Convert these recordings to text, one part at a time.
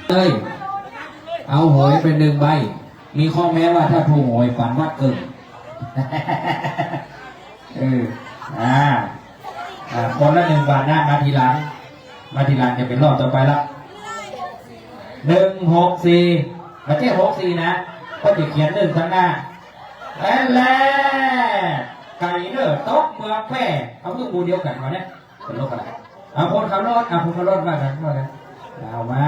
เอ้ยเอาหวยเป็น1 ใบมีข้อแม้ว่าถ้าถูกหวยฝันว่าเกินคนละ1 บาทนะมาทีหลังจะเป็นรอบต่อไปละ164ไม่ใช่64นะก็จะเขียน1ข้างหน้าแล้วไก่เนอโต๊ะเมืองแพร่เอาเครื่องมือเดียวกันมาเนี่ยเป็นรถอะไรเอาคนขับรถมากันเอามา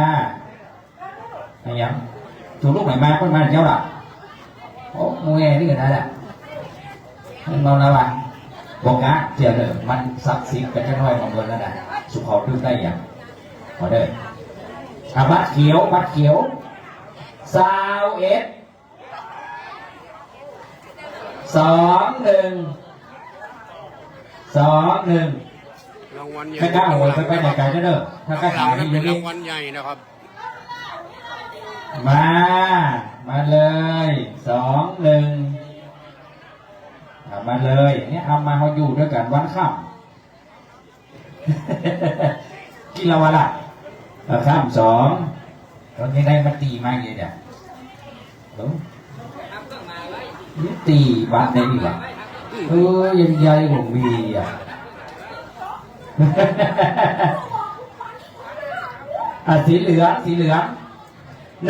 ไอ้ยังถูกลูกไหนมาคนมาเจ้าหลักโอ้โมเอนี่กันได้แหละมันเราละวันบอกนะเจียวเด้อมันศักดิ์สิทธิ์กันจะน้อยของเงินแล้วนะสุขภาพขึ้นได้อย่างขอเด้อบัตรเขียว21 21รางวัลใหญ่ไม่กล้าโวยไปไหนกันเด้อถ้ากล้าถามนี่ยังไง รางวัลใหญ่นะครับมาเลย21มาเลยเนี่ยเอามาเขาอยู่ด้วยกันวันค่ำกี่ละวันละค่ำ2ตอนนี้ได้มาตีมาอย่างเงี้ยตีบ้านได้ดีกว่ายังใหญ่ผมมีอ่ะสีเหลือง144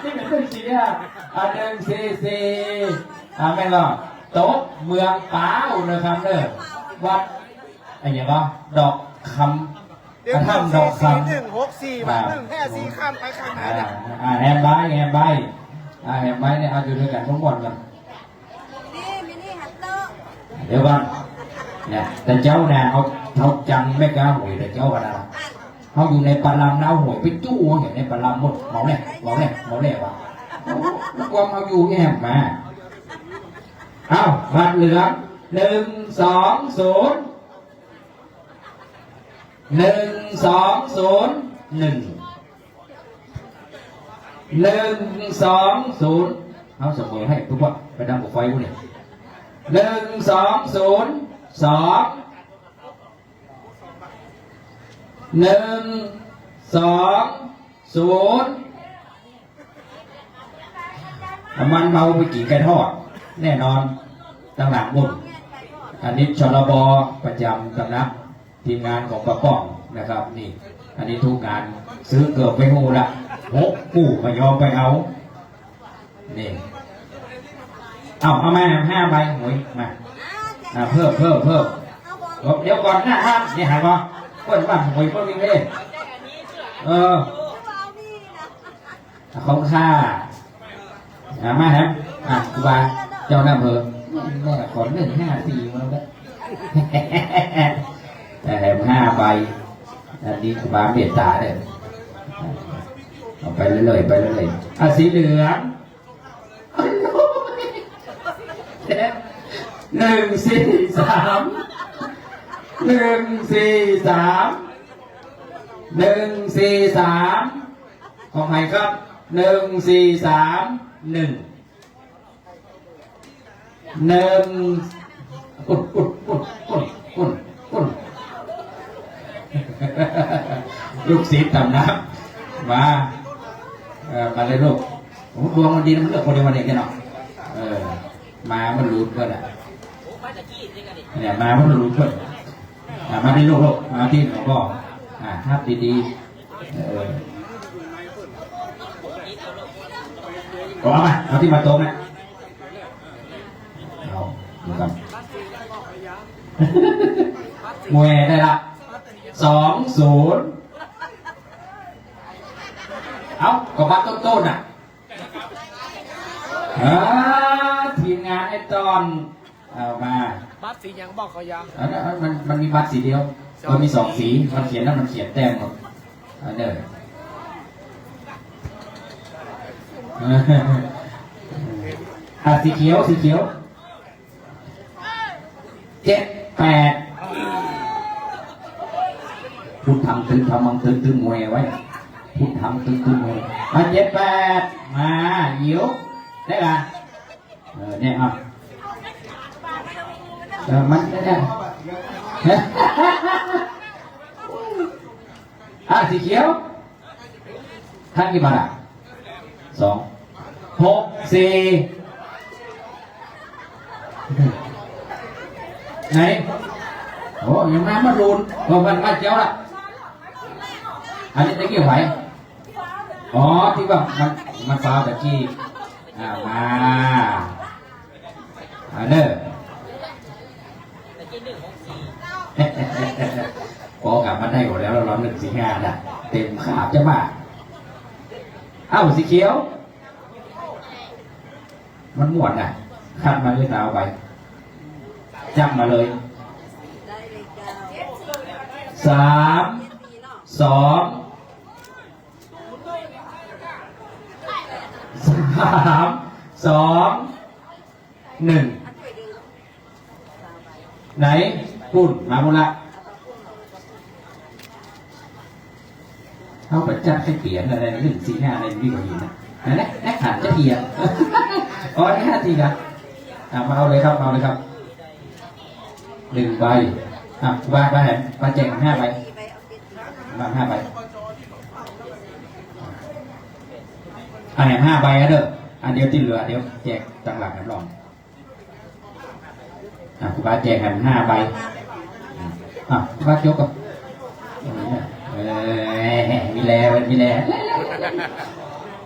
นี่เป็นตัวชี้อ่ะ144แม่ก็โต๊ะเมืองป้าวนะครับเด้อวัดอะไรอย่างก็ดอกคำกระทั่งดอกคำ164มา154ข้ามไปข้ามมาแฮมใบเนี่ยเอาอยู่ด้วยกันทั้งหมดกันเดี๋ยวก่อนเนี่ยแต่เจ้าเนี่ยเขาจังไม่กล้าหวยแต่เจ้าอะไรเขาอยู่ในปลามน้าหวยไปจู้เห็นในปลามหมดเมาเนี่ยวะความเขาอยู่แง่มาบัตรเหลือง120 เอาเสมอให้ทุกคนไปดังกับไฟกูเนี่ย120 มันเมาไปกี่ไก่ทอดแน่นอนตั้งหลังบุญอันนี้ชลบประจำสำนักทีมงานของป้าป้องนะครับนี่อันนี้ทุกงานซื้อเกือบไปหูละ6 กู้มายอมไปเอานี่เอามา5 ใบหวยมาเพิ่มเดี๋ยวก่อนนะครับนี่หายป่ะเพิ่มบ้างหวยเพิ่มวิ่งเลยของข้ามาครับครูบาเจ้าหน้าเบอร์แม่ขอ154มาแล้วแต่5 ใบอันนี้ครูบาเมตตาเลยเอาไปเรื่อยสีเหลือง143ของใครครับ143 ลูกศิษย์ทำนะมาเลยลูกดวงมันดีมันเลือกคนเดียววันเองกันเนาะมามันรู้เพื่อนอ่ะเนี่ยมามันรู้เพื่อนมาที่ลูกมาที่หลวงพ่อทับดีก็เอาที่มาโต๊ะนะเอาดูกันมวยได้ละ20เอาก็บัตรต้นอ่ะทีมงานไอ้ตอนเอามาบัตรสียังบอกเขายังมันมีบัตรสีเดียวมี2 สีมันเขียนแล้วมันเขียนแต้มหมดเด้อสีเขียว78พูดทำตึงมังตึงมวยไว้พูดทำตึงมวย78มาเหี่ยวได้ละเนี่ยมันเนี่ย สีเขียวท่านกี่บาทอ่ะ2 6 4ไหนโอ้ยังน้ำมารูนก็มันมาเจียวละอันนี้ตะกี้ไหวอ๋อที่ว่ามันฟาวตะกี้มาเด้อพอกลับมาได้หมดแล้วเรา145น่ะเต็มขาบจะมาสีเขียวมันหมวดน่ะคัดมาเลยตาเอาไปจับมาเลย3 2 3 2 1ไหนปุ่นมาหมดละเขาไปจัดให้เปลี่ยนอะไร145อะไรดีกว่านี้นะนั่นแหละขาดจะเทียนอ๋อนี่5 ทีกันมาเอาเลยครับเอาเลยครับ1 ใบวางไปไหนมาแจก5 ใบวาง5 ใบอันไหน5 ใบนะเด้ออันเดียวที่เหลือเดี๋ยวแจกต่างหลักรับรองคุณบาแจกกัน5 ใบคุณบายกกับมีแล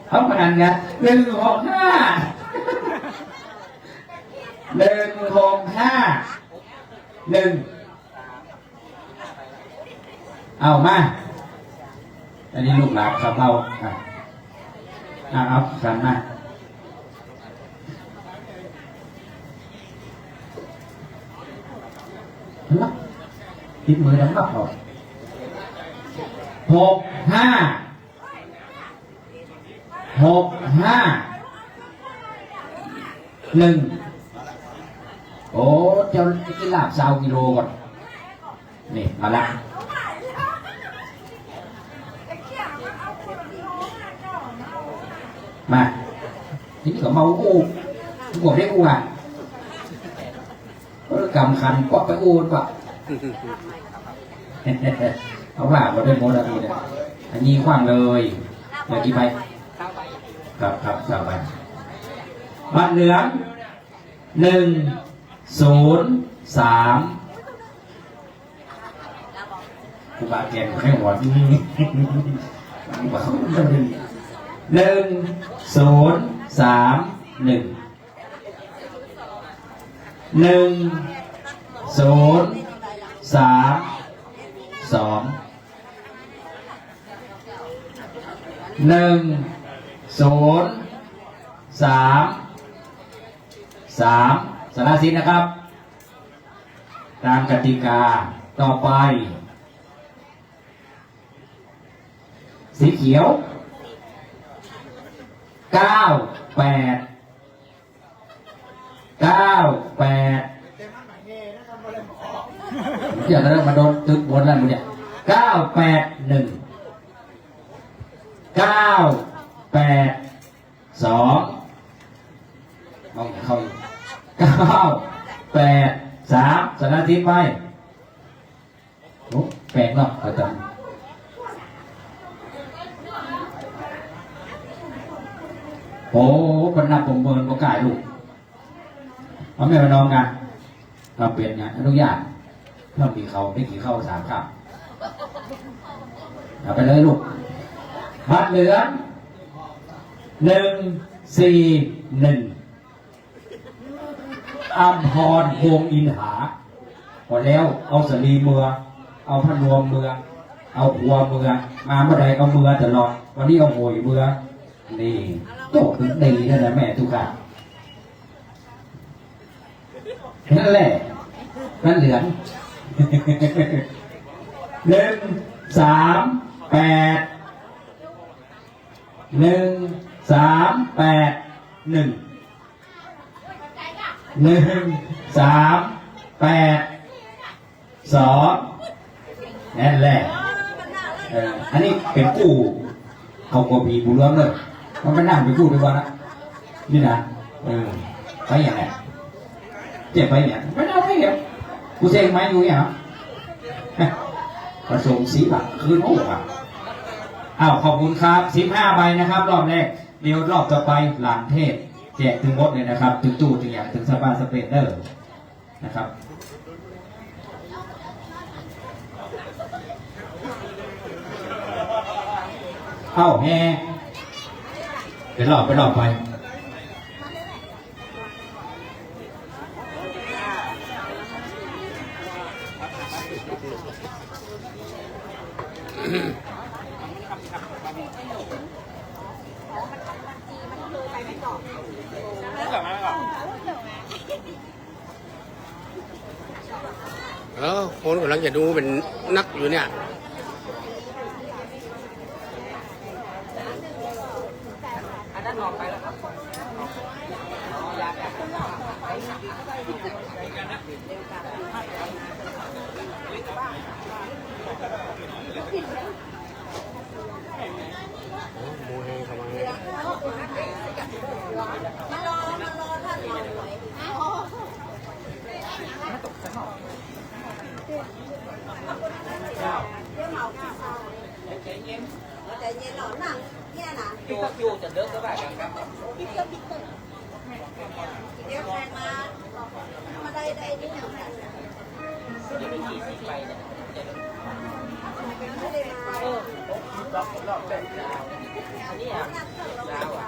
เขาพนันกัน1 เอามาอันนี้ลูกหลานครับเราเอาสั่นมาติดมือดังมากออก6 5 1โอ้เจ้ากินลาบ20 กิโลก่อนนี่มาละมาทีนี้ก็เมาอู้กดได้อู้ก็กำคันก็ไปอู้ปะเอาว่าเราได้โมดอะไรเนี่ยอันนี้ขว้างเลยเมื่อกี้ไปครับสบายบัตรเหลือง103กูบาแกงแค่หัวที่นี่103 1 103 สารสินนะครับตามกติกาต่อไปสีเขียว98อย่าเริ่มมาโดนตึกบนแล้วมึงเนี่ย981 982มองเข้า983สารทิศไปโอ้แปลกเนาะอาจารย์โอ้บรรณาผมเมินโอกาสลูกเอาแม่มาน้องกันเราเปลี่ยนงานทุกอย่างเพิ่มมีเขาไม่กี่เข้า3 ครับเอาไปเลยลูกบัตรเหลือง141อัมพรวงอินหาพอแล้วเอาสลีเมือเอาพนวมเมือเอาหัวเมือมาเมื่อใดเอาเมือตลอดวันนี้เอาโหยเมือนี่โตถึงดีนั่นแหละแม่ทุกข์นั่นแหละนั่นเหลือง138 2นั่นแหละอันนี้เป็นกู้เขาโกบีบุญรวมเลยมันไม่นั่งไปกู้ดีกว่านะนี่นะไปอย่างไรเจ็บไปเนี่ยไม่น่าไปเนี่ยกูเซ็งไหมอยู่เนี่ยผสมสีแบบคืนโอ้โห อ้าวขอบคุณครับ15ใบนะครับรอบแรกเดี๋ยวรอบต่อไปหลานเทศแจกถึงหมดเลยนะครับถึงตู้ถึงอย่างถึงสปาสเปเดอร์นะครับเอ้าแฮเดี๋ยวรอบไปรอบไปคนกำลังจะดูเป็นนักอยู่เนี่ยมูเฮงทำไมใจเย็นหรอหนังเนี่ยนะ อยู่จะเลิกก็ได้ครับ เดี๋ยวแฟนมาได้นิดหน่อยไม่ได้มา รอบแบบยาวอันนี้อ่ะยาวอ่ะ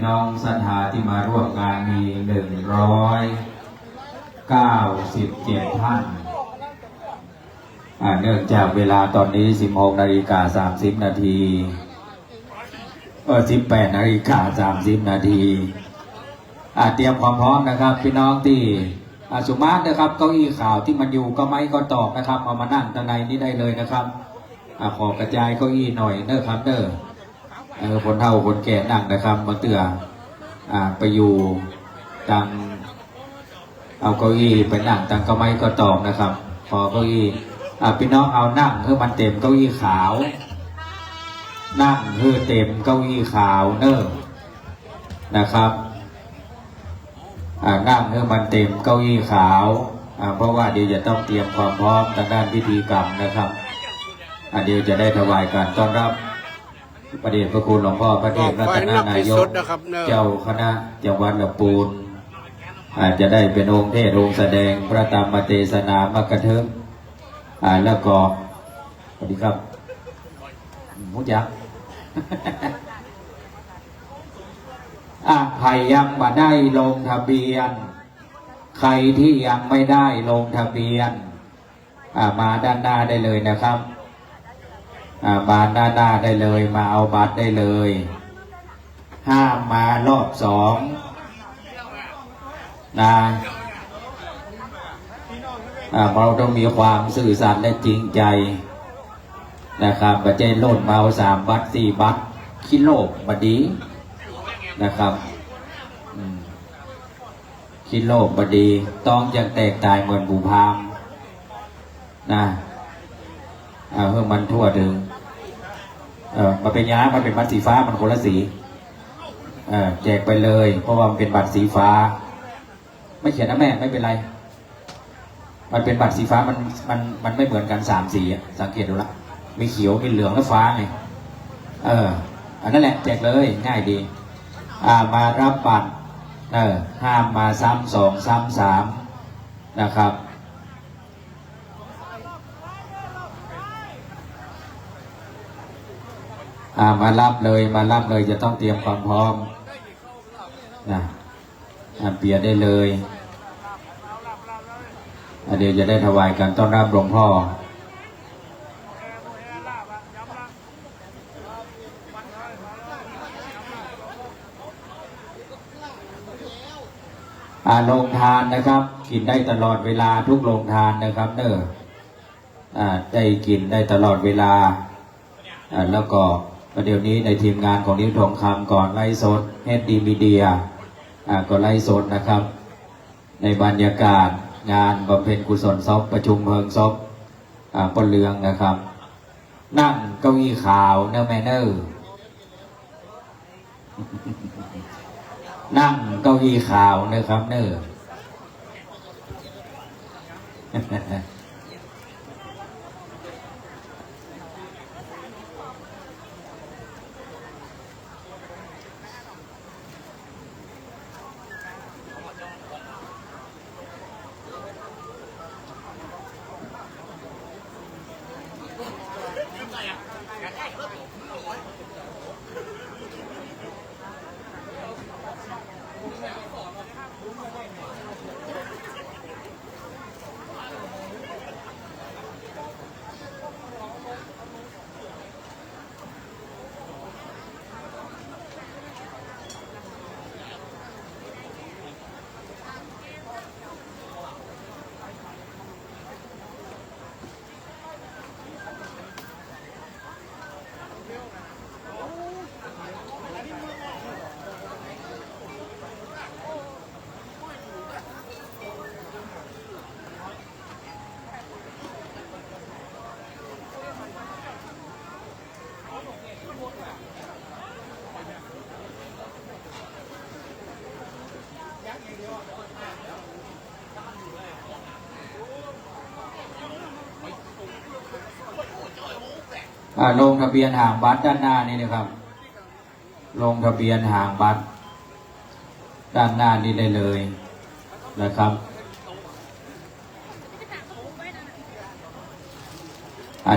น้องศรัทธาที่มาร่วมงานมี197 ท่านเนื่องจากเวลาตอนนี้ 16:30 นาที18:30 นาทีเตรียมความพร้อมนะครับพี่น้องที่สุมาร์ทนะครับเก้าอี้ข่าวที่มันอยู่ก็ไม้ก็ตอกนะครับเอามานั่งตรงในนี้ได้เลยนะครับขอกระจายเก้าอี้หน่อยเด้อครับเด้อคนเฒ่าคนแก่นั่งนะครับมาเตือไปอยู่ตังเอาเก้าอี้ไปนั่งตังก็ไม้ก็ตอกนะครับพอเก้าอี้พี่น้องเอานั่งเพื่อมันเต็มเก้าอี้ขาวนั่งเพื่อเต็มเก้าอี้ขาวเนอะนะครับนั่งเพื่อมันเต็มเก้าอี้ขาวเพราะว่าเดี๋ยวจะต้องเตรียมความพร้อมทางด้านพิธีกรรมนะครับเดี๋ยวจะได้ถวายการต้อนรับพระเดชพระคุณหลวงพ่อพระเทพรัตนนายกเจ้าคณะจังหวัดลำพูนจะได้เป็นองค์เทศองค์แสดงพระธรรมเทศนามกเทิงแล้วก็สวัสดีครับมุจักใครยังไม่ได้ลงทะเบียนใครที่ยังไม่ได้ลงทะเบียนมาด้านหน้าได้เลยนะครับมาด้านหน้าได้เลยมาเอาบัตรได้เลยห้ามมารอบ2นะเราต้องมีความสื่อสัตย์และจริงใจนะครับปัจจัยโลดมาเอา3 บัตร 4 บัตรคิโลบดีนะครับคิโลบดีต้องยังแตกตายเหมือนบูพามนะเพื่อมันทั่วถึงมันเป็นย้ามันเป็นบัตรสีฟ้ามันคนละสีแจกไปเลยเพราะว่ามันเป็นบัตรสีฟ้าไม่เขียนนะแม่ไม่เป็นไรมันเป็นบัตรสีฟ้ามันไม่เหมือนกัน3 สีสังเกตดูละมีเขียวมีเหลืองและฟ้าไงอันนั้นแหละแจกเลยง่ายดีมารับบัตรห้ามมาซ้ำ2 ซ้ำ3นะครับมารับเลยจะต้องเตรียมความพร้อมนะเปลี่ยนได้เลยเดี๋ยวจะได้ถวายกันต้อนรับหลวงพ่อโรงทานนะครับกินได้ตลอดเวลาทุกโรงทานนะครับได้กินได้ตลอดเวลาแล้วก็ประเดี๋ยวนี้ในทีมงานของนิ้วทองคำก่อนไลฟ์สดHD Mediaก็ไลฟ์สดนะครับในบรรยากาศงานบำเพ็ญกุศลศพประชุมเพลิงศพปนเรืองนะครับนั่งเก้าอี้ขาวเนอร์แมนเนอร์นั่งเก้าอี้ขาวนะครับเนอร์ลงทะเบียนห่างบัตรด้านหน้านี่นะครับลงทะเบียนห่างบัตรด้านหน้านี้ได้เลยนะครับ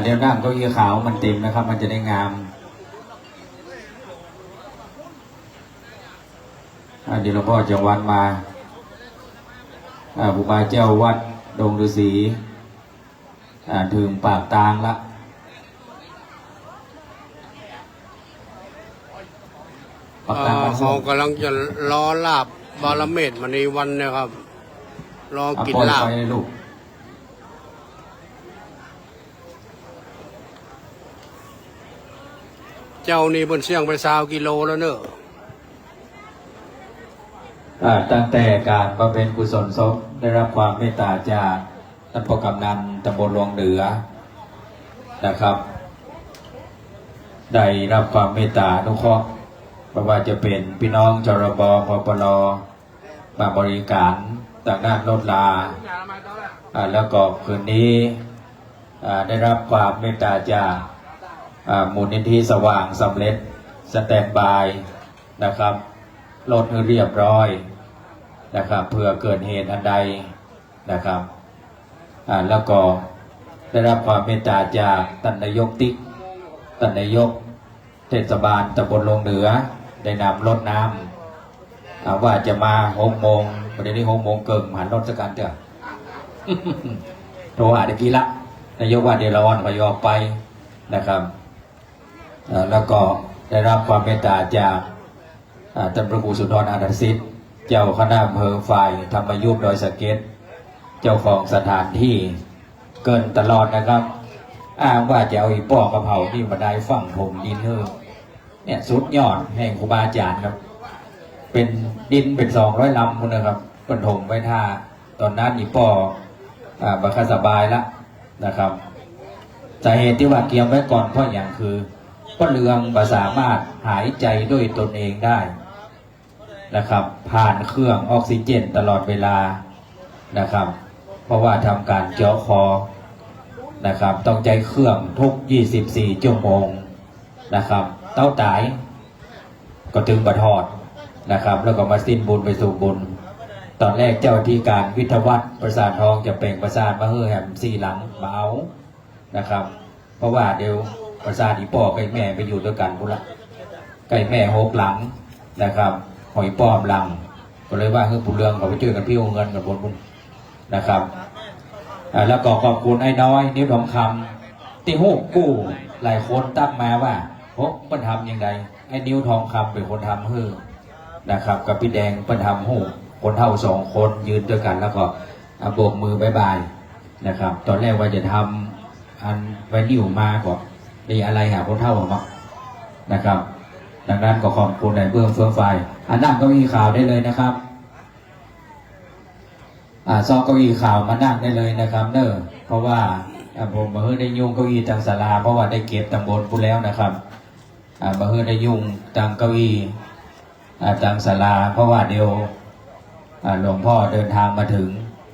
เดี๋ยวนั่งเก้าอี้ขาวมันเต็มนะครับมันจะได้งาม เดี๋ยวหลวงพ่อจะวันมาครูบาเจ้าวัดดงฤาษีถึงปากตางละปากตางบ้าน เขากำลังจะรอลาบบารเมศมณีวันเนะครับ รอกิน ปล่อย ลาบ ไฟเลยลูก เจ้านี่บนเสียงไป20 กิโลแล้วเนอะ ตั้งแต่การบำเพ็ญกุศลศพได้รับความเมตตาจากท่านพ่อกำนันตำบลรวงเหนือนะครับ ได้รับความเมตตาอนุเคราะห์ไม่ว่าจะเป็นพี่น้องจรบพปลมาบริการต่างด้านรถลาแล้วก็คืนนี้ได้รับความเมตตาจากมูลนิธิสว่างสำเร็จสแตนด์บายนะครับรถให้เรียบร้อยนะครับเพื่อเกิดเหตุอันใดนะครับแล้วก็ได้รับความเมตตาจากท่านนายกติ๊กท่านนายกเทศบาลตำบลลงเหนือได้นำรถน้ำว่าจะมา6 โมงประเดี๋ยวนี้6 โมงเกินหันรถสกันเถอะ โทรหาตะกี้ละนายกว่าเดี๋ยวเราวันก็ยอมไปนะครับแล้วก็ได้รับความเมตตาจากท่านพระครูสุนทรอานันสิทธิ์เจ้าคณะอำเภอฝ่ายธรรมยุทธดอยสะเก็ดเจ้าของสถานที่เกินตลอดนะครับอ้างว่าจะเอาอีป้อกระเพราที่มาได้ฝั่งผมดินเนี่ยสุดยอดแห่งครูบาอาจารย์ครับเป็นดินเป็น200 ลำคุณนะครับเป็นถมไว้ท่าตอนนั้นอีป้อบัคสบายแล้วนะครับสาเหตุที่ว่าเกียมไว้ก่อนเพราะอย่างคือป้าเรืองสามารถหายใจด้วยตนเองได้นะครับผ่านเครื่องออกซิเจนตลอดเวลานะครับเพราะว่าทำการเจาะคอนะครับต้องใจเครื่องทุก24 ชั่วโมงนะครับเต้าตายก็ถึงบัดทอดนะครับแล้วก็มาสิ้นบุญไปสู่บุญตอนแรกเจ้าที่การวิทยวัฒน์ประสาททองจะเปล่งประสาทมาเฮือแหม4 หลังมาเอานะครับเพราะว่าเดี๋ยวประสาทอีป้อกับแม่ไปอยู่ด้วยกันพุ่นละใกล้แม่6 หลังนะครับหอยป้อมหลังก็เลยว่าคือผู้เรืองเขาไปช่วยกันพี่เอาเงินกับบนบุญนะครับแล้วก็ขอบคุณไอ้น้อยนิ้วทองคำที่หูกู้หลายคนตั้งมาว่ามันทำยังไงไอ้นิ้วทองคำเป็นคนทำฮือนะครับกับพี่แดงเป็นทำหูคนเท่า2 คนยืนด้วยกันแล้วก็โบกมือบายบายนะครับตอนแรกว่าจะทำอันไว้นิ้วมาก่อนมีอะไรหาคนเท่าเนาะนะครับดังนั้นก็ขอบคุณในเบื้องเฟื่องไฟนั่งเก้าอี้ข่าวได้เลยนะครับซอกเก้าอี้ข่าวมานั่งได้เลยนะครับเนอะเพราะว่าผมมาเฮือได้ยุ่งเก้าอี้ทางศาลาเพราะว่าได้เก็บตำบลพูดแล้วนะครับมาเฮือได้ยุ่งทางเก้าอี้ทางศาลาเพราะว่าเดี๋ยวหลวงพ่อเดินทางมาถึง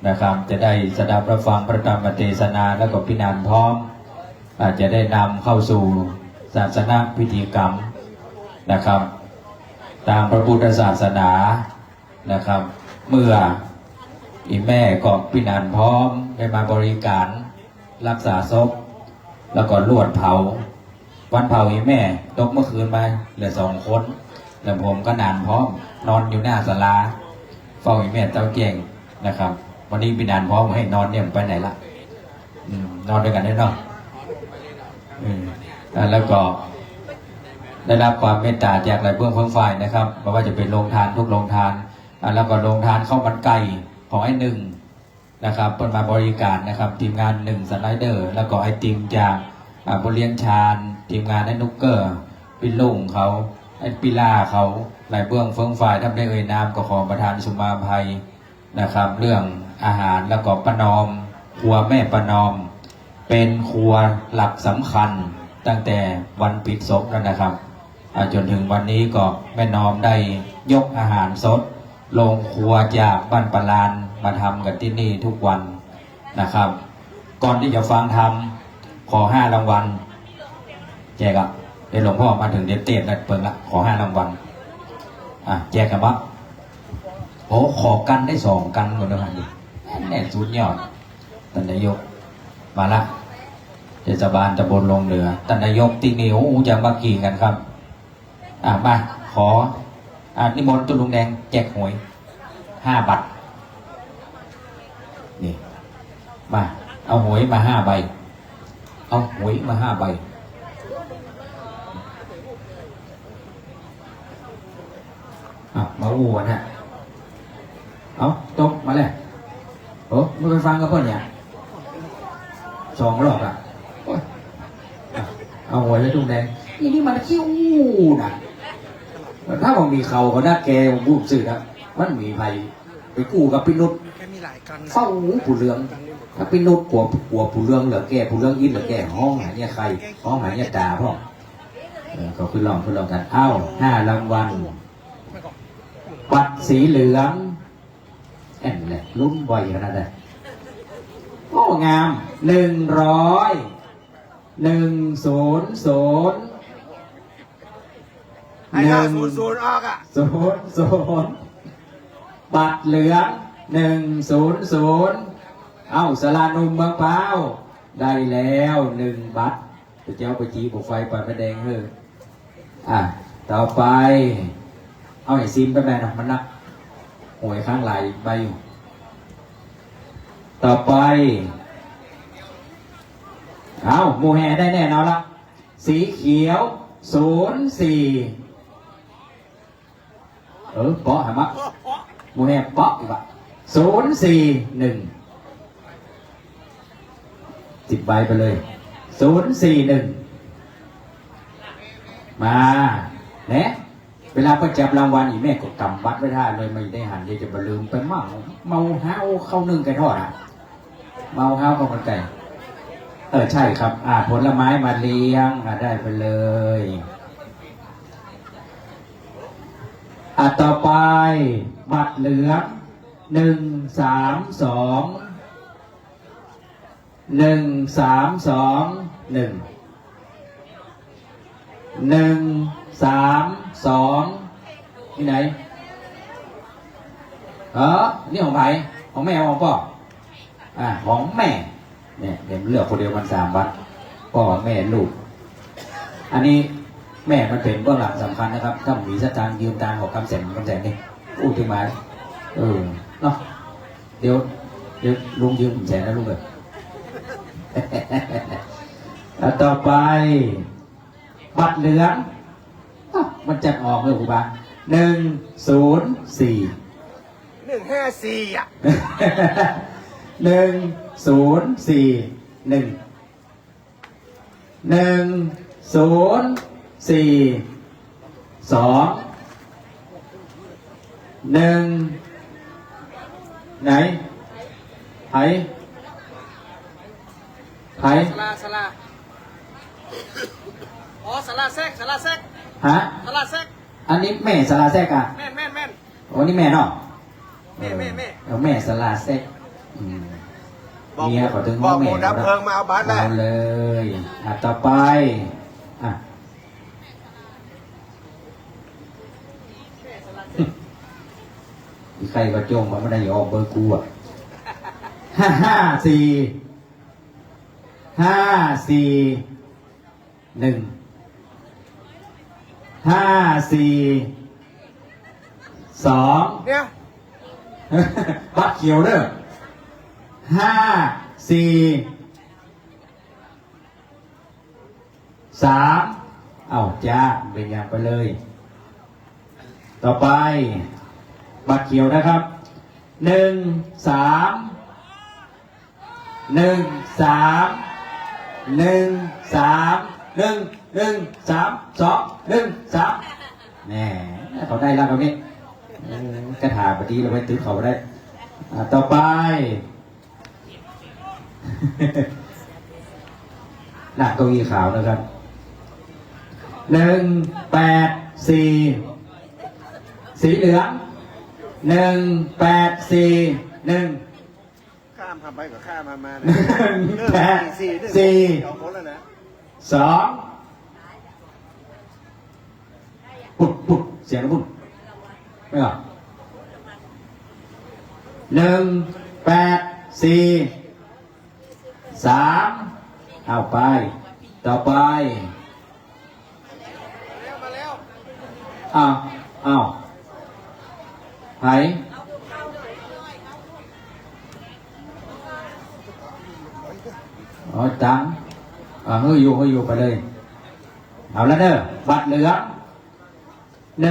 นะครับจะได้สดับรับฟังพระธรรมเทศนาแล้วก็พิจารณาพร้อมจะได้นำเข้าสู่ศาสนาพิธีกรรมนะครับตามพระพุทธศาสนานะครับเมื่ออีแม่ก็พิจารณาพร้อมได้มาบริการรักษาศพแล้วก็ลวดเผาวันเผาอีแม่ตกเมื่อคืนมาเหลือ2 คนแล้วผมก็นานพร้อมนอนอยู่หน้าศาลาเฝ้าอีแม่เต้าเก่งนะครับวันนี้พิจารณาพร้อมให้นอนเนี่ยไปไหนละนอนด้วยกันได้เนาะแล้วก็ได้รับความเมตตาจากหลายเบื้องเบื้องฝ่ายนะครับไม่ว่าจะเป็นโรงทานทุกโรงทานแล้วก็โรงทานข้าวมันไก่ของไอ้1นะครับเปิดมาบริการนะครับทีมงาน1 สไลเดอร์แล้วก็ไอติมจากบริเลียนชาญทีมงานไอ้นุกเกอร์ปิลุงเขาไอ้ปิล่าเขาหลายเบื้องเบื้องฝ่ายทำได้เอ่ยนามก็ขอประธานสุมาภัยนะครับเรื่องอาหารแล้วก็ประนอมครัวแม่ประนอมเป็นครัวหลักสำคัญตั้งแต่วันปิดศพแล้วนะครับจนถึงวันนี้ก็แม่นอมได้ยกอาหารสดลงครัวจากบ้านปลานมาทำกันที่นี่ทุกวันนะครับก่อนที่จะฟังทำขอ5 รางวัลแจกอ่ะเดี๋ยวหลวงพ่อมาถึงเด็ดเต็ดแล้วเปิดละขอ5 รางวัลแจกกันวะขอกันได้2 กันหมดนะครับแน่สุดยอดท่านนายกมาละเทศบาลตำบลลงเหนือท่านนายกติ๊กนิ้วจะมากี่กันครับมาขอ นิมนต์ตุลุงแดงแจกหวย5 บัตรนี่มาเอาหวยมา5 ใบเอาหวยมา5 ใบมาวัวนะเอาตกมาเลยโอ้ไม่ไปฟังกับเพื่อนเนี่ย2 รอบอ่ะเอาหวยแล้วตุลุงแดงนี่มันคิ้วนะถ้าผมมีเขาก็น่าแกผมพูดสื่อนะมันมีภัยไปกู้กับพี่นุชเฝ้าผู้เรืองถ้าพี่นุชกลัวผู้เรืองเหลือแก่ผู้เรืองอินเหลือแก่ห้องหายเนี่ยใครห้องหายเนี่ยด่าพ่อเขาขึ้นลองกันเอ้า5 รางวัลบัตรสีเหลืองแอนแหละลุ้นบ่อยขนาดนั้นโอ้งาม100 100 100ออกอ่ะ 0 บัตรเหลือง100เอ้าสลานุมเมืองเปล่าได้แล้ว1 บัตรจะเจ้าไปจีบไฟปล่อยไฟแดงเลยต่อไปเอาไอ้ซิมไปแม่นะมันนักหวยข้างไหลใบอยู่ต่อไปเอาโมแฮได้แน่นอนละสีเขียว04เปาะหามะโมแฮเปาะอีกว่ะ041 10 ใบไปเลย041มาเนี่ยเวลาประจับรางวัลอีแม่ก็กำบัตรไว้ท่าเลยไม่ได้หันเดี๋ยวจะมาลืมไปเมาห้าวเข้านึ่งไก่ทอดเมาห้าวเข้ามันไก่ใช่ครับผลไม้มาเลี้ยงได้ไปเลยต่อไปบัตรเหลือง132ที่ไหนนี่ของใครของแม่ของพ่อของแม่เนี่ยเดี๋ยวเลือกคนเดียวมัน3 บัตรพ่อแม่ลูกอันนี้แม่มันเป็นเบื้องหลังสำคัญนะครับถ้ามีสตางค์ยืมตังค์ของคำแสนนี่อู้ถึงไหมเนาะเดี๋ยวลุงยืม100,000นะลุงเลยแล้วต่อไปบัตรเหลืองมันจัดออกเลยครูบา104 154อ่ะ ไหนไผ่สลาอ๋อสลาแซกฮะ สลาแซกอันนี้แม่สลาแซกอ่ะแม่นวันนี้แม่เนาะแม่ แม่สลาแซกเมียขอถึงห้องแม่ดับเพลิงมาเอาบัตรเอาเลยต่อไปใครก็โจงมาไม่ได้ออกเบอร์กูอ่ะ541 542เนี่ยบัตรเขียวเด้อ543จ้าเป็นอย่างไปเลยต่อไปบัตรเขียวนะครับแน่เขาได้แล้วตรงนี้กระถาปฏิเราไปตื้อเขาได้ต่อไปหน้าเก้าอี้ขาวนะครับ184สีเหลือง1841ข้ามไปกับข้ามมา2ปุดเสียงปุดไม่หรอ184 เอาไปต่อไปมาแล้วเอา ไหอ๋อจังเฮ้ยอยู่ไปเลยเอาแล้วเด้อบัตรเหลือง149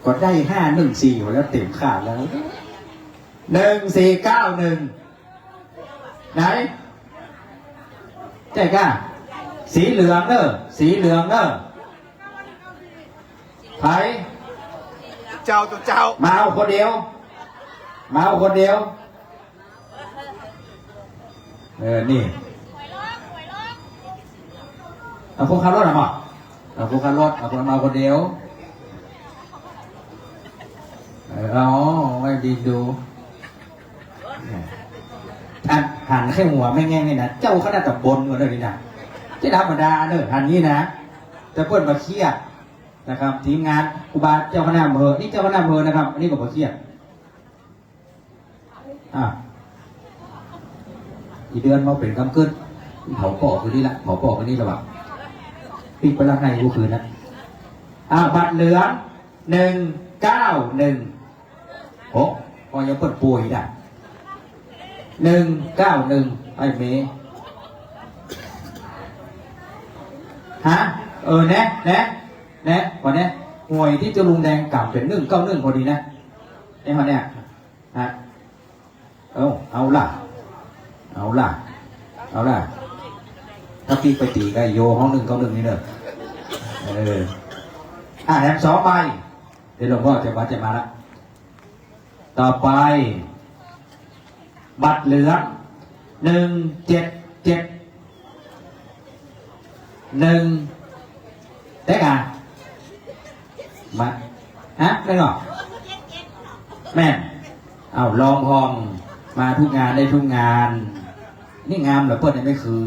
ก็ได้514หมดแล้วเต็มขาดแล้ว1491ไหนใช่ก้าสีเหลืองเด้อสีเหลืองเด้อไผ เจ้าตัวเจ้า มาเอาคนเดียวนี่เอาคนขับรถหน่อยมั้งเอาคนขับรถเอาคนมาคนเดียวไม่ดีดูหันแค่หัวไม่แง่นี่นะเจ้าขนาดตับบนกันเลยนะเจ้าธรรมดาเนอะหันนี้นะจะเพิ่นมาเครียดนะครับทีมงานครูบาเจ้าคณะอำเภอนี่เจ้าคณะอำเภอนะครับอันนี้ก็มาเครียดอีเดือนมาเป็นกำขึ้นเผาปอกคือนี่ละเผาปอกคือนี่ละวะปิดไปแล้วไงกูคืนนะบัตรเหลือง191โอ้พอยังเปิดป่วยด่ะ191ไอ้เมย์แนะวันนี้หวยที่จะลุงแดงกลับเป็น191พอดีนะไอ้คนเนี้ยเอาล่ะถ้าพี่ไปตีกับโยห้อง191นี่เด้อแถม2ใบเดี๋ยวหลวงพ่อจะมาละต่อไปบัตรเหลือง177ได้ไงมาได้หรอแม่ลองพองมาทุกงานได้ทุกงานนี่งามเหรอเปิ้ลไม่คือ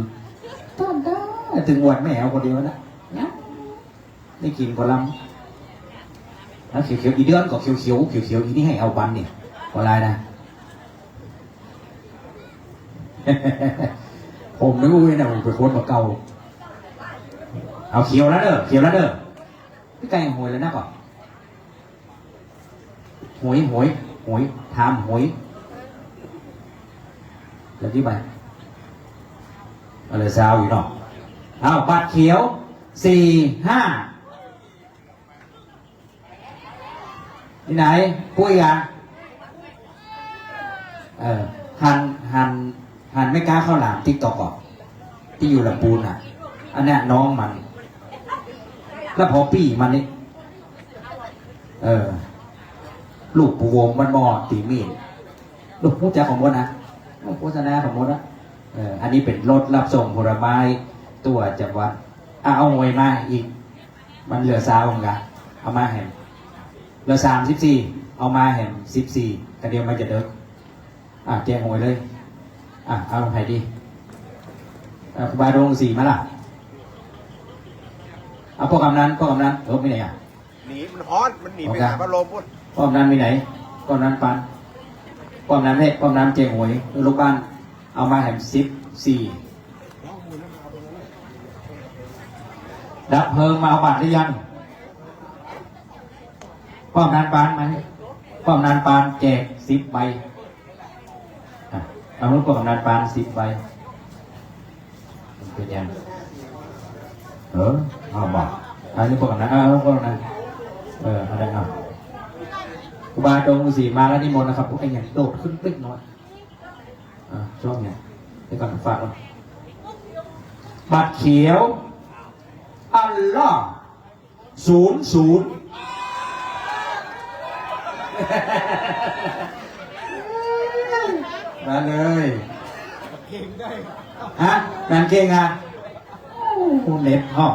ต้นได้ถึงวันแม่เอาคนเดียวนะได้กินกว่าลำแล้วเขียวอีเดือนก็เขียวอีนี่ให้เอาบันเนี่ยก็ไรนะ ผมไม่รู้เลยนะผมไปโค้ดมาเก่าเอาเขียวแล้วเด้อพี่ไก่หวยแล้วนะก่อนหวยทำหวยแล้วที่ไปอะไรซาวอยู่เนาะบัตรเขียว45ที่ไหนปุ้ยหันไม่กล้าเข้าหลามติ๊กตอกก่อนที่อยู่ลำปูนอันนี้น้องมันแล้วพอปี้มันนี่ลูกปูวงมันมอตีมีดลูกผู้จ่าของมดนะลูกโฆษณาของมดนะอันนี้เป็นรถรับส่งผลไม้ตัวจังหวัดเอาหวยมาอีกมันเหลือ3กันเอามาแห่งเหลือ34เอามาแห่ง14กันเดียวมันจะเดินแจ้งหวยเลยเอาใครดีบาดง4มาล่ะพวกกำนันไม่ไหนหนีมันฮ้อนมันหนีไปหาพัดลมพุ่นพวกกำนันไม่ไหนพวกกำนันปันพวกกำนันพวกกำนันเจ้งหวยลูกบ้านเอามาแห่ง14ดับเพลิงมาเอาบัตรหรือยังพวกกำนันปานไหมพวกกำนันปานแจก10 ใบเอาลูกพวกกำนันปาน10 ใบเป็นยังบอกอันนี้พวกกำนันพวกกำนันอะไรครูบาดง4มาแล้วนิมนต์นะครับพวกไอ้เนี่ยโดดขึ้นปิ๊กน้อยชอบเนี่ยเดี๋ยวก่อนฝากบัตรเขียวอัลลอฮ์00มาเลยเก่งได้งานเก่งเน็ตห้อง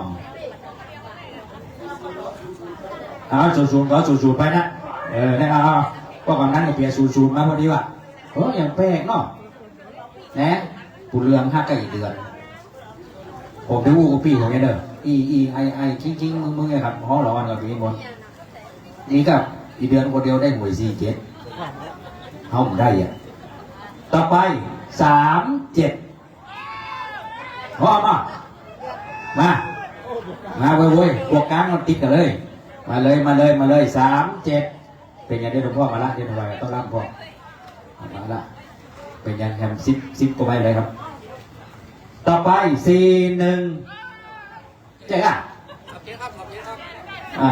00ก็00ไปนะได้ก็ก่อนนั้นก็เปลี่ยน00มาพอดีว่ะอย่างแปลกเนาะนะปูเรือง5 ไก่เดือนผมได้วูกับพี่ผมเนี่ยเด้อไอทิ้งมึงไงครับห้องร้อนกับพี่บนนี่กับอีเดือนคนเดียวได้หวย47เขาผมได้ต่อไป37พร้อมป่ะ มาเว้ยพวกกลางมันติดกันเลยมาเลย37เป็นยังได้หลวงพ่อมาละเดี๋ยวถวายต้องรับพ่อมาละเป็นยังแฮม10กว่าใบเลยครับต่อไป41เจ๊อ่ะ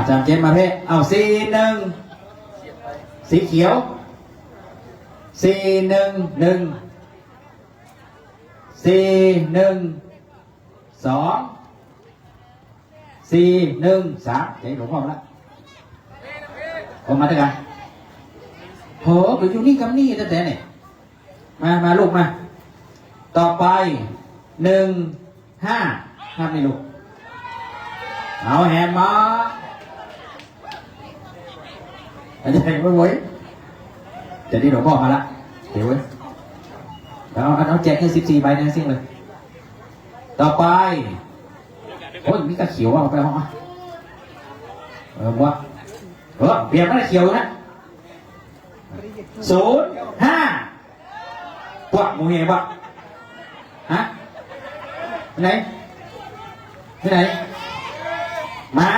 จำเจนมาเพ่เอา41สีเขียว411 412 413เจ๊หลวงพ่อมาละผมมาด้วยกันโหไปอยู่นี่กับนี่แต่เนี่ยมาลูกมาต่อไป15ครับนี่ลูกเอาแฮมมาอาจารย์ไว้จะดีหลวงพ่อมาละเดี๋ยวเว้ยเอาแจกให้14ใบนะซิ่งเลยต่อไปโอ้ยมีกระเขียวเอาไปห้องว่าเปลี่ยนไม่ได้เขียวนะ05ปวดมูเห็บะฮะที่ไหนมา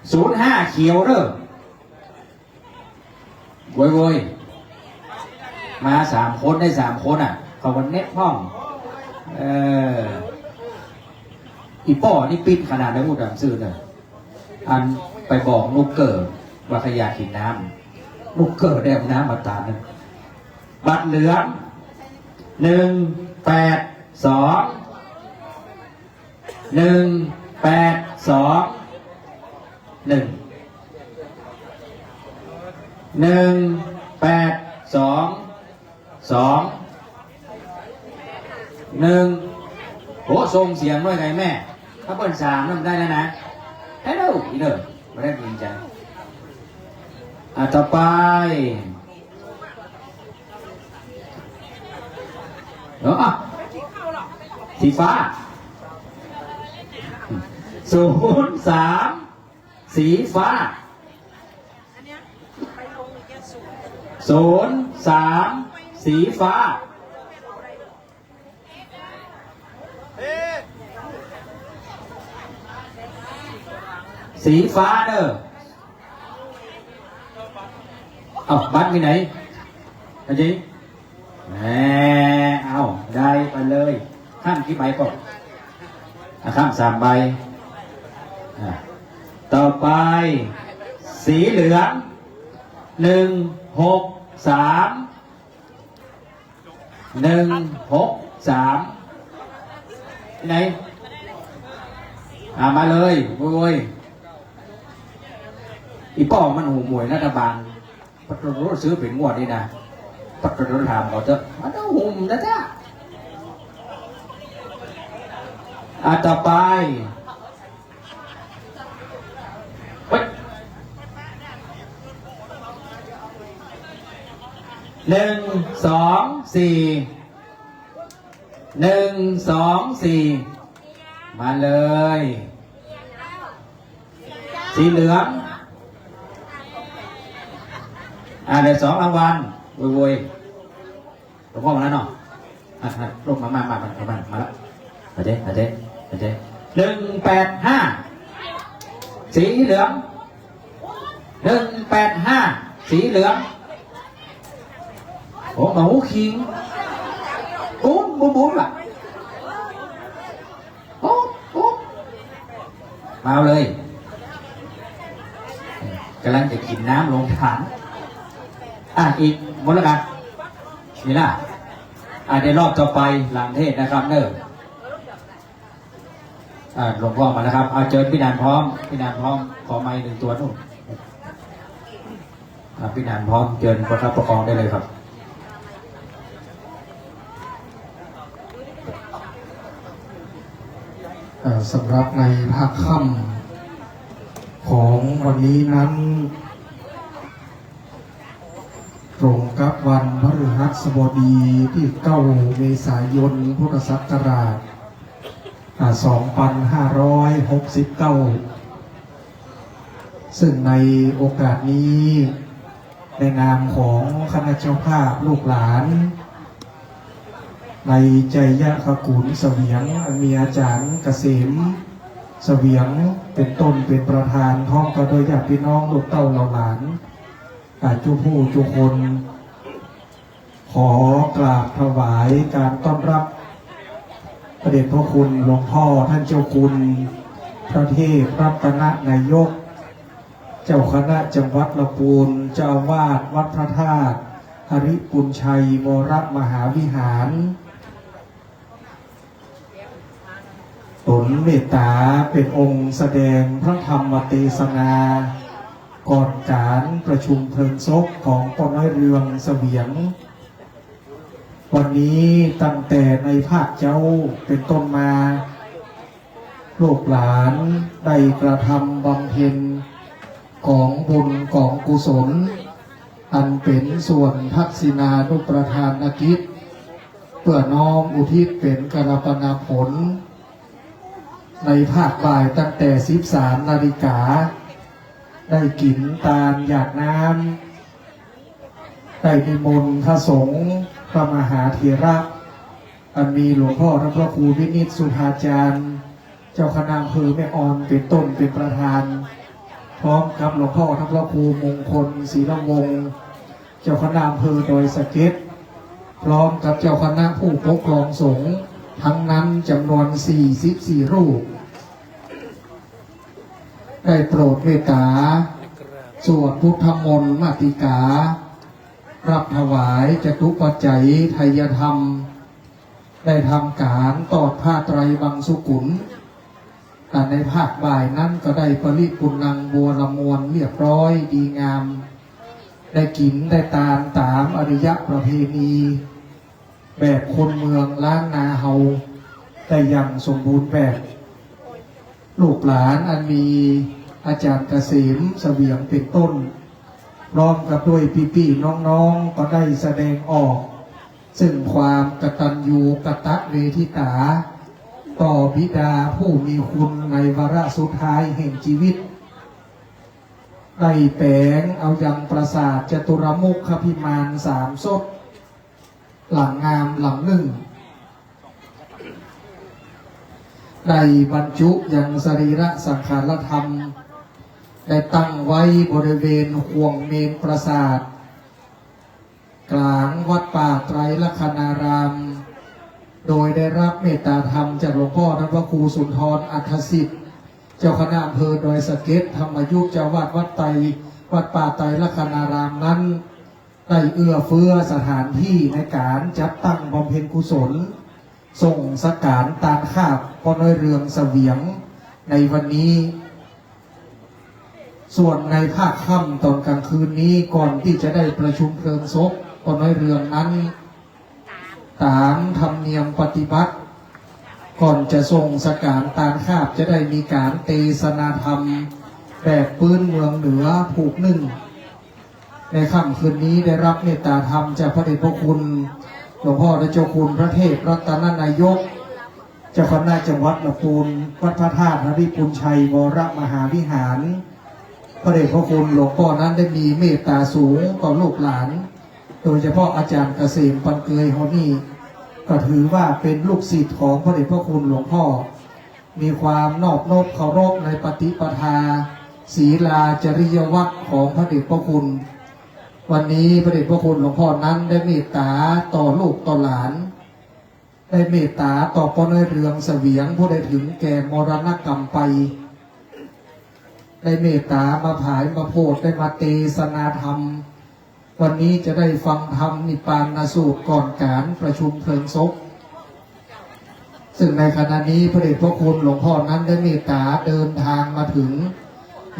05เขียวเด้อโวยมา3คนได้3คนอ่ะเขาวันเน็ตห้องอีป้อนี่ปิดขนาดได้พูดแบบซื่อเลยอันไปบอกลูกเกิดว่าขยะกินน้ำลูกเกิดได้น้ำมาตาหนึ่งบัตรเหลืองโอ้ส่งเสียงด้วยไงแม่ถ้าเปิด3นั่นได้แล้วนะฮัลโหลอีเด้อไม่ได้ยินใจต่อไปสีฟ้า03สีฟ้า03สีฟ้าสีฟ้าเด้อเอาบัตรไปไหนอาจารย์เอาได้ไปเลยข้ามกี่ใบก่อนข้าม3ใบต่อไปสีเหลือง163ไหนมาเลยโว้ยอีป้อมันหูมวยรัฐบาลปัตตรซื้อเป็นงวดนี่นะปัตตรถามเขาเถอะมันต้องหุ่มนะจ๊ะต่อไป124มาเลยสีเหลืองได้2รางวัลโวยหลวงพ่อมาแล้วเนาะลงมาแล้วอาเจ๊185สีเหลือง185สีเหลืองโอ้หมูคิงบุ้มล่ะโอ้มาเลยกำลังจะกินน้ำลงฐานอีกหมดแล้วกันนี่ล่ะในรอบต่อไปหลังเทศนะครับเนอะหลวงพ่อมาแล้วครับเอาเจอพี่นานพร้อมขอไม้1ตัวนู่นพี่นานพร้อมเชิญประคับประคองได้เลยครับสำหรับในภาคค่ำของวันนี้นั้นตรงกับวันพฤหัสบดีที่9 เมษายน พุทธศักราช 2569 ซึ่งในโอกาสนี้ในนามของคณะเจ้าภาพลูกหลานในใจยะขกุลเสวียงมีอาจารย์เกษม เสวียงเป็นต้นเป็นประธานพร้อมกับโดยญาติพี่น้องลูกเต้าเหล่าหลานจุผู้จุคน ขอกราบถวายการต้อนรับพระเดชพระคุณหลวงพ่อท่านเจ้าคุณพระเทพรัตนนายกเจ้าคณะจังหวัดลำพูนเจ้าอาวาสวัดพระธาตุหริปุญชัยวรมหาวิหารตนเมตตาเป็นองค์แสดงพระธรรมเทศนาก่อนการประชุมเพลิงศพของปน้อยเรืองเสวียงวันนี้ตั้งแต่ในภาคเจ้าเป็นต้นมาลูกหลานได้กระทำบำเพ็ญของบุญของกุศลอันเป็นส่วนทักษิณานุประทานกิจเพื่อน้อมอุทิศเป็นกรปนาผลในภาคบ่ายตั้งแต่ 13 นาฬิกาได้กินตาลหยาดน้ำได้นิมนต์พระสงฆ์พระมหาเถระอันมีหลวงพ่อพระครูวินิจสุธาจารย์เจ้าคณะอำเภอแม่ออนเป็นต้นเป็นประธานพร้อมกับหลวงพ่อพระครูมงคลศรีละวงศ์เจ้าคณะอำเภอดอยสะเก็ดพร้อมกับเจ้าคณะผู้ปกครองสงฆ์ทั้งนั้นจำนวน 44 รูปได้โปรดเมตตาสวดพุทธมนต์มาติการับถวายจตุปัจจัยไทยธรรมได้ทำการตอดผ้าไตรบังสุกุลแต่ในภาคบ่ายนั้นก็ได้ปริปุนังบัวละมวลเรียบร้อยดีงามได้กินได้ตามตามอริยประเพณีแบบคนเมืองล้านนาเฮาได้อย่างสมบูรณ์แบบลูกหลานอันมีอาจารย์เกษมเสวียงเป็นต้นพร้อมกับด้วยพี่ๆน้องๆก็ได้แสดงออกซึ่งความกตัญญูกตเวทิตาต่อบิดาผู้มีคุณในวาระสุดท้ายแห่งชีวิตได้แปลงเอายังปราสาทจตุรมุขพิมาน3 ศพหลังงามหลังหนึ่งได้บรรจุยังสรีระสังขารธรรมได้ตั้งไว้บริเวณห่วงเมนปราสาทกลางวัดป่าไตรลักษณารามโดยได้รับเมตตาธรรมจากหลวงพ่อพระครูสุนทรอัฏฐสิทธิ์เจ้าคณะอำเภอดอยสะเก็ดธรรมยุทธเจ้าวาดวัดป่าไตรลักษณารามนั้นได้เอื้อเฟื้อสถานที่ในการจัดตั้งบำเพ็ญกุศลส่งสักการตานข้าบปน้อยเรืองเสวียงในวันนี้ส่วนในภาคค่ำตอนกลางคืนนี้ก่อนที่จะได้ประชุมเพลิงศพปน้อยเรืองนั้นตามธรรมเนียมปฏิบัติก่อนจะส่งสักการตานข้าบจะได้มีการเทศนาธรรมแบบพื้นเมืองเหนือผูกนึ่งในค่ำคืนนี้ได้รับเมตตาธรรมจากพระเดชพระคุณหลวงพ่อเจ้าคุณพระเทพรัตนนายกเจ้าคณะจังหวัดลำพูนวัดพระธาตุหริปุญชัยวรมหาวิหารพระเดชพระคุณหลวงพ่อนั้นได้มีเมตตาสูงต่อลูกหลานโดยเฉพาะอาจารย์เกษมปันเกยเฮานี่ก็ถือว่าเป็นลูกศิษย์ของพระเดชพระคุณหลวงพ่อมีความนอบน้อมเคารพในปฏิปทาศีลาจริยวัตรของพระเดชพระคุณวันนี้พระเดชพระคุณหลวงพ่อนั้นได้เมตตาต่อลูกต่อหลานได้เมตตาต่อปน้อยเรืองเสวียงผู้ได้ถึงแก่มรณกรรมไปได้เมตตามาผายมาโพธได้มาเทศนาธรรมวันนี้จะได้ฟังธรรมนิพพานสูตรก่อนการประชุมเพลิงศพซึ่งในขณะนี้พระเดชพระคุณหลวงพ่อนั้นได้เมตตาเดินทางมาถึง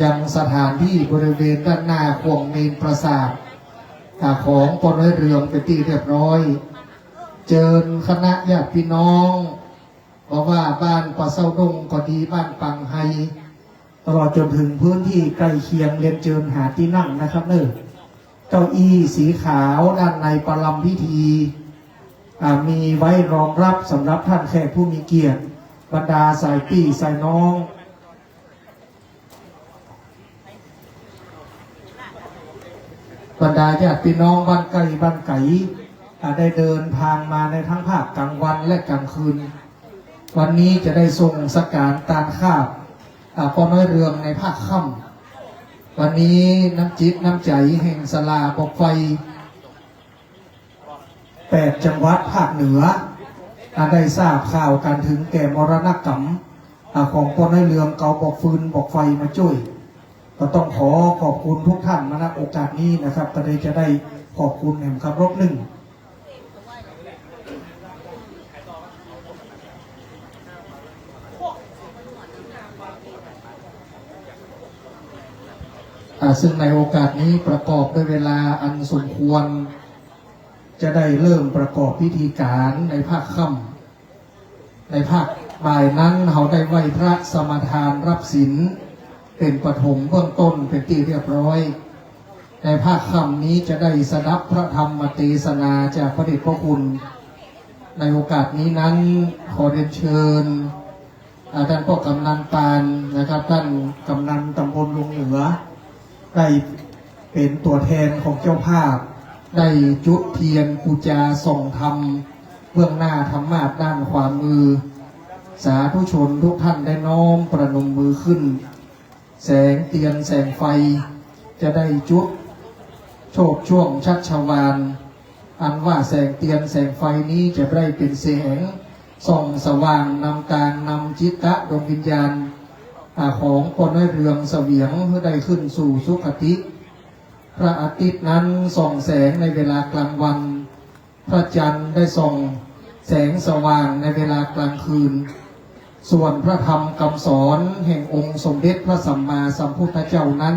ยังสถานที่บริเวณด้านหน้าห่วงเมนปราสาทของปน้อยเรืองเป็นที่เรียบร้อยเจิญคณะญาติพี่น้องบอกว่าบ้านป่าเศร้าดงก็ดีบ้านปังไฮตลอดจนถึงพื้นที่ใกล้เคียงเรียนเจิญหาที่นั่งนะครับเเก้าอี้สีขาวด้านในประลัมพิธีมีไว้รองรับสำหรับท่านแขกผู้มีเกียรติบรรดาสายพี่สายน้องบรรดาญาติพี่น้องบ้านไกลบ้านไก่ได้เดินทางมาในทั้งภาคกลางวันและกลางคืนวันนี้จะได้ส่งสักการตานข้าบ ป้อน้อยเรืองในภาคค่ำวันนี้น้ำจิตน้ำใจแห่งสลาบอกไฟ8 จังหวัดภาคเหนือได้ทราบข่าวการถึงแก่มรณกรรมของป้อน้อยเรืองเกาบอกฟืนบอกไฟมาช่วยก็ต้องขอบคุณทุกท่านมาณโอกาสนี้นะครับก็เลยจะได้ขอบคุณแห่งคำรบหนึ่งซึ่งในโอกาสนี้ประกอบด้วยเวลาอันสมควรจะได้เริ่มประกอบพิธีการในภาคค่ำในภาคบ่ายนั้นเขาได้ไหว้พระสมทานรับศีลเป็นปฐมเบื้องต้นเป็นที่เรียบร้อยในภาคค่ำนี้จะได้สดับพระธรรมเทศนาจากพระเดชพระคุณในโอกาสนี้นั้นขอเรียนเชิญท่านพ่อกำนันปานนะครับท่านกำนันตำบลลุงเหนือได้เป็นตัวแทนของเจ้าภาพได้จุดเทียนปูจาส่งธรรมเบื้องหน้าธรรมาสด้านขวามือสาธุชนทุกท่านได้น้อมประนมมือขึ้นแสงเทียนแสงไฟจะได้จุดโชคช่วงชัชวาลอันว่าแสงเทียนแสงไฟนี้จะได้เป็นแสงส่องสว่างนำการนำจิตตะดวงวิญญาณของป้อน้อยเรืองเสวียงเพื่อได้ขึ้นสู่สุคติพระอาทิตย์นั้นส่องแสงในเวลากลางวันพระจันทร์ได้ส่องแสงสว่างในเวลากลางคืนส่วนพระธรรมคำสอนแห่งองค์สมเด็จพระสัมมาสัมพุทธเจ้านั้น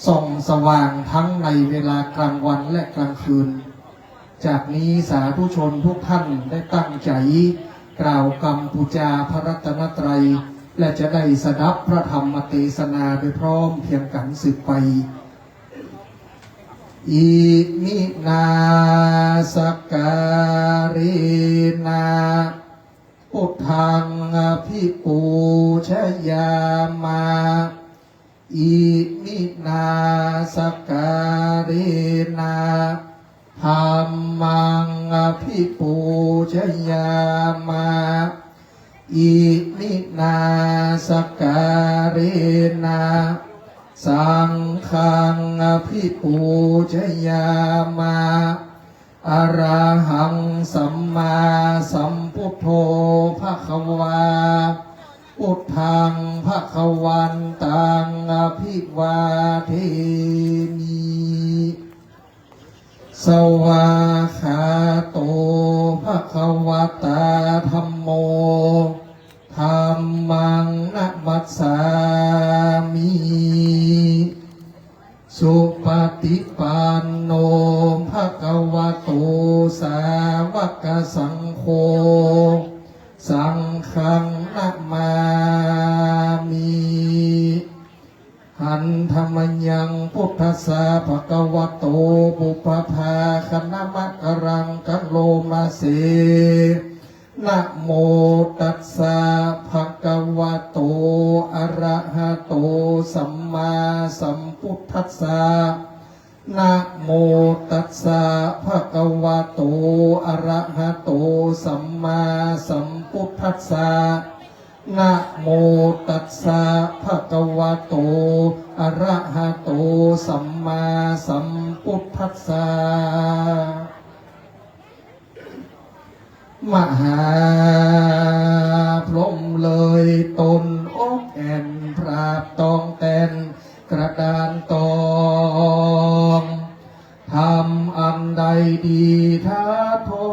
ส่องสว่างทั้งในเวลากลางวันและกลางคืนจากนี้สาธุชนทุกท่านได้ตั้งใจกล่าวกรรมปูจาพระรัตนตรัยและจะได้สดับพระธรรมเทศนาโดยพร้อมเพียงกันสืบไปอิมินาสการินาพุทธังอภิปูชยามาอิมินาสการินาธัมมังอภิปูชยามาอิมินาสการินาสังฆังอภิปูชยามาอรหังสัมมาสัมพุทโธภควาพุทธังภควันตังอภิวาเทมิสวาขาโตภควตาธัมโมธัมมังนะมัสสามิสุปฏิปันโนภควโตสาวกสังโฆสังฆังนะมามิหันธรรมยังพุทธัสสะภควโตปุปภาคณมะกรังกัลโลมาเสนะโมตัสสะภะคะวะโตอะระหะโตสัมมาสัมพุทธัสสะนะโมตัสสะภะคะวะโตอะระหะโตสัมมาสัมพุทธัสสะนะโมตัสสะภะคะวะโตอะระหะโตสัมมาสัมพุทธัสสะมหาพรหมเลยตนอกแอนพราบตองแตนกระดานตองทำอันใดดีท้าทอ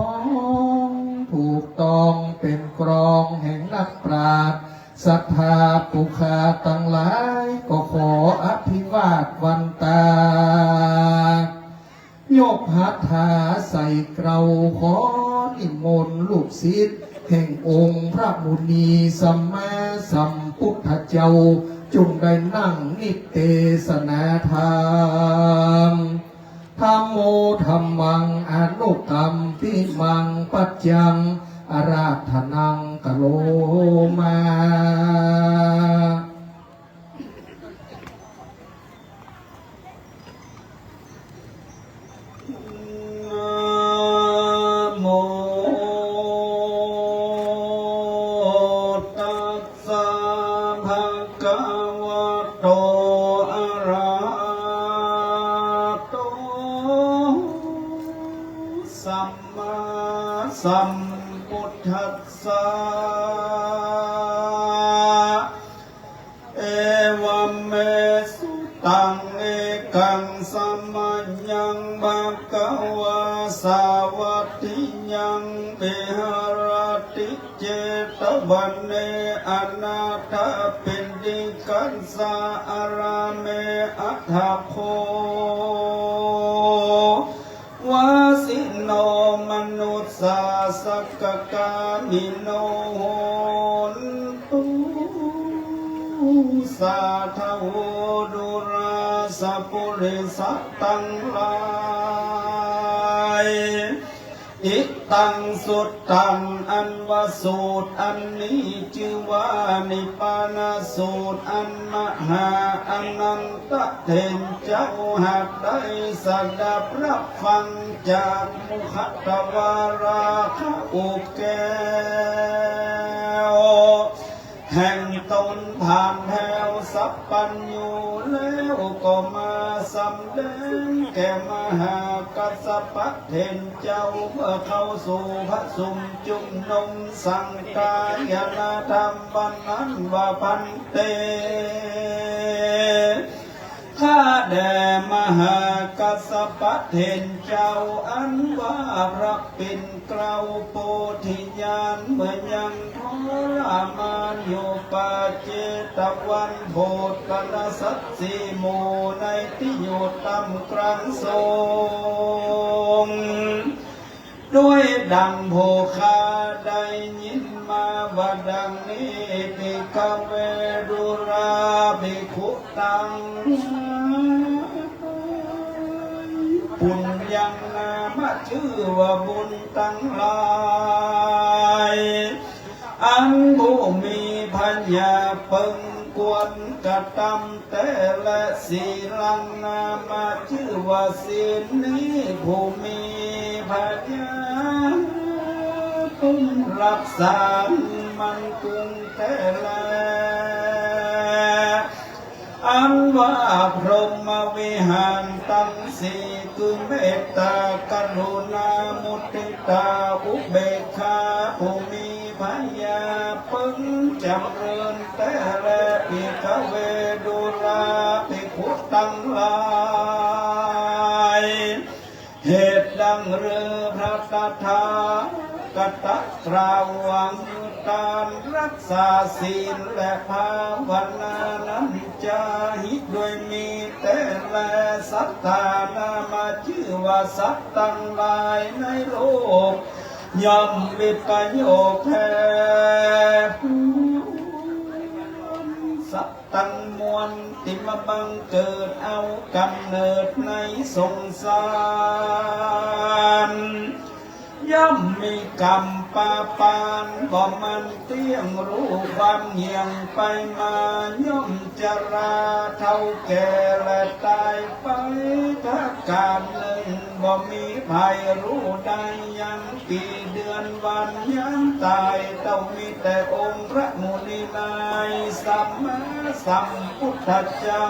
งถูกต้องเป็นกรองแห่งนักปราชญ์ศรัทธาปุคาตั้งหลายก็ขออภิวาทวันตายกหัตถาใส่เกลาขอนิมนต์ลูกศิษย์แห่งองค์พระมุนีสัมมาสัมพุทธเจ้าจงได้นั่งนิเทศนาธรรมธัมโมธัมมังอนุกรรมปิมังปัจจังอาราธนังกโลมาตัสสะภะคะ สัมพุทธัสสะเอวัมเมสุตังเอกังสัมมัญญังภะคะวะสาวัตถิยังวิหารติเจตบันเนอนาถปิณฑิกัสสะอาราเมอัฏฐโควาสิโนมนุสสาสักกามิโนโหนตุสาธโวดุราสัพพุริสัตตังหลายอิตังสุตตังอันวสูตรอันนี้ชื่อว่านิพพานสูตรอันมหาอนันตเถรเจ้าหากได้สดับรับฟังจากมุขตวาราคะอุแก้วแห่งตนผ่านแถวสัพปัญญูแล้วก็มาสำแดงแก่มหากัสสปะเถรเจ้าเมื่อเข้าสู่พระสุมจุมนุมสังกายนาธรรมวันนั้นว่าพันเตข้าแด่มหากัสสปะเถรเจ้าอันว่าพระปิ่นเกล้าโพธิญาณเมื่อยังทรมานอยู่ป่าเจตวันโพธนสัตสีโมในที่อยู่ตำกลางทรงด้วยดังโภคาได้ยินมาว่าดังนี้ภิกขเวรุราภิกขุตังปุญญังนามชื่อว่าบุญตั้งหลายอันผู้มีปัญญาเปิงกวนกระทำแต่ละศีลังนามาชื่อว่าศีลนี้ผู้มีปัญญาต้องรักษามันคงแต่ละอันว่าพรหมวิหารตั้งสี่คือเมตตากรุณามุทิตาอุเบกขาผู้มีปัญญาเพิ่งจำเริญแต่ละภิกขเวดุราภิกขุตั้งหลายเหตุดังเรือพระตถากตะกล่าวหวังการรักษาศีลและภาวนานั้นจะหิด้วยมีแต่และสัตตานามาชื่อว่าสัตว์ตั้งหลายในโลกย่อมมีประโยชน์แท้สัตว์ตั้งมวลที่มาบังเกิดเอากำเนิดในสงสารย่อมมีกรรมปาปานบ่มันเตี้ยงรู้ความเหี่ยงไปมาย่อมจราเท่าแก่และตายไปถ้าการหนึ่งบ่มีภัยรู้ได้ยังปีเดือนวันยังตายต้องมีแต่องค์พระมุนีนายสัมมาสัมพุทธเจ้า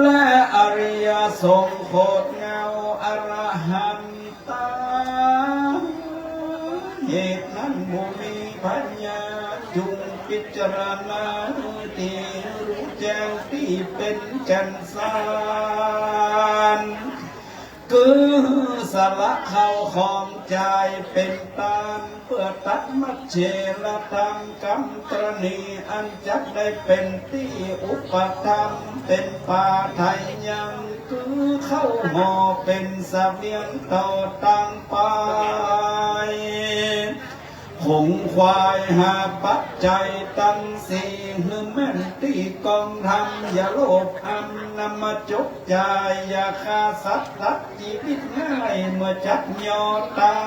และอริยสงฆ์โคตรเงาอรหันตาเหตุนั้นบุมีปัญญาจุงพิจารณาที่รู้แจ้งที่เป็นแก่นสารคือสละเขาของใจเป็นตานเพื่อตัดมัจเจรธรรมกรรมตรณีอันจักได้เป็นที่อุปธรรมเป็นป่าไทยยังคือเข้าห่อเป็นเสบียงต่อต่างไปคงควายหาปัจจัยตั้งสี่หือแม่นตีกองทำอย่าโลภอันนำมาจกใจอย่าฆ่าสัตว์ตัดชีวิตง่ายเมื่อจัดยอตา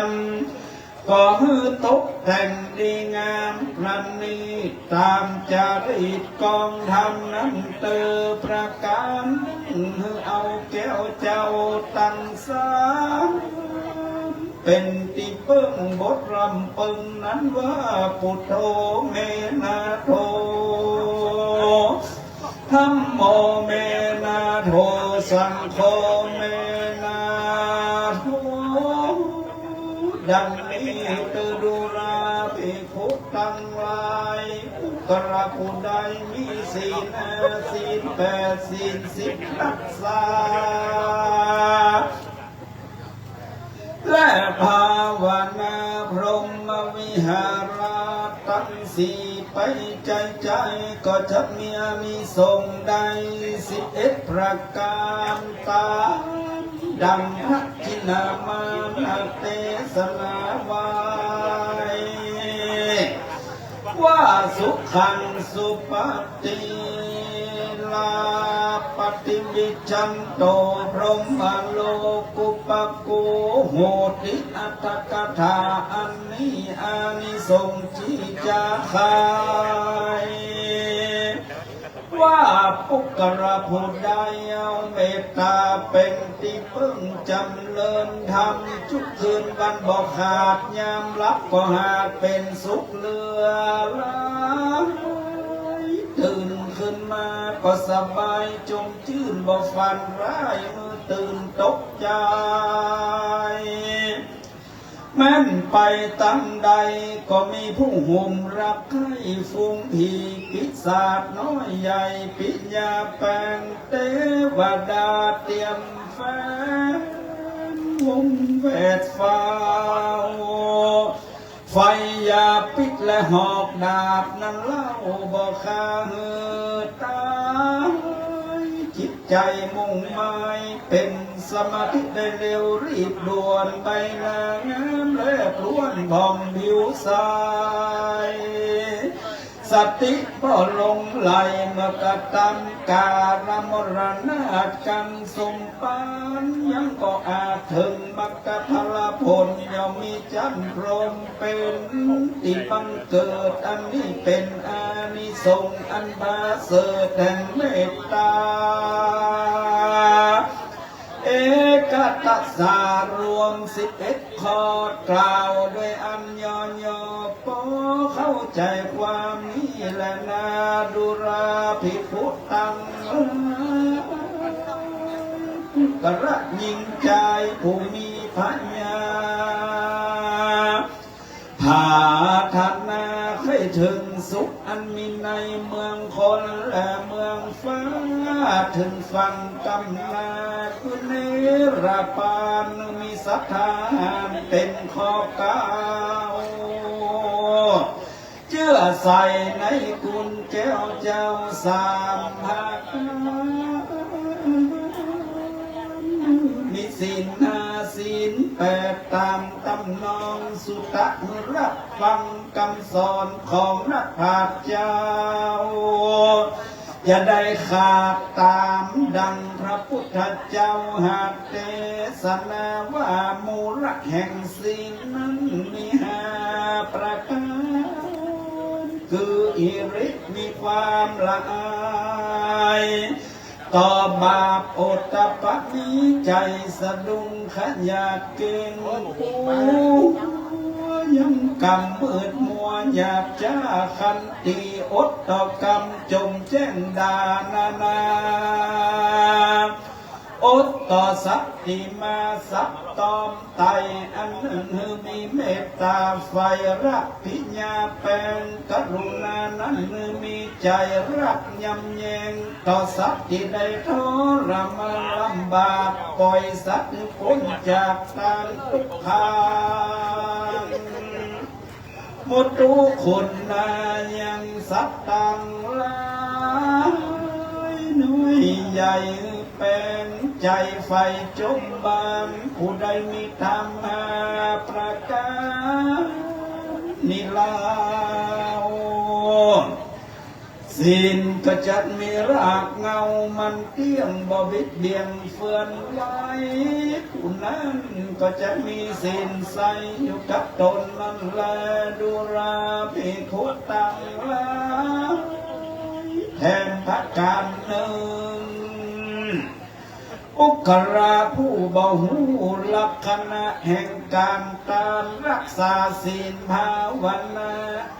นก็ฮือตกแต่งดีงามนันนี้ตามจารีตกองทำนั้นเตอประการฮือเอาแก้วเจ้าตั้งสามเป็นที่เปิ้งบทรำเปิงนั้นว่าพุทโธเมนาโธธัมโมเมนาโธสังโฆเมนา ดังนี้เตดูราภิกขุทั้งหลายกระผู้ใดมีศีลศีล8ศีล10รักษาและภาวนาพรหมวิหารตั้งสี่ไปใจก็จะมีอานิสงส์ได้11ประการตามดังพระทินามานาเทศนาไว้ว่าสุขังสุปฏิลาปฏิวิชันโตพรหมโลกุปโกโหติอัตถกถาอันนี้อานิสงส์ที่จะขายว่าปุกระผู้ใดเอาเมตตาเป็นที่พึ่งจำเริญธรรมทุกคืนวันบ่ขาดยามรับก็หาเป็นสุขเหลือล้นตื่นขึ้นมาก็สบายจมชื่นบ่ฝันร้ายเมื่อตื่นตกใจแม้นไปตั้งใดก็มีผู้ห่มรักให้ฟุ้งผีปิศาจน้อยใหญ่ปิญาแปลงเทวดาเตรียมแฟนวงเวทฟ้าไฟยาปิดและหอกดาบนั้นเล่าบอกข้าเหือตายจิตใจมุ่งหมายเป็นสมาธิได้เร็วรีบด่วนใบหน้างามและพรวนผ่องผิวใสสติบ่ลงไหลเมื่อกตัมการมรณะกันสมปานยังก็อาจถึงมรรคผลผลย่อมมีจันทร์พรหมเป็นที่บังเกิดอันนี้เป็นอานิสงส์อันบาเสดแห่งเมตตาเอกตัสสารวม11ข้อกล่าวด้วยอันย่อพอเข้าใจความนี้แหละนาดุราภิกขุตังกระยิ่งใจผู้มีปัญญาผาทันนาให้ถึงสุขอันมีในเมืองคนและเมืองฟ้าถึงฟังกำนาคุณเนรปานมีศรัทธาเป็นข้อก้าวเชื่อใส่ในกุญแก้วเจ้าสามหักมีศีล5ศีล8ตามตำนองสุตะรับฟังคำสอนของนักปราชญ์เจ้าอย่าได้ขาดตามดังพระพุทธเจ้าหากเทศนาว่ามูลแห่งศีลนั้นมี5ประการคืออิริมีความละอายต่อบาปโอตตปะมีใจสะดุ้งขยาดเก่งปูยังกำมืดมัวอยากจ้าขันตีอดต่อกรรมจงแจ้งดานาอดต่อสัตติมาสัตตอมไตอันหนึ่งมีเมตตาไฟรักพิญญาแปลงกรุณานั้นมีใจรักยำแยงต่อสัตว์ที่ได้ทรมานลำบากปล่อยสัตว์พ้นจากการทุกข์ทางหมดทุกคนนายังสัตว์ต่างหลายน้อยใหญ่เป็นใจไฟจมบานผู้ใดมีธรรมประการนิลาวศีลก็จะมีรากเงามันเตี้ยงบ่บิดเบียงเฟื่อนไว้ผู้นั้นก็จะมีศีลใสอยู่กับตนนั่นแลดุราภิกขุตังหลายแทนพระการหนึ่งอุคราผู้บ่หูลักษณะแห่งการตามรักษาศีลภาวนา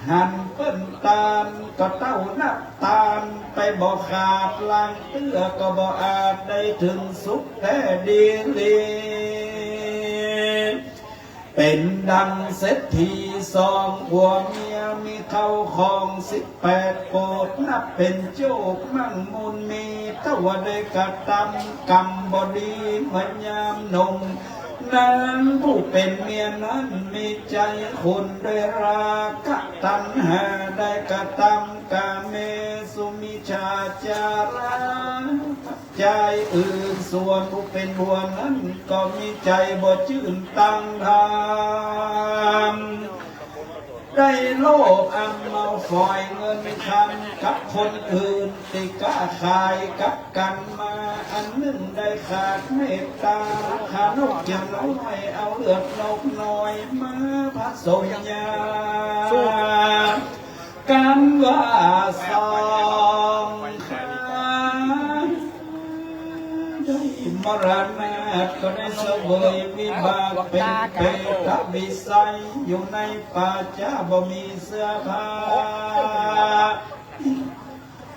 หันเปิ้นตามก็เต้านับตามไปบ่ขาดลังเตื้อก็บ่อาจได้ถึงสุขแท้ดีลี เป็นดังเศรษฐีสองผัวเมียมีเข้าของ18 โกดนับเป็นโจกมั่งมูลมีถ้าว่าได้กระทำกรรมบดีเหมือนยามหนุ่มนั้นผู้เป็นเมียนั้นมีใจคุณด้วยราคะตัณหาได้กระทำกาเมสุมิชาจาราใจอื่นส่วนผู้เป็นบัวนั้นก็มีใจบ่ชื่นตั้งทางได้โลภอันเมาฝอยเงินคำกับคนอื่นติกล้าขายกับกันมาอันหนึ่งได้ขาดเมตตาขานกอย่างน้อยเอาเลือดนกน้อยมาผสมยากันว่าสองขาได้มรณะก็ได้เสวยวิบากเป็นเปตวิสัยอยู่ในป่าช้าบ่มีเสื้อผ้า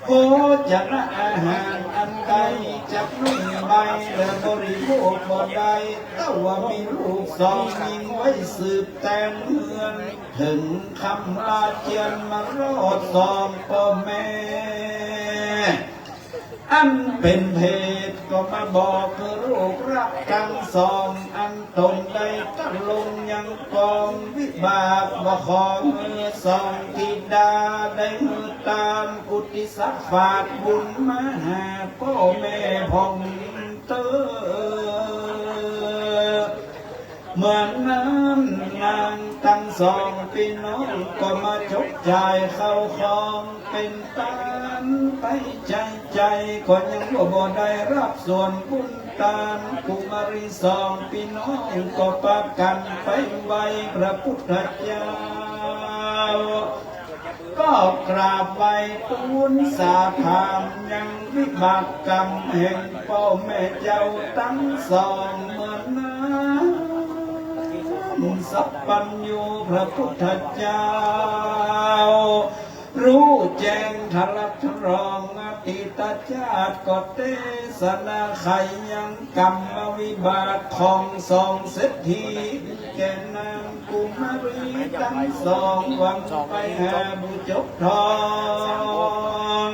โภชนะอาหารอันใดจับนุ่งใบและบริโภคบ่ได้แต่ว่ามีลูกสองยิงไว้สืบแต่งเมืองถึงคำลาเจียนมารอดสองพ่อแม่อันเป็นเพศก็มาบอกเพื่อลูกรักทั้งสองอันตนได้ตั้งลงยังกองวิบากว่าของสองธิดาได้มือตามอุติศักดิ์ฝากบุญมาหาพ่อแม่พ่องเตอเหมือนนั้นนางทั้งสองพี่น้องก็มาชกจ่ายเข้าของเป็นตานไปใจก็ยังบ่ได้รับส่วนบุญตานกุมารีสองพี่น้องก็ประกันไปไว้พระพุทธเจ้าก็กราบไหว้ทูลสาธามยังวิบากกรรมแห่งพ่อแม่เจ้าทั้งสองเหมือนนั้นสัพพัญญูพระพุทธเจ้ารู้แจ้งทะลักทะรองอดีตชาติก็เทศนาไขยังกรรมวิบากของสองเศรษฐีแก่นางกุมารีทั้งสองหวังไปหาบุจบทอง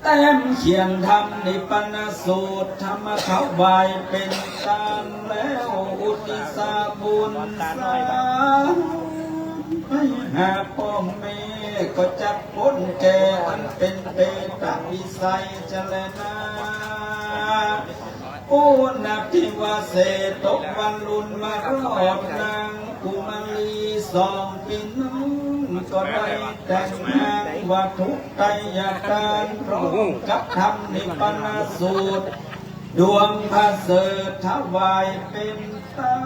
แต้มเขียนทำนิพพานสูตรธรรมถวายเป็นตามแล้วอุทิศบุญสาไปหาพ่อแม่ก็จับพ้นแก่อันเป็นเปตวิสัยเจรนาผู้นับที่ว่าเศษตกวันลุนมารอบนางกุมารีสองพี่น้องก็ได้แต่งงานว่าทุกไตยาการพร้อมกับทำนิพพานสูตรดวงพระเสริฐถวายเป็นตา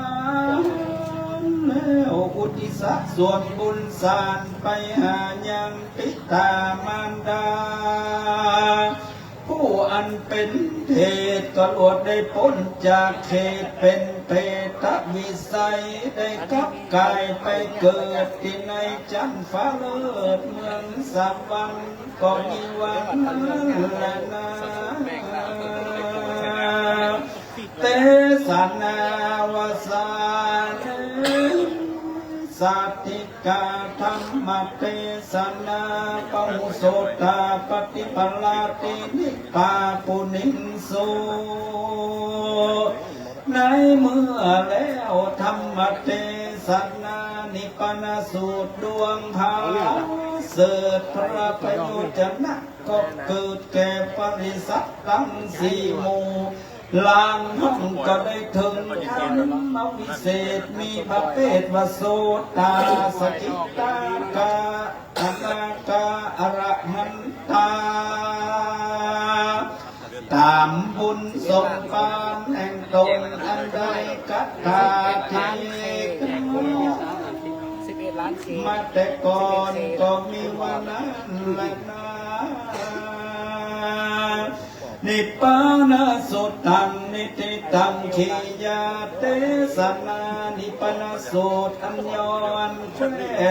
แล้วอุทิศส่วนบุญสารไปหายังปิตามารดาผู้อันเป็นเทศก็หลวดได้พ้นจากเขตเป็นเปตวิสัยได้กลับกายไปเกิดที่ในจันทร์ฟ้าเลิศเมืองสวรรค์ก็มีวันนั้นแหละนะเตสนาวสานสัตติกาธรรมเทศนาปมุโสตาปฏิปลาตินิปาปุนินโสในเมื่อแล้วธรรมเทศนานิพพานสูตรดวงพาเสดพระประโยชนะก็เกิดแก่ปริสัททั้งสี่หมู่ลางห้องก็ได้ถึงธรรมวิเศษมีพระเพทวโสตาสกิตากาอนาคาอรหันตาตามบุญสมปานแห่งตนอันใดกัตถาทีมาแต่ก่อนก็มีวันนั้นแหละนะนิพพานสุตังนิติตังขียาเตสนานิพพานสูตรอันย้อนแฝ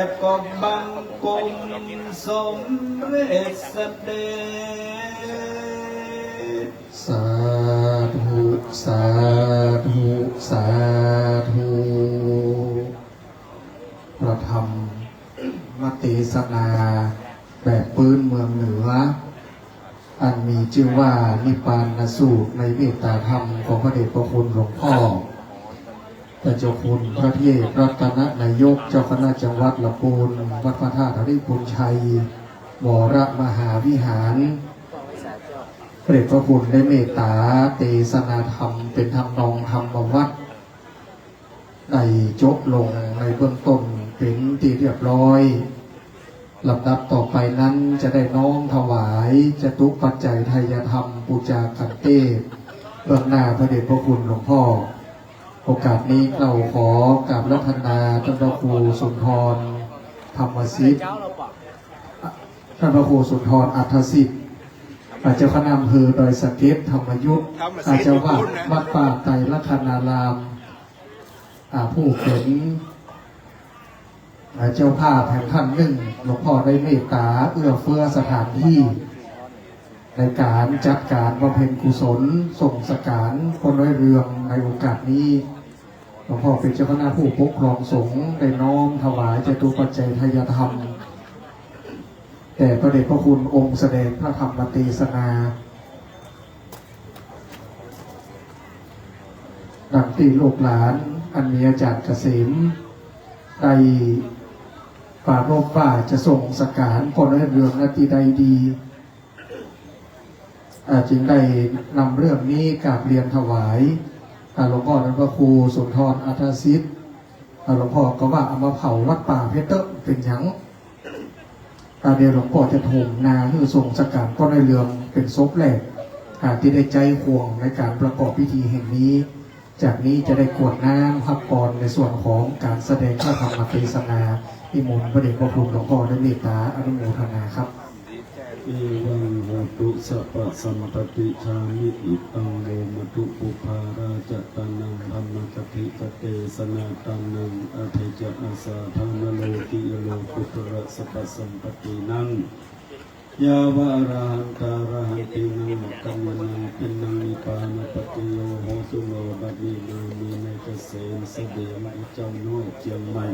บก็บังกุมสมเร็จเสด็จสาธุสาธุสาธุ เทศนาแบบปืนเมืองเหนืออันมีชื่อว่านิพพานสูตรในเมตตาธรรมของพระเดชพระคุณหลวงพ่อพระเจ้าคุณพระเทพรัตนนายกเจ้าคณะจังหวัดลำพูนวัดพระธาตุธริพุนชัยวรมหาวิหารพระเดชพระคุณได้เมตตาเทศนาธรรมเป็นธรรมนองธรรมวัดได้จบลงในเบื้องต้นเป็นที่เรียบร้อยลำดับต่อไปนั้นจะได้น้อมถวายจตุปัจจัยไทยธรรมปูจาคันเทศเบื้องหน้าพระเดชพระคุณหลวงพ่อโอกาสนี้เราขอกราบรัตนาท่านพระครูสุนทรธรรมสิทธิ์ท่านพระครูสุนทรอัฏฐสิทธิ์อาเจ้าคณะอำเภอดอยสะเก็ดธรรมยุทธอาเจ้าวาดวัดป่าไตรลักษณารามผู้เป็นเจ้าภาพแห่งท่านหนึ่งหลวงพ่อได้เมตตาเอื้อเฟื้อสถานที่ในการจัดการบำเพ็ญกุศลส่งสการคนร้อยเรืองในโอกาสนี้หลวงพ่อเป็นเจ้าคณะผู้ปกครองสงฆ์ได้น้อมถวายจตุปัจจัยทายธรรมแต่พระเดชพระคุณองค์แสดงพระธรรมเทศนาดังที่ลูกหลานอันมีอาจารย์เกษมได้ปรารภว่าจะส่งสการคนร้อยเรืองนาทีใดดีจึงได้นำเรื่องนี้กราบเรียนถวายหลวงพ่อท่านพระครูสุนทรอัฏฐสิทธิ์หลวงพ่อก็ว่าเอามาเผาวัดป่าเพชรเตอร์เป็นหยังเดี๋ยวหลวงพ่อจะถมนาเพื่อส่งสการก็ได้เรืองเป็นศพแรกที่ได้ใจห่วงในการประกอบพิธีแห่งนี้จากนี้จะได้กรวดน้ำพักผ่อนในส่วนของการแสดงพระธรรมเทศนาที่มนต์พระเดชพระคุณหลวงพ่อได้เมตตาอนุโมทนาครับเอวังโหตุสัพพสัมปติชามิอิตังโลมตุปุภาราจตานังธรรมกติกเตสนาตานังอภิจอาสาธานโลกิโลกุตระสัพพสัมปตินังยาวะราหันตาราหันตินังมัคคัมมังปินังนิพพานปฏิโยโหสุโลบัดนีนามีในเกษมเสด็จอีเจ้าน้อยเจียงใหม่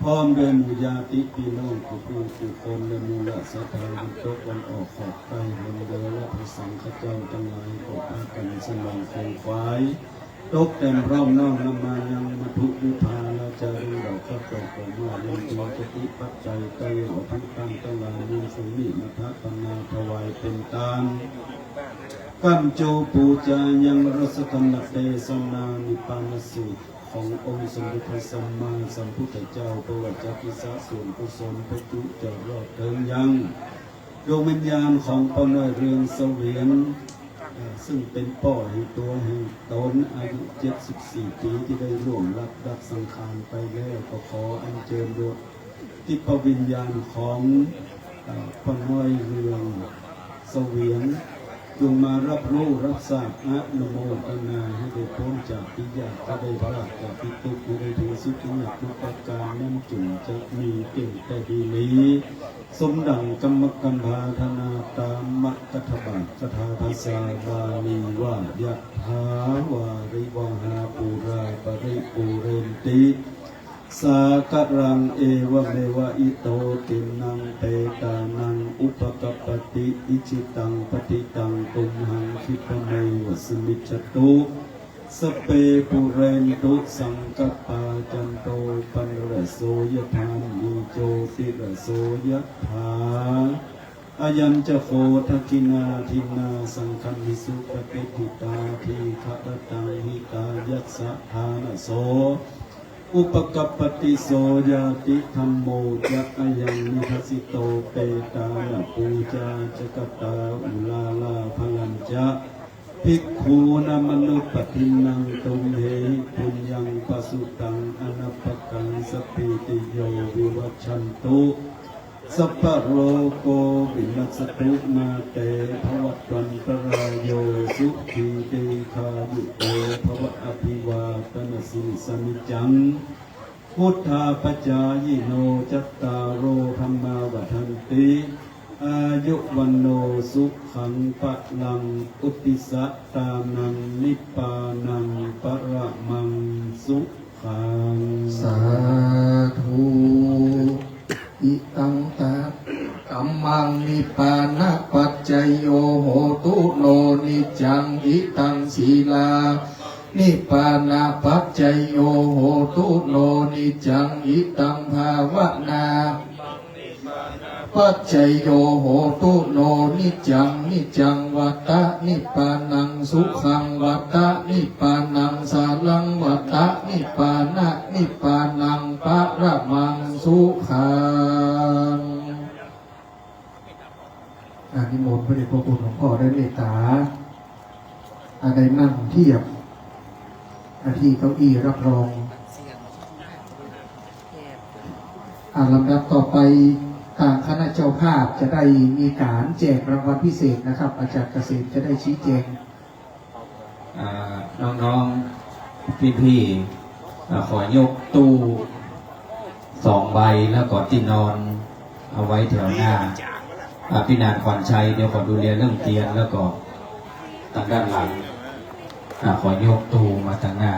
พร้อมด้วยหมู่ญาติพี่น้องผู้คนและมูลสถาบันตกวันออกขอบใต้บนเดือและพระสังฆเจ้าทั้งหลายก็พากันสนองคงควายตกแต่มร่องน้องนำมายังมัทุยุพาลาจารีดอกข้าวตอกของว่ายังจงจติปัจจัยใต้หอทั้งตั้งทั้งหลายมีสมิมัทปนาถวายเป็นตามกัมโจปูจายังรสธรรมเตสนานิปานสูตรขององค์สมเด็จพระสัมมาสัมพุทธเจ้าประวัติจักิสะส่วนกุศลพระจุจะรอดเทิงยังดวงวิญญาณของพ่อน้อยเรืองเสวียนซึ่งเป็นพ่อแห่งตัวแห่งตนอายุ74 ปีที่ได้ร่วงรับดับสังขารไปแล้วก็ขออัญเชิญดวงที่พระวิญญาณของพ่อน้อยเรืองเสวียนจงมารับรู้รับทราบอนุโมทนาให้ได้พ้นจากปิยากก็ได้พลาดจากปิตุให้ได้ถึงสุขนิทุกประการนั้นจึงจะมีเก่งแต่ดีนี้สมดังกรรมกันพาธนาตามมัคคบาทคาถาภาษาบาลีว่ายะถาวาริวหาปูราปริปูเรนติสากรังเอวเมวะอิโตตินังเปตานังอุปกปติอิจิตังปฏิตังตุมหังคิปเมวสมิจจตุสเปปุเรนตุสังกปาจันโตปันระโสยธานิโจติระโสยธาอายัญจะโคทักินาทินาสังคันหิสุปเปติตาทีฆะตังหิตายัสสะทานโสอุปกัปปติโสยาติธรรมโมจะอายังนิทัสสิโตเปตานะปูจาจะกตาอุลาลาพลัญจะภิกขุนามนุปตินังตุมเหปุญญังปสุตังอนัปปกังสปิติโยวิวัชชันตุสัพพะโรโกวินัสตุมาเตภวัตวันตรายโยสุขีติคายุโตภวะอภิวาตนาสิสมิจังพุทธาปจายโนจัตตารโอธรรมาวัฏันติอายุวันโนสุขังปะลังอุติสัตตานังนิพพานังปรมังสุขังสาธุอิ มังนิปานะปัจจโยโหตุโนนิจังอิตังศีลานิปานะปัจจโยโหตุโนนิจังอิตังภาวนาปัจจโยโหตุโนนิจังนิจังวัตตะนิปานังสุขังวัตตะนิปานังสาลังวัตตะนิปานะนิปานังปะระมังสุขังนิมนต์พระเดชพระคุณหลวงพ่อได้เมตตาได้นั่งเทียบที่เก้าอี้รับรองลำดับต่อไปทางคณะเจ้าภาพจะได้มีการแจกรางวัลพิเศษนะครับ อาจารย์เกษมจะได้ชี้แจง น้องๆพี่ๆขอยกตู้2 ใบแล้วก็ที่นอนเอาไว้แถวหน้าพี่นานขวัญชัยเดี๋ยวขอดูแลเรื่องเตียงแล้วก็ทางด้านหลังขอยกตู้มาทางหน้า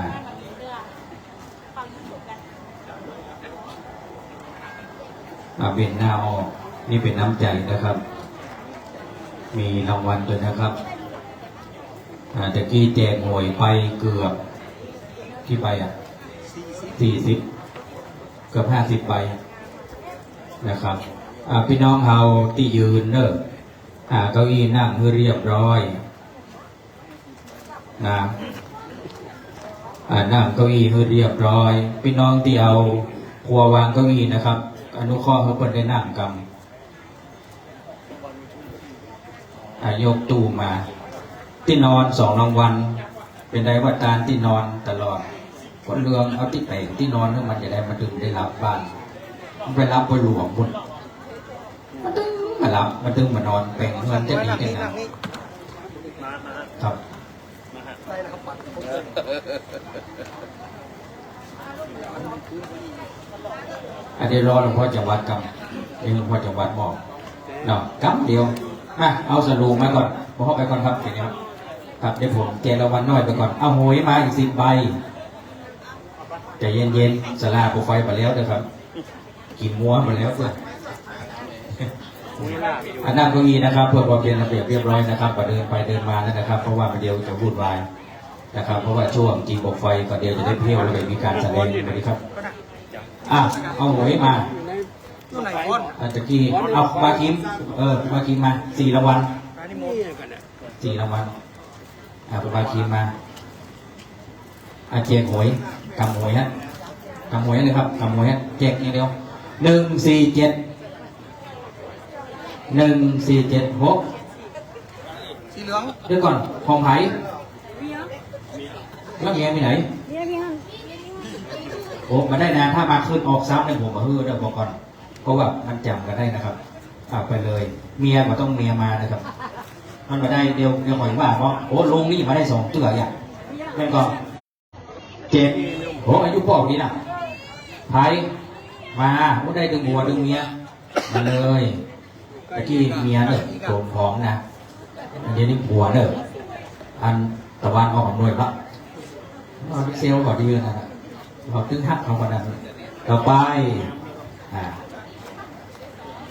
เบียนหน้าออกนี่เป็นน้ำใจนะครับ มีรางวัลด้วยนะครับตะกี้แจกหวยไปเกือบกี่ใบ40 เกือบ50 ใบนะครับพี่น้องเฮาที่ยืนเนอะเก้าอี้นั่งให้เรียบร้อยนะนั่งเก้าอี้ให้เรียบร้อยพี่น้องที่เอาครัววางเก้าอี้นะครับอนุเคราะห์ให้เพิ่นได้นั่งกันยกตู้มาที่นอน2 รางวัลเป็นได้ว่าการที่นอนตลอดคนเรืองเอาที่ไปที่นอนแล้วมันจะได้มาดึงได้รับบ้านไปรับไปหลวงบุญมาดึงมารับมาดึงมานอนแปลงเงินจะดีได้ไงครับอันนี้รอหลวงพ่อจังหวัดกับหลวงพ่อจังหวัดบอกเนาะกำเดียวเอาสรุปมาก่อนหลวงพ่อไปก่อนครับเดี๋ยวครับเดี๋ยวผมแจกรางวัลน้อยไปก่อนเอาหวยมาอีก10 ใบใจเย็นๆสลาปูไฟมาแล้วนะครับกินมัวมาแล้วเพื่อนอันนั่งเก้าอี้นะครับเพื่อความเป็นระเบียบเรียบร้อยนะครับเดินไปเดินมาแล้วนะครับเพราะว่าเดี๋ยวจะวุ่นวายนะครับเพราะว่าช่วงจีบกไฟก็เดี๋ยวจะได้เพี้ยวแล้วก็มีการแสดงไปครับเอาหวยมาตะกี้เอามาคิมมาคิมมา4 รางวัล4 รางวัลมาคิมมาแจกหวยกำหวยฮะกำหวยเลยครับกำหวยฮะแจกอย่างเดียว147 6สีเหลืองเดี๋ยวก่อนของไผ่แล้วแง่ไปไหนโอ้มาได้นะถ้ามาขึ้นออกซ้ำเนี่ยผมมาเดี๋ยวบอกก่อนเพราะว่ามันจำกันได้นะครับไปเลยเมียก็ต้องเมียมานะครับมันมาได้เดี๋ยวหอยว่าเพราะโอ้ลุงนี่มาได้2 เตื้ออย่างนั่นก็7โอ้อายุพ่อนี้นะไผ่มาไม่ได้ดึงหัวดึงเมียมาเลยตะกี้เมียเนี่ยโกงท้องนะอันนี้นี่ผัวเนี่ยอันตะวันออกหน่วยละนอนเซลล์ก่อนดีเลยนะเราตึ้งหักเขาก่อนนะต่อไป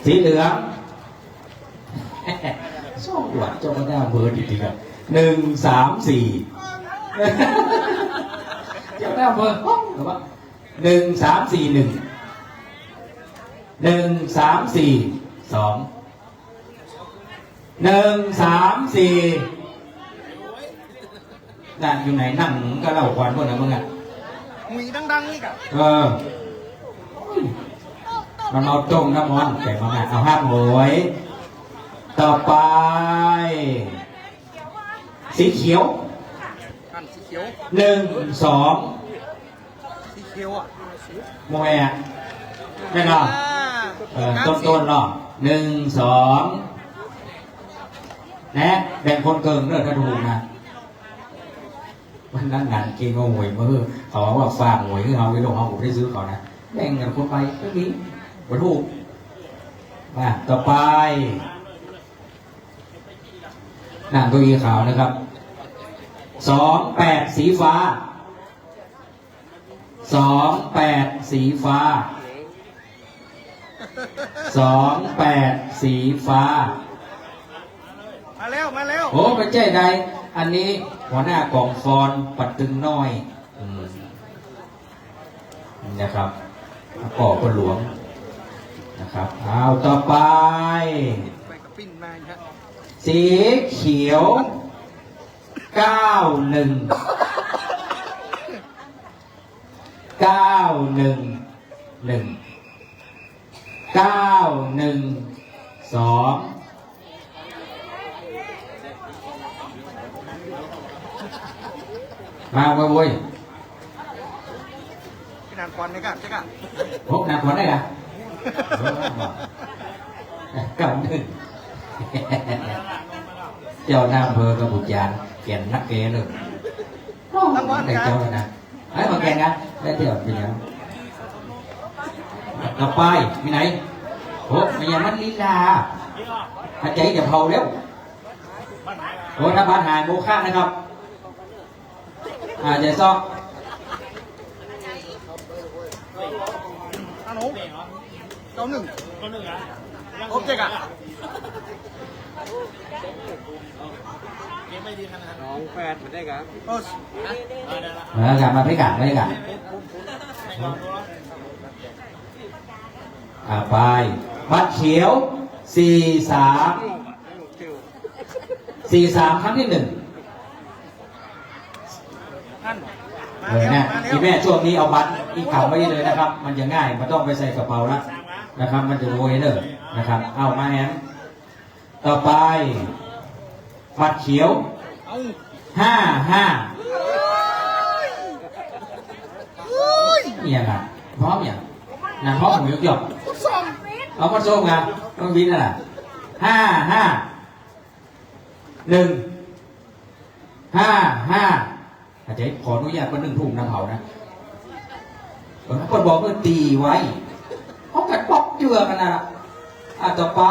สีเหลืองชอบหวานเจ้าหน้าเบอร์จริงๆอะ1 3 4เจ้าหน้าเบอร์หรือว่า1 3 4 1 1 3 4 2 1 3 4นั่นอยู่ไหนนั่งก็เล่าควันพวกนั้นมึงอ่ะหุยดังๆนี่กับมันเอาตรงน้ำมันแต่มาเอาห้าหวยต่อไปสีเขียว1 2สีเขียวอ่ะโมยอ่ะไม่หรอต้นๆหรอ1 2นะแบ่งคนเกินเลือดกระดูกนะวันนั้นงานเก่งเอาหวยมาเขาว่าฝากหวยคือเขาไปลงเขาผมได้ซื้อเขานะแบ่งกันคนไปไม่มีกระดูกมาต่อไปนั่งเก้าอี้ขาวนะครับ28สีฟ้า28สีฟ้า 28สีฟ้า มาแล้วมาแล้ว โอ้ไปเจ๊ใดอันนี้หัวหน้ากองฟอนปัดตึงน้อยนะครับก่อคนหลวงนะครับเอาต่อไปสีเขียว91 912มาเว้ยพี่นานควันนี่กันใช่กัน พบนางควันได้ละ91เจ้าหน้าอำเภอกระบุจานเขียนนักเกเลยได้เจ้าเลยนะไอ้มาแกงนะได้เที่ยวเป็นยังต่อไปมีไหนโอ้มีอย่างมันลีลาหายใจจะเผาแล้วโอ้ถ้าบ้านหายโมฆะนะครับใจซอกหนูเจ้าหนึ่งโอเคกันน้องแฟนมาได้กันมากันมาพิการไม่กันไปบัตรเขียว43ครั้งที่1เลยนะที่แม่ช่วงนี้เอาบัตรอีกเข่าไว้เลยนะครับมันจะง่ายมันต้องไปใส่กระเป๋าแล้วนะครับมันจะโวยเนอะนะครับเอามาแฮมต่อไปบัตรเขียว55เนี่ยนะพร้อมอย่างนะพร้อมหมูยกหยอกเอามาส้มกันต้องบินน่ะ55อาจารย์ขออนุญาตคน1 ถุงน้ำเผานะคนบอกเพื่อตีไว้เขากัดปอกเจือกันนะต่อไป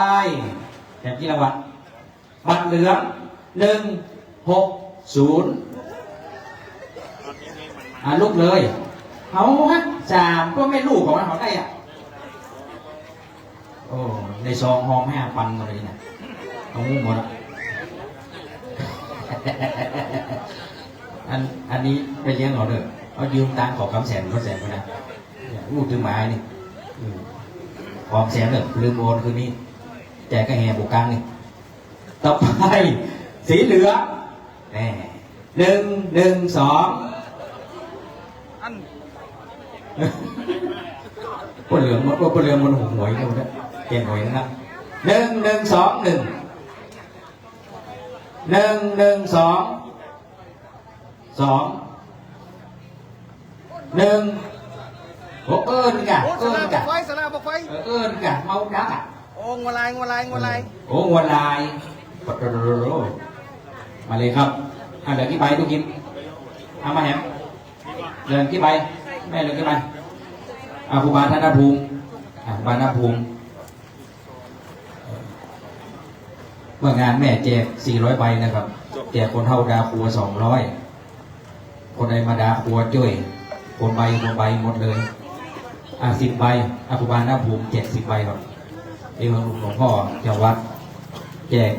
แบบที่รางวัลบัตรเหลือง160ลูกเลยเขาฮะ3ก็ไม่ลูกของเขาได้อ่ะโอ้ในซองห้อง5,000มาเลยนะเอางูหมดอ่ะอันนี้ไปเลี้ยงเราเด้อเอายืมตังขอคำแสนก็แสนก็ได้ลูกถึงหมายนี่ขอแสนเลยลืมโอนคืนนี้แจกกระแหบุกกลางนี่ต่อไปสีเหลืองแน่112ปนเหลืองมันหวยกันนะเก่งหวยนะครับโอ้นี่กะไฟสลาบอกไฟนี่กะเมาดักอ่ะโอ้งัวลายโอ้งัวลายมาเลยครับเดินที่ใบทุกกินเอามาแหมเดินที่ใบแม่เดินที่ใบครูบาท่านภูมิบาท่านภูมิเมื่องานแม่แจก400 ใบนะครับแจกคนเท่าดาครัว200คนใดมาดาครัวจ้วยคนใบหมดเลย10 ใบครูบาท่านภูมิแจก10 ใบครับเอวหลวงพ่อเจ้าวัดแจก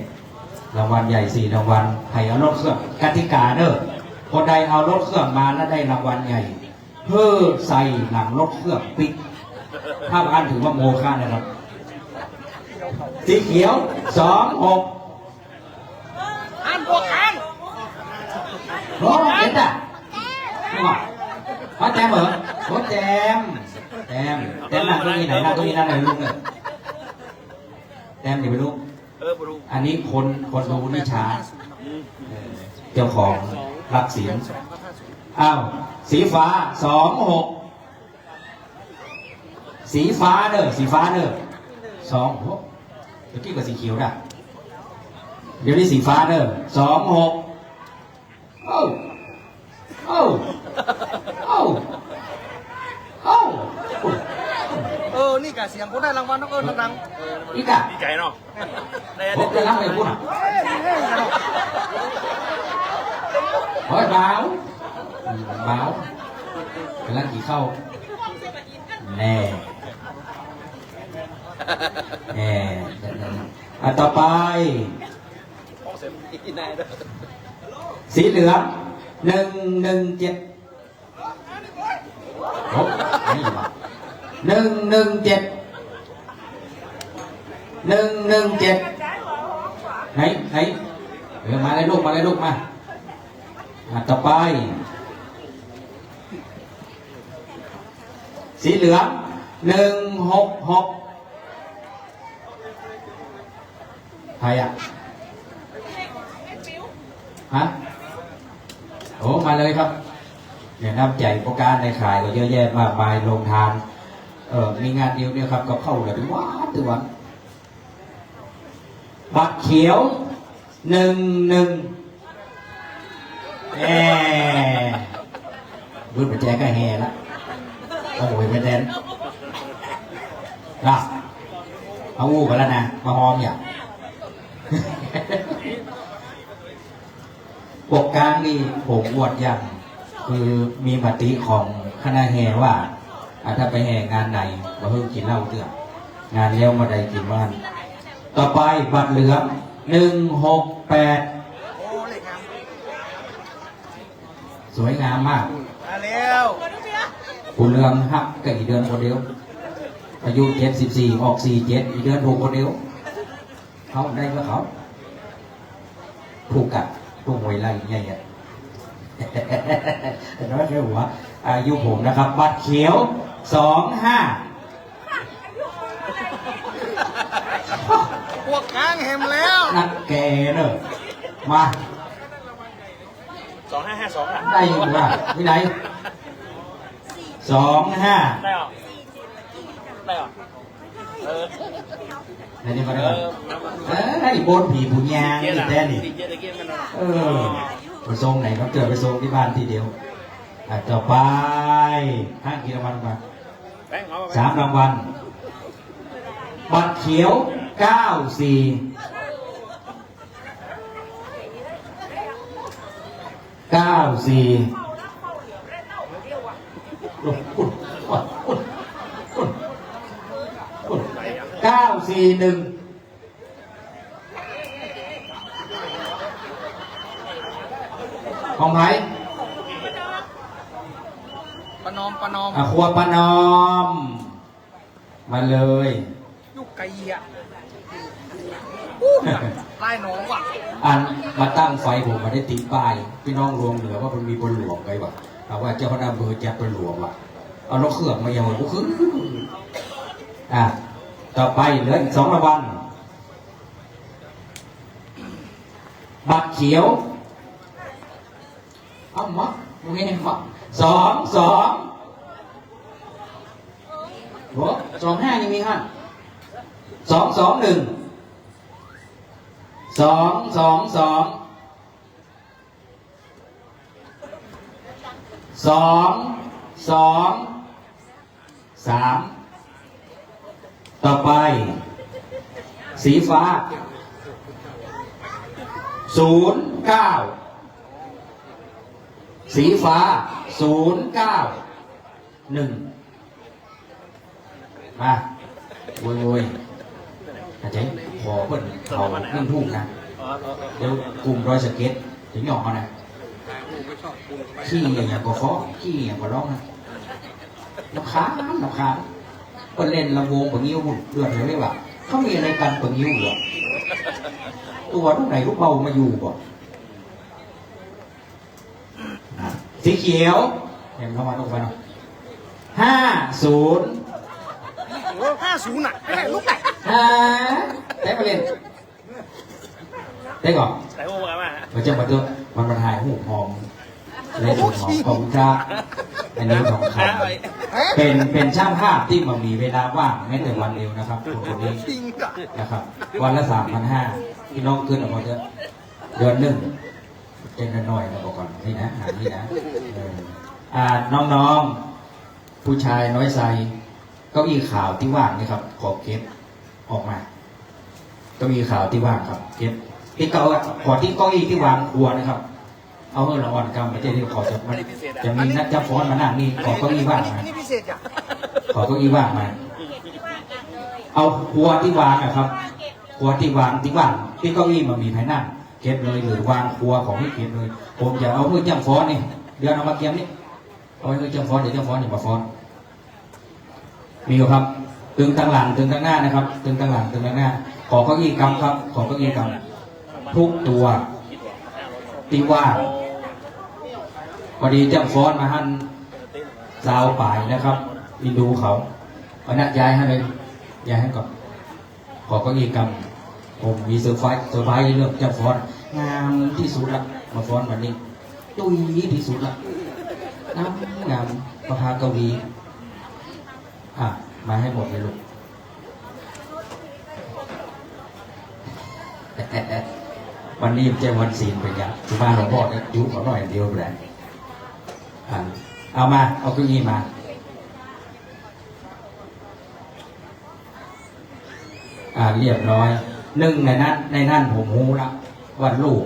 รางวัลใหญ่4 รางวัลใครเอารถเครื่องกติกาเด้อคนใดเอารถเครื่องมาแล้วได้รางวัลใหญ่เพื่อใส่หลังรถเครื่องปิดถ้าอ่านถือว่าโมฆะนะครับสีเขียว26อ่านบวกกันโอ้เห็นจ้ะแจมเหรอโอ้แจมนั่งตรงนี้ไหนนั่งตรงนี้นั่งไหนลุงเลยแจมเดี๋ยวไปลุงอันนี้คนดูนิชาเจ้าของรับเสียงสีฟ้า26สีฟ้าเด้อ26เมื่อกี้กับสีเขียวนะเดี๋ยวนี้สีฟ้าเด้อ26นี่กะเสียงคนได้รางวัลต้องดังอีกะดีใจเนาะผมจะรับเลยพูดเฮ้ยเบากำลังกี่เข้าแน่ แหมต่อไป สีเหลือง117โอ้นี่วะ117ไหนมาเลยลูกมาต่อไป สีเหลือง166ใครอ่ะฮะโอ้มาเลยครับอย่างน้ำใจโครงการในขายก็เยอะแยะมากมายลงทานมีงานเดียวเนี่ยครับก็เข้าเลยถึงวันบัตรเขียว11บุญปัจจัยก็แห่ละโอ้ยเป็นแดนนะเอาวูกันแล้วนะมาหอมอย่างปกกลางนี่ผมอวดอย่างคือมีมติของคณะแห่ว่าถ้าไปแห่งานไหนมาเพิ่งกินเหล้าเตืองานเลี้ยวมาใดกินวันต่อไปบัตรเหลือง168สวยงามมากผู้เรืองฮักก็อีกเดือนคนเดียวอายุ74ออก47อีกเดือนถูกคนเดียวเขาได้ก็เขาผูกกับตัวมวยไล่ใหญ่แต่น้อยแค่หัวอายุผมนะครับบัตรเขียว25พวกกลางแหมแล้วนักแกเนอะมา2552ได้ยังไงที่ไหน25ได้หรอนี่มาเลยไอ้บนผีผู้ยางนี่แท้นี่ไปส่งไหนครับเจอไปส่งที่บ้านทีเดียวต่อไปห้างกี่รางวัลมา3 รางวัลบัตรเขียว941ของไผ่ปนอมครัวปนอมมาเลยยุกไก่อะไล่น้องว่ะมาตั้งไฟผมมาได้ติดป้ายพี่น้องรวมเหลือว่ามันมีบนหลวงไปว่ะเอาว่าเจ้าคณะอำเภอจะเป็นหลวงว่ะเอานกเขือกมาอย่างกูคือต่อไปเหลืออีก2 รางวัลบัตรเขียวเอามาตรงนี้มา2โห25ยังมีฮะ221 3ต่อไปสีฟ้า09สีฟ้า091มาโวยอาจารย์ขอเพิ่นเขาขึ้นทุ่งนะเดี๋ยวกลุ่มรอยสเก็ตถึงหยอกมานะขี้อย่างก็ฟ้อขี้อย่างก็ร้องนะน้ำค้างเพิ่นเล่นลำวงปะงิ้วหุ่นเดือดเลยว่าเขามีอะไรกันปะงิ้วเหรอตัวลูกไหนลูกเบามาอยู่บ่สีเขียวเห็นเข้ามาลงไปเนาะ50น่ะไม่ใช่ลูกไหนได้มาเล่นได้ก่อนได้หูกันมาเราจะมาตัวมันมาถ่ายหูหอมเลยหูหอมของจ้าอันนี้ของเขาเป็นช่างภาพที่มันมีเวลาว่างแม้แต่วันเดียวนะครับคนนี้นะครับวันละ3,500พี่น้องขึ้นออกมาเยอะเดือนหนึ่งเจ็ดน้อยนะบอกก่อนนี่นะนี่นะน้องๆผู้ชายน้อยใสก็มีข่าวที่ว่างนี่ครับขอเก็บออกมาก็มีข่าวที่ว่างครับเก็บที่เก้าขอที่เก้าอี้ที่วางครัวนะครับเอาเงินรางวัลกรรมไปเจอที่ขอจะมีนักจับฟ้อนมานั่งนี่ขอเก้าอี้ว่างมาขอเก้าอี้ว่างมา เอาครัวที่วางนะครับครัวที่วางที่ว่างที่เก้าอี้มันมีภายนั่งเก็บเลยหรือวางครัวของที่เก็บเลยผมจะเอาเพื่อจ้ำฟ้อนนี่เดี๋ยวเอามาเก็บนี่เอาเพื่อจ้ำฟ้อนเดี๋ยวจ้ำฟ้อนอย่ามาฟ้อนมีอยู่ครับตึงตั้งหลังตึงตั้งหน้านะครับตึงตั้งหลังตึงตั้งหน้าขอเก้าอี้กำครับขอเก้าอี้กำทุกตัวที่ว่างพอดีจ้ำฟ้อนมาหั่นสาวป่ายนะครับอินดูเขาเอานัดย้ายให้เลยย้ายให้ก่อนขอเก้าอี้กำผมมีเซอร์ไพรส์เรื่องจ้ำฟ้อนงามที่สุดละมาฟ้อนวันนี้ตุ้ยที่สุดละงามประภาเกาหลีมาให้หมดเลยลูกวันนี้เจ้าวันศีลเป็นอย่างที่บ้านหลวงพ่อเนี่ยยุขอหน่อยเดียวเลยเอามาเอาเก้าอี้มาเรียบร้อยหนึ่งในนั้นผมรู้ละว่าลูก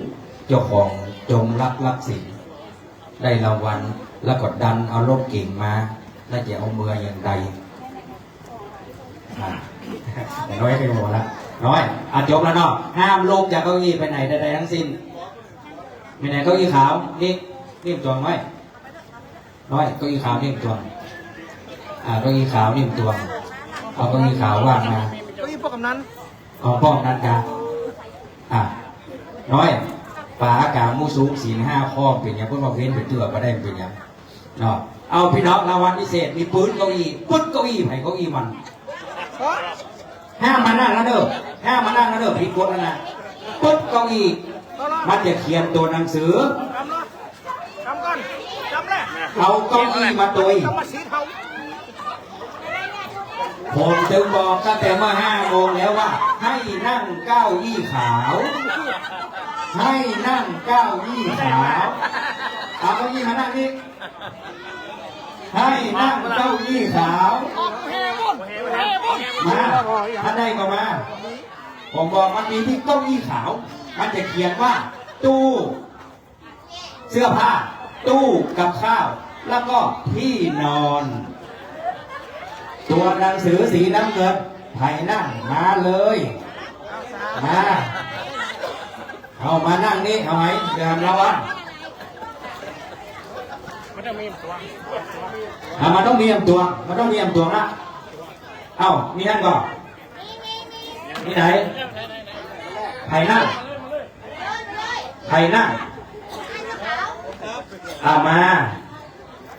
เจ้าของจงรักศีลได้รางวัลแล้วกดดันเอารถเก่งมาแล้วจะเอาเมืออย่างใดน้อยไปหมดละน้อยจบแล้วเนาะห้ามลูกจากเก้าอี้ไปไหนใดๆทั้งสิ้นไปไหนเก้าอี้ขาวนิ่มตัวไว้น้อยเก้าอี้ขาวนิ่มตัวเก้าอี้ขาวนิ่มตัวเอาเก้าอี้ขาวว่างมาเก้าอี้พ่อกำนันของพ่อกำนันกันน้อยป่ากามูสูงศีล5 ข้อเป็นอย่างพวกเราเว้นเป็นเตือมาได้เป็นอย่างเนาะเอาพี่น้องรางวัลพิเศษมีปืนเก้าอี้ปุ๊บเก้าอี้ไผ่เก้าอี้มันห้ามมานั่งนะเด้อห้ามมานั่งนะเด้อผิดกฎแล้วนะปุ๊บเก้าอี้มันจะเขียนตัวหนังสือจำก่อนจำเลย เอาเก้าอี้มาตุยผมจึงบอกตั้งแต่เมื่อ5 โมงแล้วว่าให้นั่งเก้าอี้ขาวให้นั่งเก้าอี้ขาวเอาเก้าอี้มานั่งนี่ให้นั่งเก้าอี้ขาวมาถ้าได้ก็มาผมบอกมันมีที่เก้าอี้ขาวมันจะเขียนว่าตู้เสื้อผ้าตู้กับข้าวแล้วก็ที่นอนตัวหนังสือสีน้ำเงินไผ่นั่งมาเลยมาเอามานั่งนี่เอาไหมเดินระวังมันต้องมีตัวมันต้องมีตัวนะเอามีนั่นก่อนนี่ไหนไผ่นั่งมา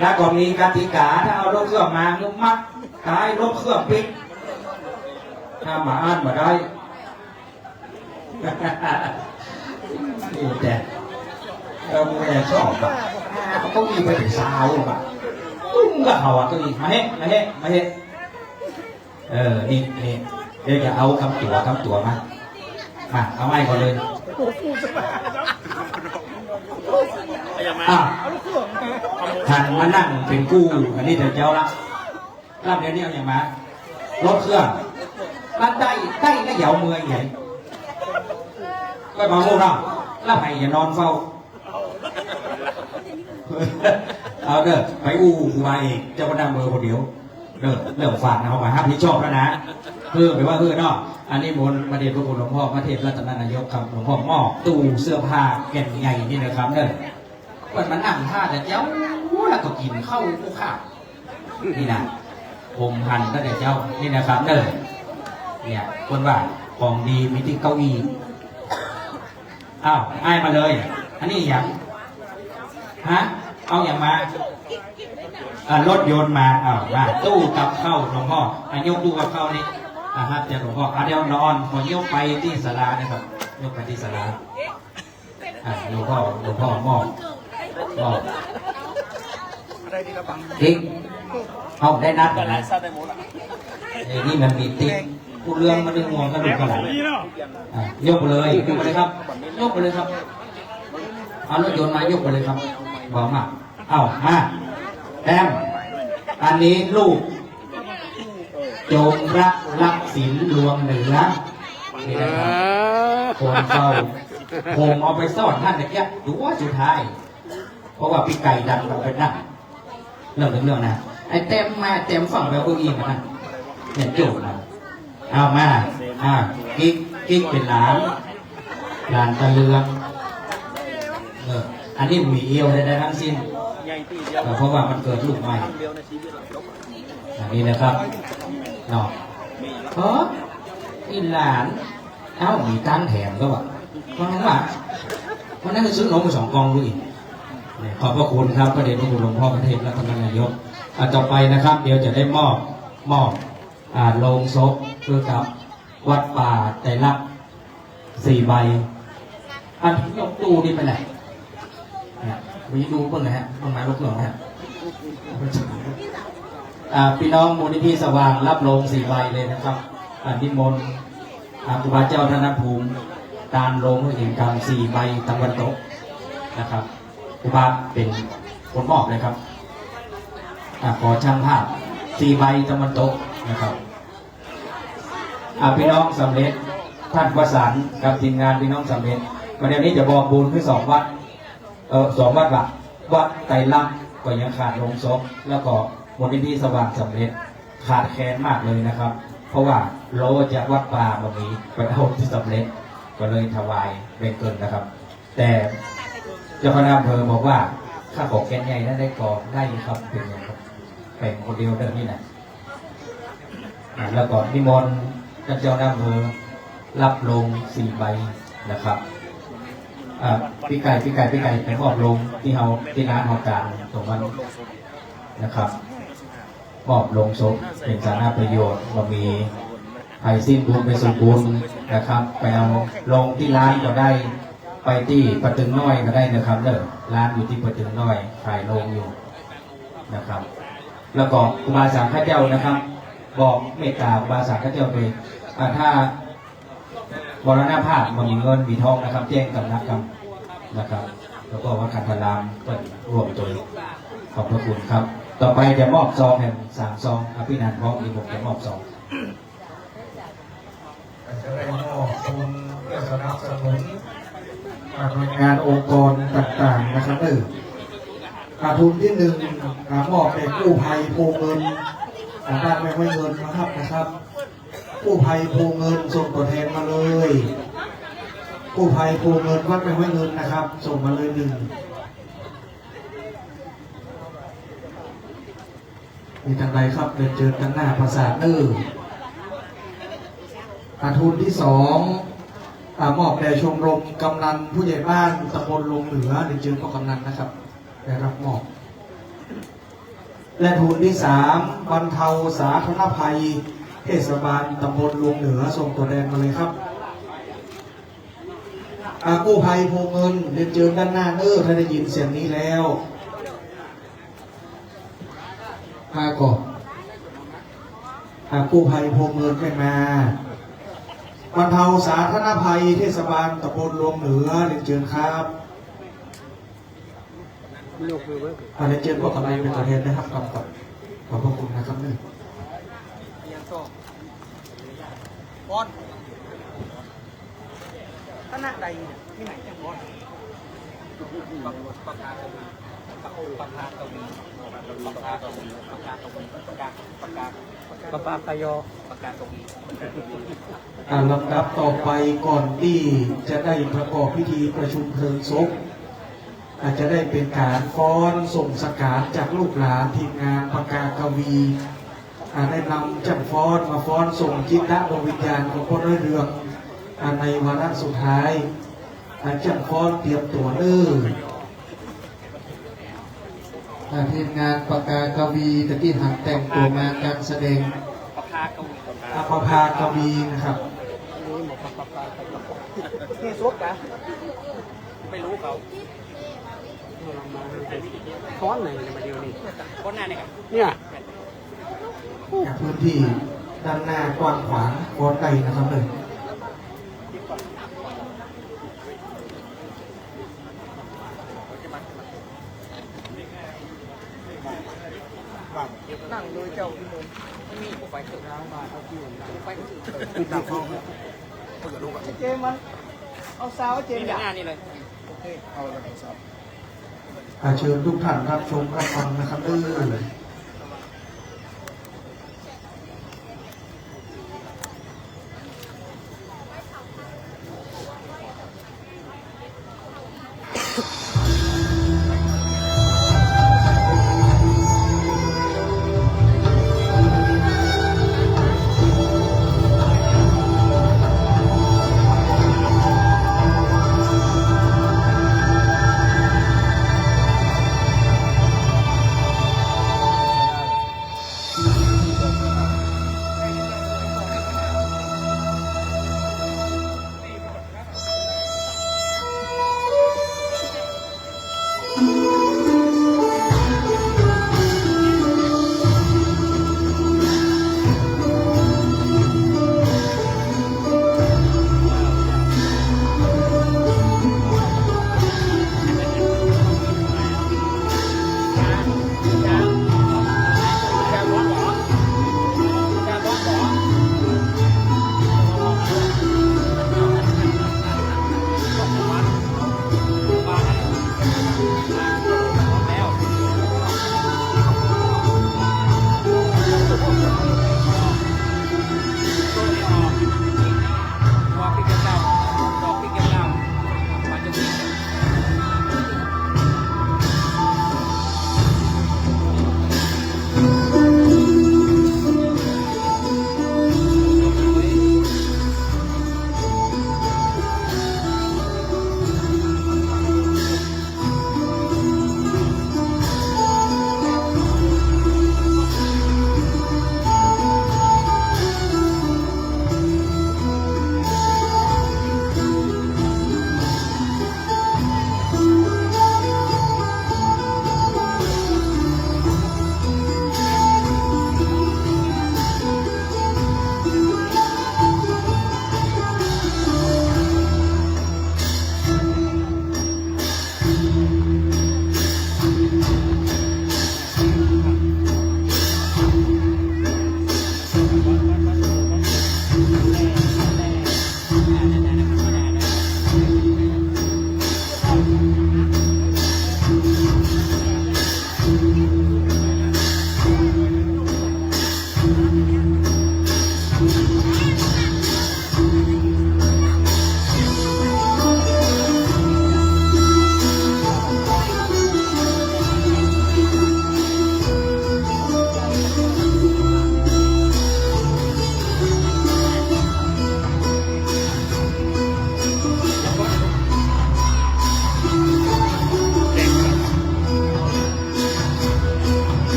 แล้วก็มีกติกาถ้าเอารถเครื่องมาลุกมัดตายรถเครื่องปิดถ้ามาอ่านมาได้นี่แต่เราไม่ชอบแบบต้องมีไปถึงสาวแบบตุ้งกับเขาก็อีกมาเฮ้นี่เดี๋ยวจะเอาคำตัวมาเอาไม้ก่อนเลยท่านมานั่งเป็นกู้อันนี้เดี๋ยวเจ้าละรับเดี๋ยวนี้เอาอย่างมารถเครื่องบ้านใต้ก็เหยาเมืองใหญ่ก็มาโม่เนาะแล้วให้อย่านอนเฝ้าเอาเด้อไปอู้ครูบาเอกเจ้าพนักเบอร์คนเดียวเริ่มฝากนะเขามาห้ามพิชอบแล้วนะไปว่าเนาะอันนี้มนต์มาเดชพระคุณหลวงพ่อพระเทพรัตนนายกครับหลวงพ่อมอบตู้เสื้อผ้าแก่นใหญ่นี่นะครับเด้อมันนั่งท่าแต่เจ้าแล้วก็กินข้าวคู่ข้าวนี่นะผมหันตั้งแต่เจ้านี่นะครับเด้อเนี่ยคนว่าของดีมีที่เก้าอี้อ้ายมาเลยอันนี้อย่างเอาอย่างมารถยนต์มามาตู้กับข้าวหลวงพ่อยกตู้กับข้าวนี่ครับเดี๋ยวหลวงพ่อเดี๋ยวนอนขอยกไปที่ศาลานะครับยกไปที่ศาลาหลวงพ่อมอบติ๊กเอาได้นัดกันนะนี่มันมีติ๊กผู้เรื่องมันดึงงวงกระดูกกระหล่ำยกไปเลยครับยกไปเลยครับเอารถยนต์มายกไปเลยครับบอกมามาแอมอันนี้ลูกจงรักศีลรวมเหนือนี่นะครับคนเข้าผมเอาไปซ่อนท่านตะเกียบดูว่าสุดท้ายเพราะว่าพี่ไก่ดันมันเป็นนั่งเรื่องนะไอ้เต็มฝั่งแบบพวกอีกนะเนี่ยโจทย์นะ เอามากิ๊กเป็นหลานตะเลืองอันนี้มีเอวได้ทั้งสิ้นเพราะว่ามันเกิดลูกใหม่อันนี้นะครับเนาะอีหลานมีตั้งแถมก็ว่าวันนั้นก็ซื้อนมไป2 กองด้วยขอบพระคุณครับพระเดชพระคุณหลวงพ่อพระเทพรัตนนายกต่อไปนะครับเดี๋ยวจะได้มอบโลงศพเพื่อกับวัดป่าไตรลักษณ์4 ใบอันยกตู้นี่ไปไหนไปดูเพิ่งนะฮะมันมาลุกหลงฮะพี่น้องมูลนิธิสว่างรับโลง4 ใบเลยนะครับนิมนต์ครูบาเจ้าธนภูมิตานโลงพระเอกกรรม4 ใบตะวันตกนะครับครูบาเป็นคนมอบเลยครับขอช่างภาพ4 ใบตะวันตกนะครับพี่น้องสำเร็จท่านประสานกับทีมงานพี่น้องสำเร็จวันนี้จะบอกบุญที่2 วัด2 วัดละวัดไตรลักษณ์ก็ยังขาดโรงศพแล้วก็มูลนิธิสว่างสำเร็จขาดแคลนมากเลยนะครับ เพราะว่าโลจากวัดป่าบางนี้ไปเอาที่สำเร็จก็เลยถวายแบ่งเกินนะครับ แต่เจ้าคณะอำเภอบอกว่าข้าขอแกนใหญ่นั้นได้ก่อนได้ครับเป็นอย่างครับแบ่งคนเดียวเดิมนี่นะแล้วก็นิมนต์ท่านเจ้าหน้าอำเภอรับลง4 ใบนะครับพี่ไก่ไปมอบลงที่เราที่ร้านหอการตรงนั้นนะครับมอบลงศพเป็นสาธารณประโยชน์ว่ามีไผ่สิ้นบุญไปสู่บุญนะครับไปเอาลงที่ร้านก็ได้ไปที่ประตึงน้อยก็ได้นะครับร้านอยู่ที่ประตึงน้อยขายลงอยู่นะครับแล้วก็ครูบาสามข้าเจ้านะครับบอกเมตตาครูบาสามข้าเจ้าเลยถ้ามรณภาพมันมีเงินมีทองนะครับแจ้งกับนักกรรมนะครับแล้วก็วัดคันธารามเปิดรวมตัวขอบพระคุณครับต่อไปจะมอบซองแห่ง3 ซองพี่นันพร้อมอีกผมจะมอบซองจะได้มอบทุนเพื่อสนับสนุนหน่วยงานองค์กรต่างๆนะครับทุนที่1มอบเป็นกู้ภัยโพเงินด้านไม่ไว้เงินนะครับกู้ภัยโพเงินส่งตัวแทนมาเลยกู้ภัยโพเงินวัดไม่ไว้เงินนะครับส่งมาเลย1มีทางใดครับเดินเจอกันหน้าปราสาททุนที่2มอบแด่ชมรมกำนันผู้ใหญ่บ้านตำบลลงเหนือเดินเจอพ่อกำนันนะครับได้รับมอบและทุนที่3บรรเทาสาธารณภัยเทศบาลตำบลลงเหนือส่งตัวแทนมาเลยครับกู้ภัยโพเงินเดินเจอด้านหน้าถ้าได้ยินเสียงนี้แล้วก่อนกู้ภัยโพเงินไม่มาบรรเทาสาธารณภัยเทศบาลตำบลลงเหนือเดินเจอครับเดินเจอพวกกำลังเป็นตัวแทนนะครับขอบพระคุณนะครับบอลขนาดใดที่ไหนจะบอลประกาศตยลำดับต่อไปก่อนที่จะได้ประกอบพิธีประชุมเพลิงศพอาจจะได้เป็นการฟ้อนส่งสการจากลูกหลานทีมงานปากกากวีได้นำจังฟ้อนมาฟ้อนส่งจิตดวงวิญญาณของพ่อเรืองในวาระสุดท้ายจังฟ้อนเตรียมตัวทีมงานปากกากวีตะกี้หันแต่งตัวมาการแสดงปภากวีนะครับนี่ซุปนะไม่รู้เขาฟ้อนไหนมาเดียวนี่ฟ้อนหน้าเนี่ยพื้นที่ด้านหน้ากว้างขวางฟ้อนไก่นะครับเลยนั่งโดยเจ้าพี่นนท์มีไฟเถิดมาเอาที่ผมไฟดับห้องเจมันเอาสาวเจมอย่างนี้เลยโอเคเอาเลยครับเชิญทุกท่านรับชมรับฟังนะครับ เ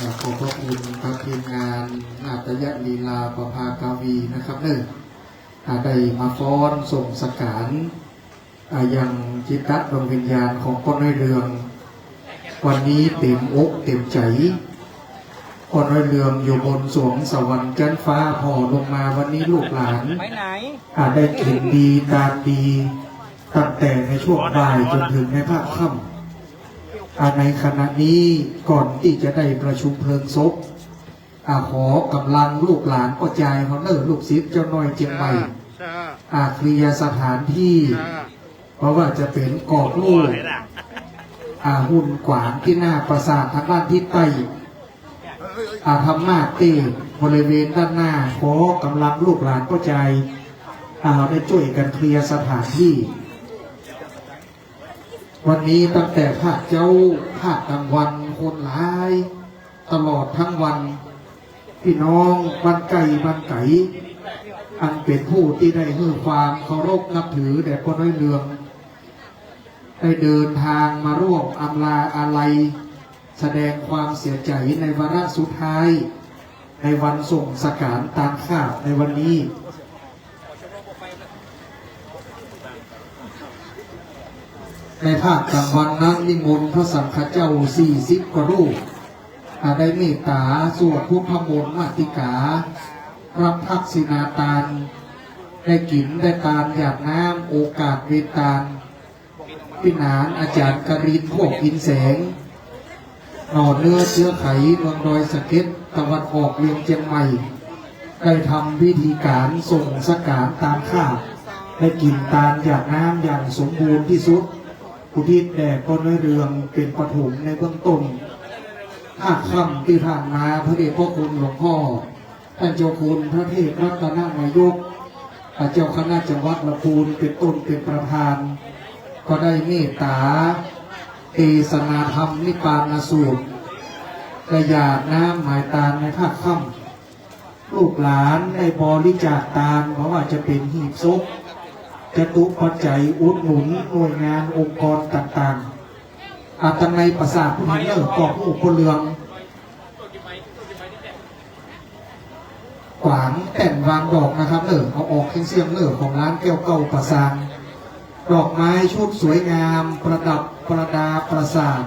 ขอบพระคุณครับทีมงานนาฏยลีลาประภากาวีนะครับได้มาฟ้อนส่งสการยังจิตตดวงวิญญาณของก้อนน้อยเรืองวันนี้เต็มอกเต็มใจก้อนน้อยเรืองอยู่บนสวงสวรรค์จันฟ้าพอลงมาวันนี้ลูกหลานได้กินดีตามดีตั้งแต่ในช่วงบ่ายจนถึงในภาคค่ำในขณะนี้ก่อนที่จะได้ประชุมเพลิงศพขอกำลังลูกหลานก็ใจเขาลูกศิษย์เจ้าน้อยเจียงใหม่เคลียร์สถานที่เพราะว่าจะเป็นกอกลูกหุ่นกวางที่หน้าปราสาททางด้านทิศใต้ธรรมาเต้บริเวณด้านหน้าขอกำลังลูกหลานก็ใจได้ช่วยกันเคลียร์สถานที่วันนี้ตั้งแต่ภาคเจ้าภาคกลางวันคนหลายตลอดทั้งวันพี่น้องบ้านไก่บ้านไก่อันเป็นผู้ที่ได้ให้ความเคารพนับถือแด่ก้อนน้อยเรืองได้เดินทางมาร่วมอำลาอาลัยแสดงความเสียใจในวาระสุดท้ายในวันส่งสการตามข่าวในวันนี้ในภาคกลางวันนั้นนิมนต์พระสังฆเจ้า40 กว่ารูปได้เมตตาสวดพุทธมนต์มาติการับทักษิณาทานได้กินได้ทานหยาดน้ำโอกาสเวทานพินานอาจารย์กรินพวกอินแสงหน่อเนื้อเชื้อไขเมืองดอยสะเก็ดตะวันออกเวียงเจียงใหม่ได้ทำวิธีการส่งสการตามข้าได้กินทานหยาดน้ำอย่างสมบูรณ์ที่สุดอุทิศแด่ก้อนน้อยเรืองเป็นปฐมในเบื้องต้นค่ำที่ผ่านมาพระเดชพระคุณหลวงพ่อท่านเจ้าคุณพระเทพรัตนนายกเจ้าคณะจังหวัดลำพูนเป็นต้นเป็นประธานก็ได้เมตตาเทศนาธรรมนิพพานสูตรกระยาดน้ำหมายตาลในภาคค่ำลูกหลานได้บริจาคทานเพราะว่าจะเป็นหีบศพจตุปัจจัยอุดหนุนหน่วยงานองค์กรต่างๆตั้งในปราสาทผู้เลิกกอกผู้คนเรืองขวางแต่นวางดอกนะครับเอาออกเสียงของร้านแก้วเก่าประสานดอกไม้ชุดสวยงามประดับประดาปราสาท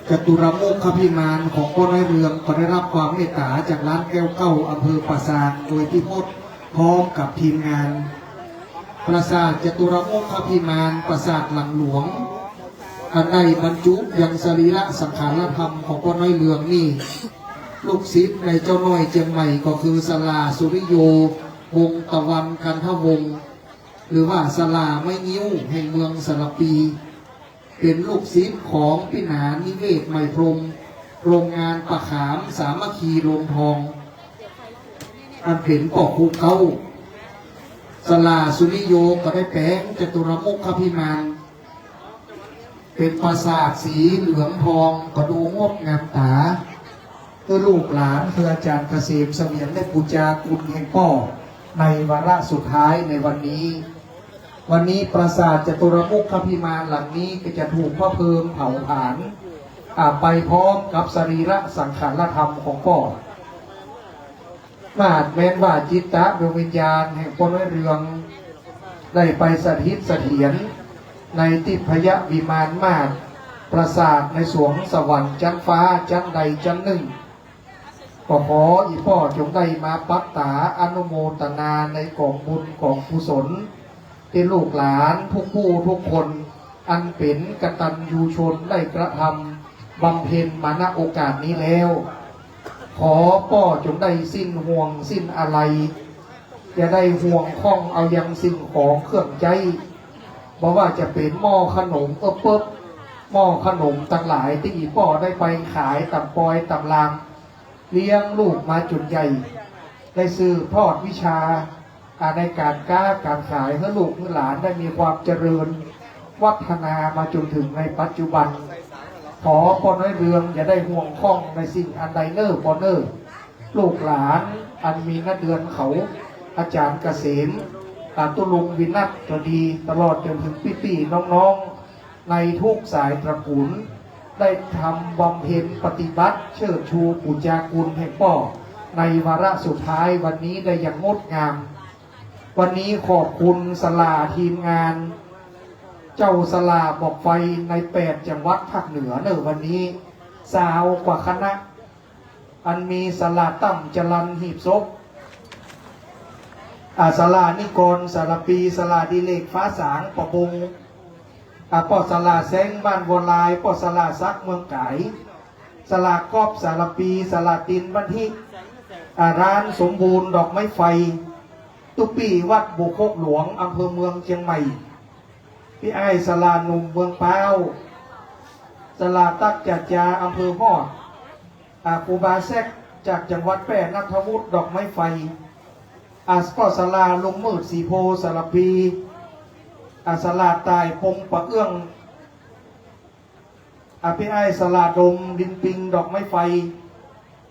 จตุรมุขพิมานของก้อนน้อยเรืองก็ได้รับความเมตตาจากร้านแก้วเก่าอำเภอปราสาทโดยที่พจน์พร้อมกับทีมงานปราสาทจตุรมุขพิมานปราสาทหลังหลวงอันได้บรรจุยังสรีระสังขารธรรมของก้อนน้อยเรืองนี่ลูกศิษย์ในเจ้าน้อยเจียงใหม่ก็คือสลาสุริโยวงตะวันกันทวงศ์หรือว่าสลาไม่นิ้วแห่งเมืองสระปี เป็นลูกศิษย์ของพิหารนิเวศใหม่พรมโรงงานประขามสามัคคีโรงทองอันเห็นปอกภูเขาสลาสุริโยก็ได้แปลงจตุรมุขพิมานเป็นปราสาทสีเหลืองทองก็ดูงดงามตาเพื่อลูกหลานคืออาจารย์เกษมเสวียนได้ปูจาคุณแห่งป่อในวาระสุดท้ายในวันนี้ปราสาทจตุรมุขพิมานหลังนี้ก็จะถูกพระเพลิงเผาผลาญไปพร้อมกับสรีระสังขารธรรมของป่อมาดแม้นว่าจิตตะดวงวิญญาณแห่งก้อนน้อยเรืองได้ไปสถิตเสถียรในทิพยวิมานมาดปราสาทในสวงสวรรค์ชั้นฟ้าชั้นใดชั้นหนึ่งก็ขออีพ่อจงได้มาปัตตาอนุโมทนาในกองบุญกองกุศลที่ลูกหลานทุกผู้ทุกคนอันเป็นกตัญญูชนได้กระทำบำเพ็ญมาณโอกาสนี้แล้วขอพ่อจงได้สิ้นห่วงสิ้นอะไรอย่าได้ห่วงข้องเอายังสิ่งของเครื่องใจเพราะว่าจะเป็นหม้อขนมปุ๊บหม้อขนมต่างหลายที่อีพ่อได้ไปขายตับปอยตับลางเลี้ยงลูกมาจุดใหญ่ได้ซื้อทอดวิชาในการค้าการขายให้ลูกให้หลานได้มีความเจริญวัฒนามาจนถึงในปัจจุบันขอปอน้อยเรืองอย่าได้ห่วงข้องในสิ่งอันใดปอเนอร์ลูกหลานอันมีนัดเดือนเขาอาจารย์เกษมตุลุงวินัทก็ดีตลอดจนถึงพี่ๆน้องๆในทุกสายตระกูล ได้ทำบำเพ็ญปฏิบัติเชิดชูปุญญาคุณแห่งป่อในวาระสุดท้ายวันนี้ได้อย่างงดงามวันนี้ขอบคุณสลาทีมงานเจ้าสลาบอกไฟใน8จังหวัดภาคเหนือเนอวันนี้สาวกว่าคณะอันมีสลาตั้มจรันหีบศพสลานิกรสารปีสลาดิเลกฟ้าสางประบงปอสลาแซงบ้านวัวลายปอสลาซักเมืองไก่สลากอบสารปีสลาตินบันทิร้านสมบูรณ์ดอกไม้ไฟตุปีวัดบุโคกหลวงอำเภอเมืองเชียงใหม่พี่ไอสลาหนุ่มเมืองเป้าสลาตักจัดยาอำเภอฮอดปูบาแซกจากจังหวัดแพร่นัทวุฒิดอกไม้ไฟสปอสลาลงมืดสีโพสารปีสลาตายพงปะเอื้องพี่ไอสลาดมดินปิงดอกไม้ไฟ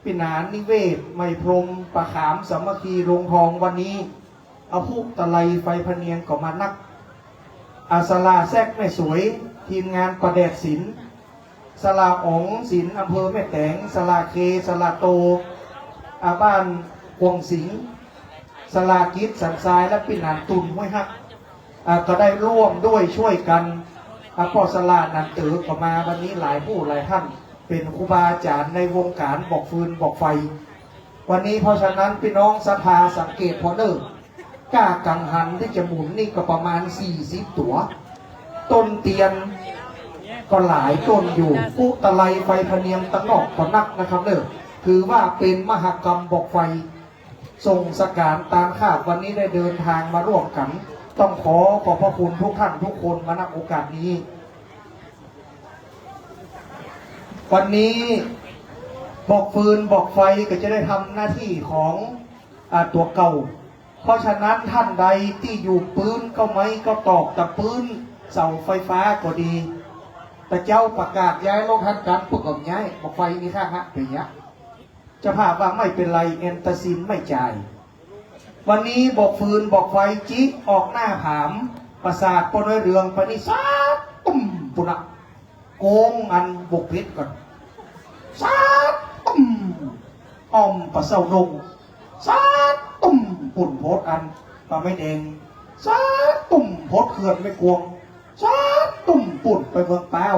ปิหนานนิเวศไมพรมปะขามสามัคคีโรงทองวันนี้เอาพุกตะไลไฟพเนียงก็มานักสลาแซกแม่สวยทีมงานประแดดศิลป์สลาอ๋องศิลป์อำเภอแม่แตงสลาเคสลาโตบ้านกวงสิงห์สลากิจสันทรายและปิหนานตุนห้วยฮักก็ได้ร่วมด้วยช่วยกันพ่อสลานันตือก็มาวันนี้หลายผู้หลายท่านเป็นครูบาอาจารย์ในวงการบอกฟืนบอกไฟวันนี้เพราะฉะนั้นพี่น้องศรัทธาสังเกตพอเด้อกล้ากังหันที่จะหมุนนี่ก็ประมาณ40ตัวต้นเตียนก็หลายต้นอยู่ปุตะไลไฟพเนียมตะนอกก็นักนะครับเด้อคือว่าเป็นมหกรรมบอกไฟส่งสการตามคาดวันนี้ได้เดินทางมาร่วมกันต้องขอขอบพระคุณทุกท่านทุกคนมาณโอกาสนี้วันนี้บอกฟืนบอกไฟก็จะได้ทำหน้าที่ของตัวเก่าเพราะฉะนั้นท่านใดที่อยู่ปืนก็ไม่ก็ตอกตะปืนเสาไฟฟ้าก็ดีแต่เจ้าประกาศย้ายโลกทันการปุ๊บกับย้ายบอกไฟมีค่าฮะเป็นอย่างจะพาว่าไม่เป็นไรเอนตาซินไม่จ่ายวันนี้บอกฟืนบอกไฟจิออกหน้าผามประสาทปนเรืองปณิสาตุ้มปุณะโกงอันบกพิษก่อนสาตุ้มอ้อมปะเสาดงสาตุ้มปุ่นโพดอันปะไม่แดงสาตุ้มโพดเขื่อนไม่กวงสาตุ้มปุ่นไปเมืองเป้า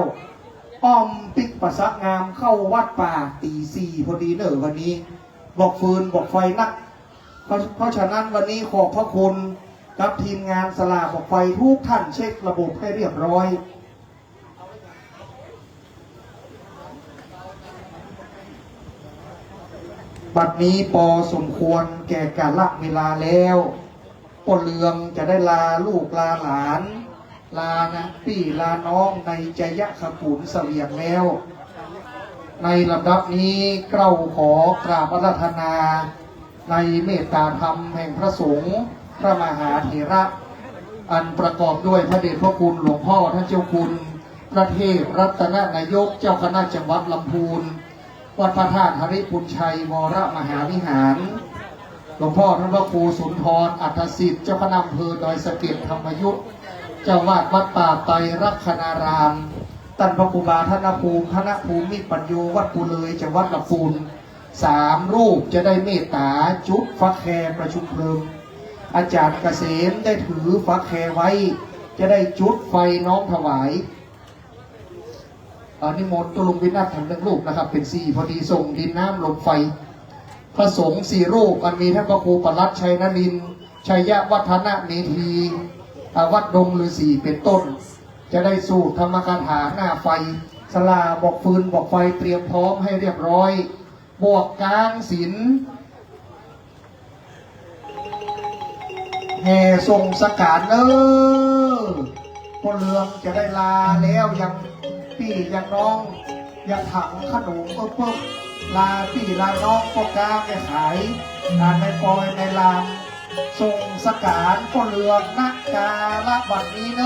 อ้อมปิกประสักงามเข้าวัดป่าตี4พอดีเนอะวันนี้บอกฟืนบอกไฟนักเพราะฉะนั้นวันนี้ขอบพระคุณกับทีมงานสลาบอกไฟทุกท่านเช็คระบบให้เรียบร้อยบัดนี้ปอสมควรแก่กาลเวลาแล้วปนเรืองจะได้ลาลูกลาหลานลานะพี่ลาน้องในใจยะขปุนเสลียงแล้วในลำดับนี้เกล้าขอกราบอาราธนาในเมตตาธรรมแห่งพระสงฆ์พระมหาเถระอันประกอบด้วยพระเดชพระคุณหลวงพ่อท่านเจ้าคุณพระเทพรัตนนายกเจ้าคณะจังหวัดลำพูนวัดพระธาตุหริปุญชัยวรมหาวิหารหลวงพ่อท่านพระครูสุนทรอัฏฐสิทธิ์เจ้าคณะอำเภอดอยสะเก็ดธรรมยุทธเจ้าวาดวัดป่าไตรรักนารามท่านพระครูบาธนภูมิธนภูมิปัญโยวัดปูเลยจังหวัดลำพูน3 รูปจะได้เมตตาจุดฟักแคร์ประชุมเพลิงอาจารย์เกษมได้ถือฟักแคร์ไว้จะได้จุดไฟน้อมถวายนิมนต์ตุลุงวินาถทั้ง1 รูปนะครับเป็น4พอดีส่งดินน้ำลมไฟพระสงฆ์4 รูปอันมีท่านพระครูปลัดชัยนรินทร์ชัยวัฒนเมธีวัดดงฤาษีเป็นต้นจะได้สู่ธรรมคาถาหน้าไฟสลาบอกฟืนบอกไฟเตรียมพร้อมให้เรียบร้อยบวกกลางศีลแห่ส่งสการพลเรืองจะได้ลาแล้วยังพี่ยังน้องยังถังขนมปุ๊บลาพี่ลาน้องพวกกาไม่ขายในปอยในลามส่งสการพลเรืองนักกาละบัดนี้เน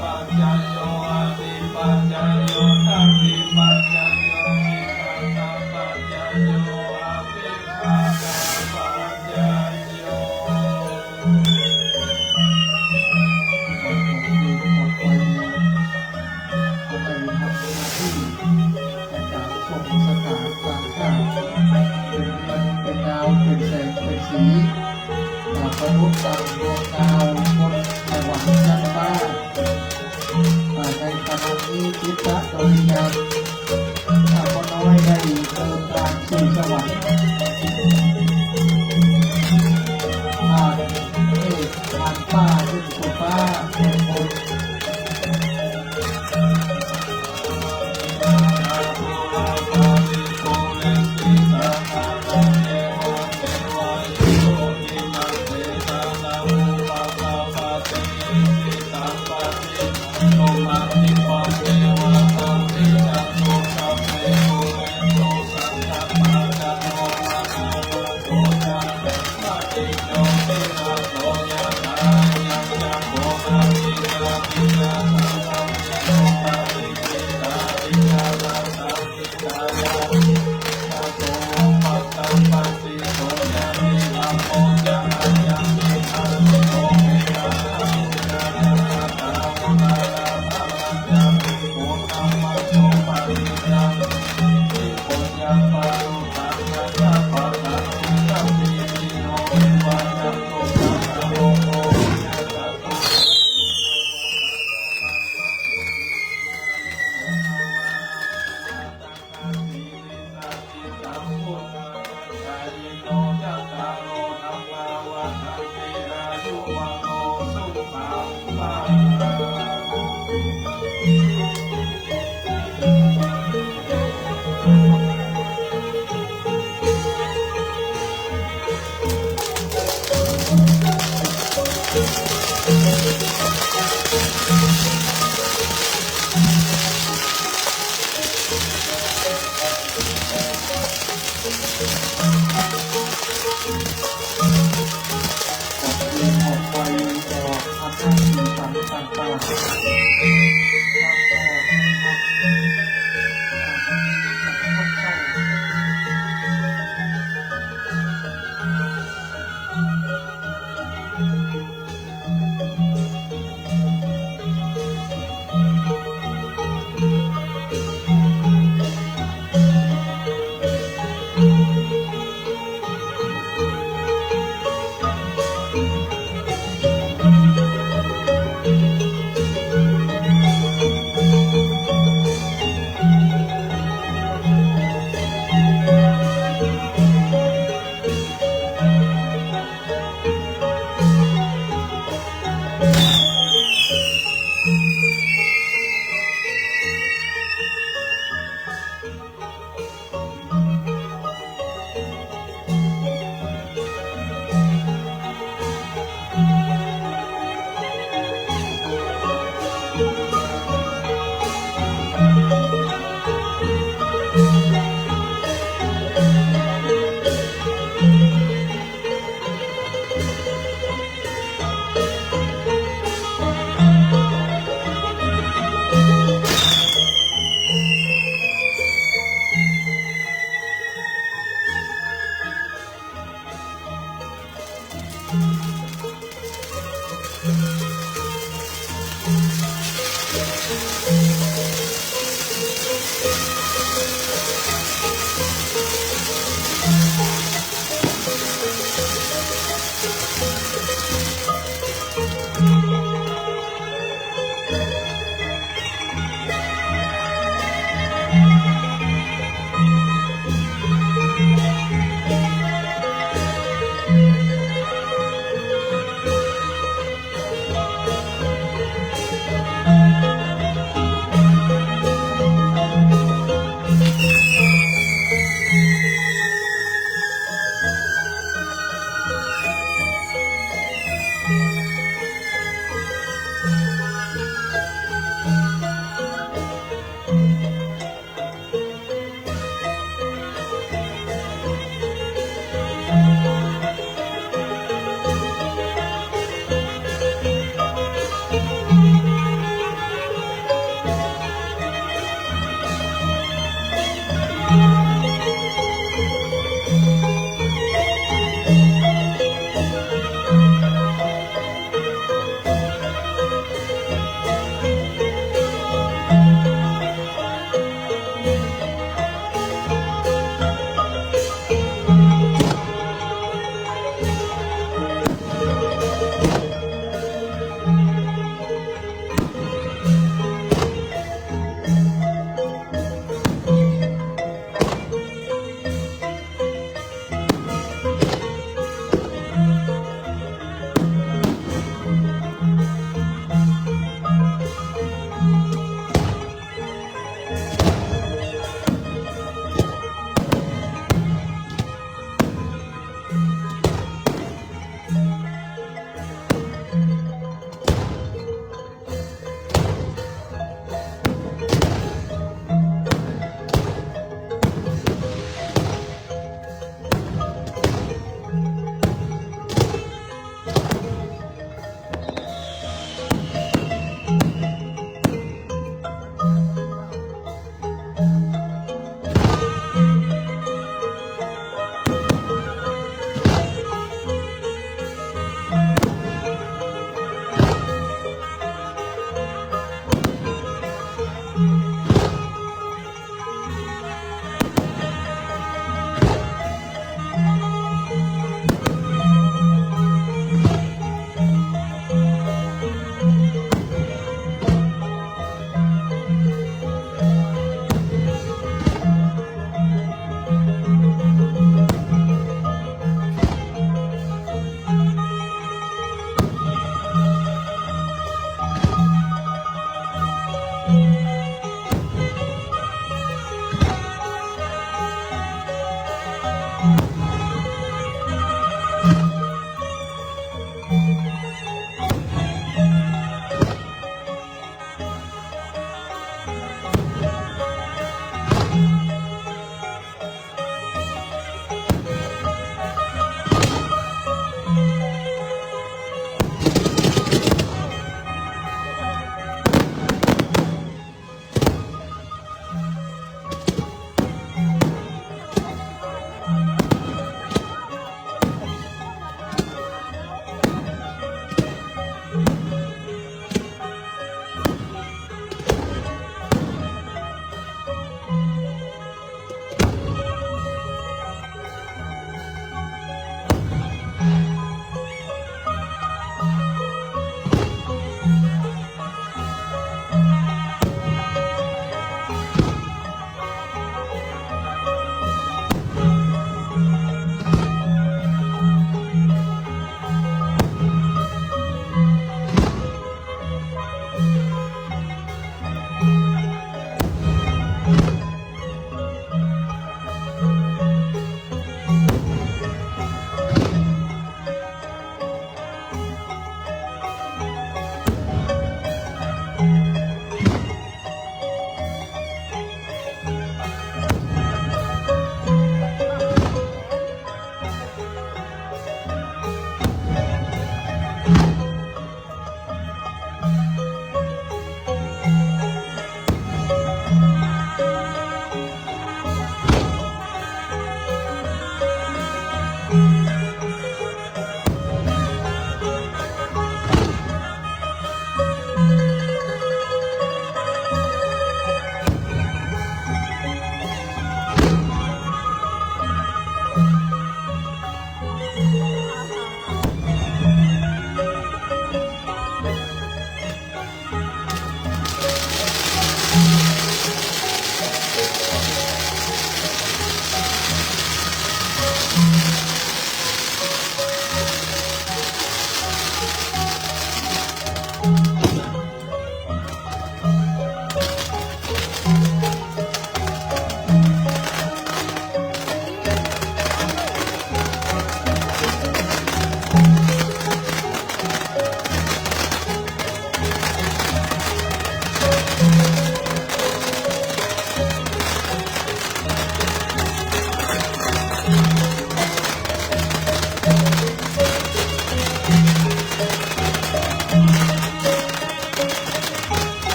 ปัจจโยอธิปัจจ จิตตะตริยาถ้าคนน้อยได้เดินทางสู่สวรรค์ผ่านป้าขึ้นสู่ฟ้าเป็นบุญ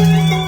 ค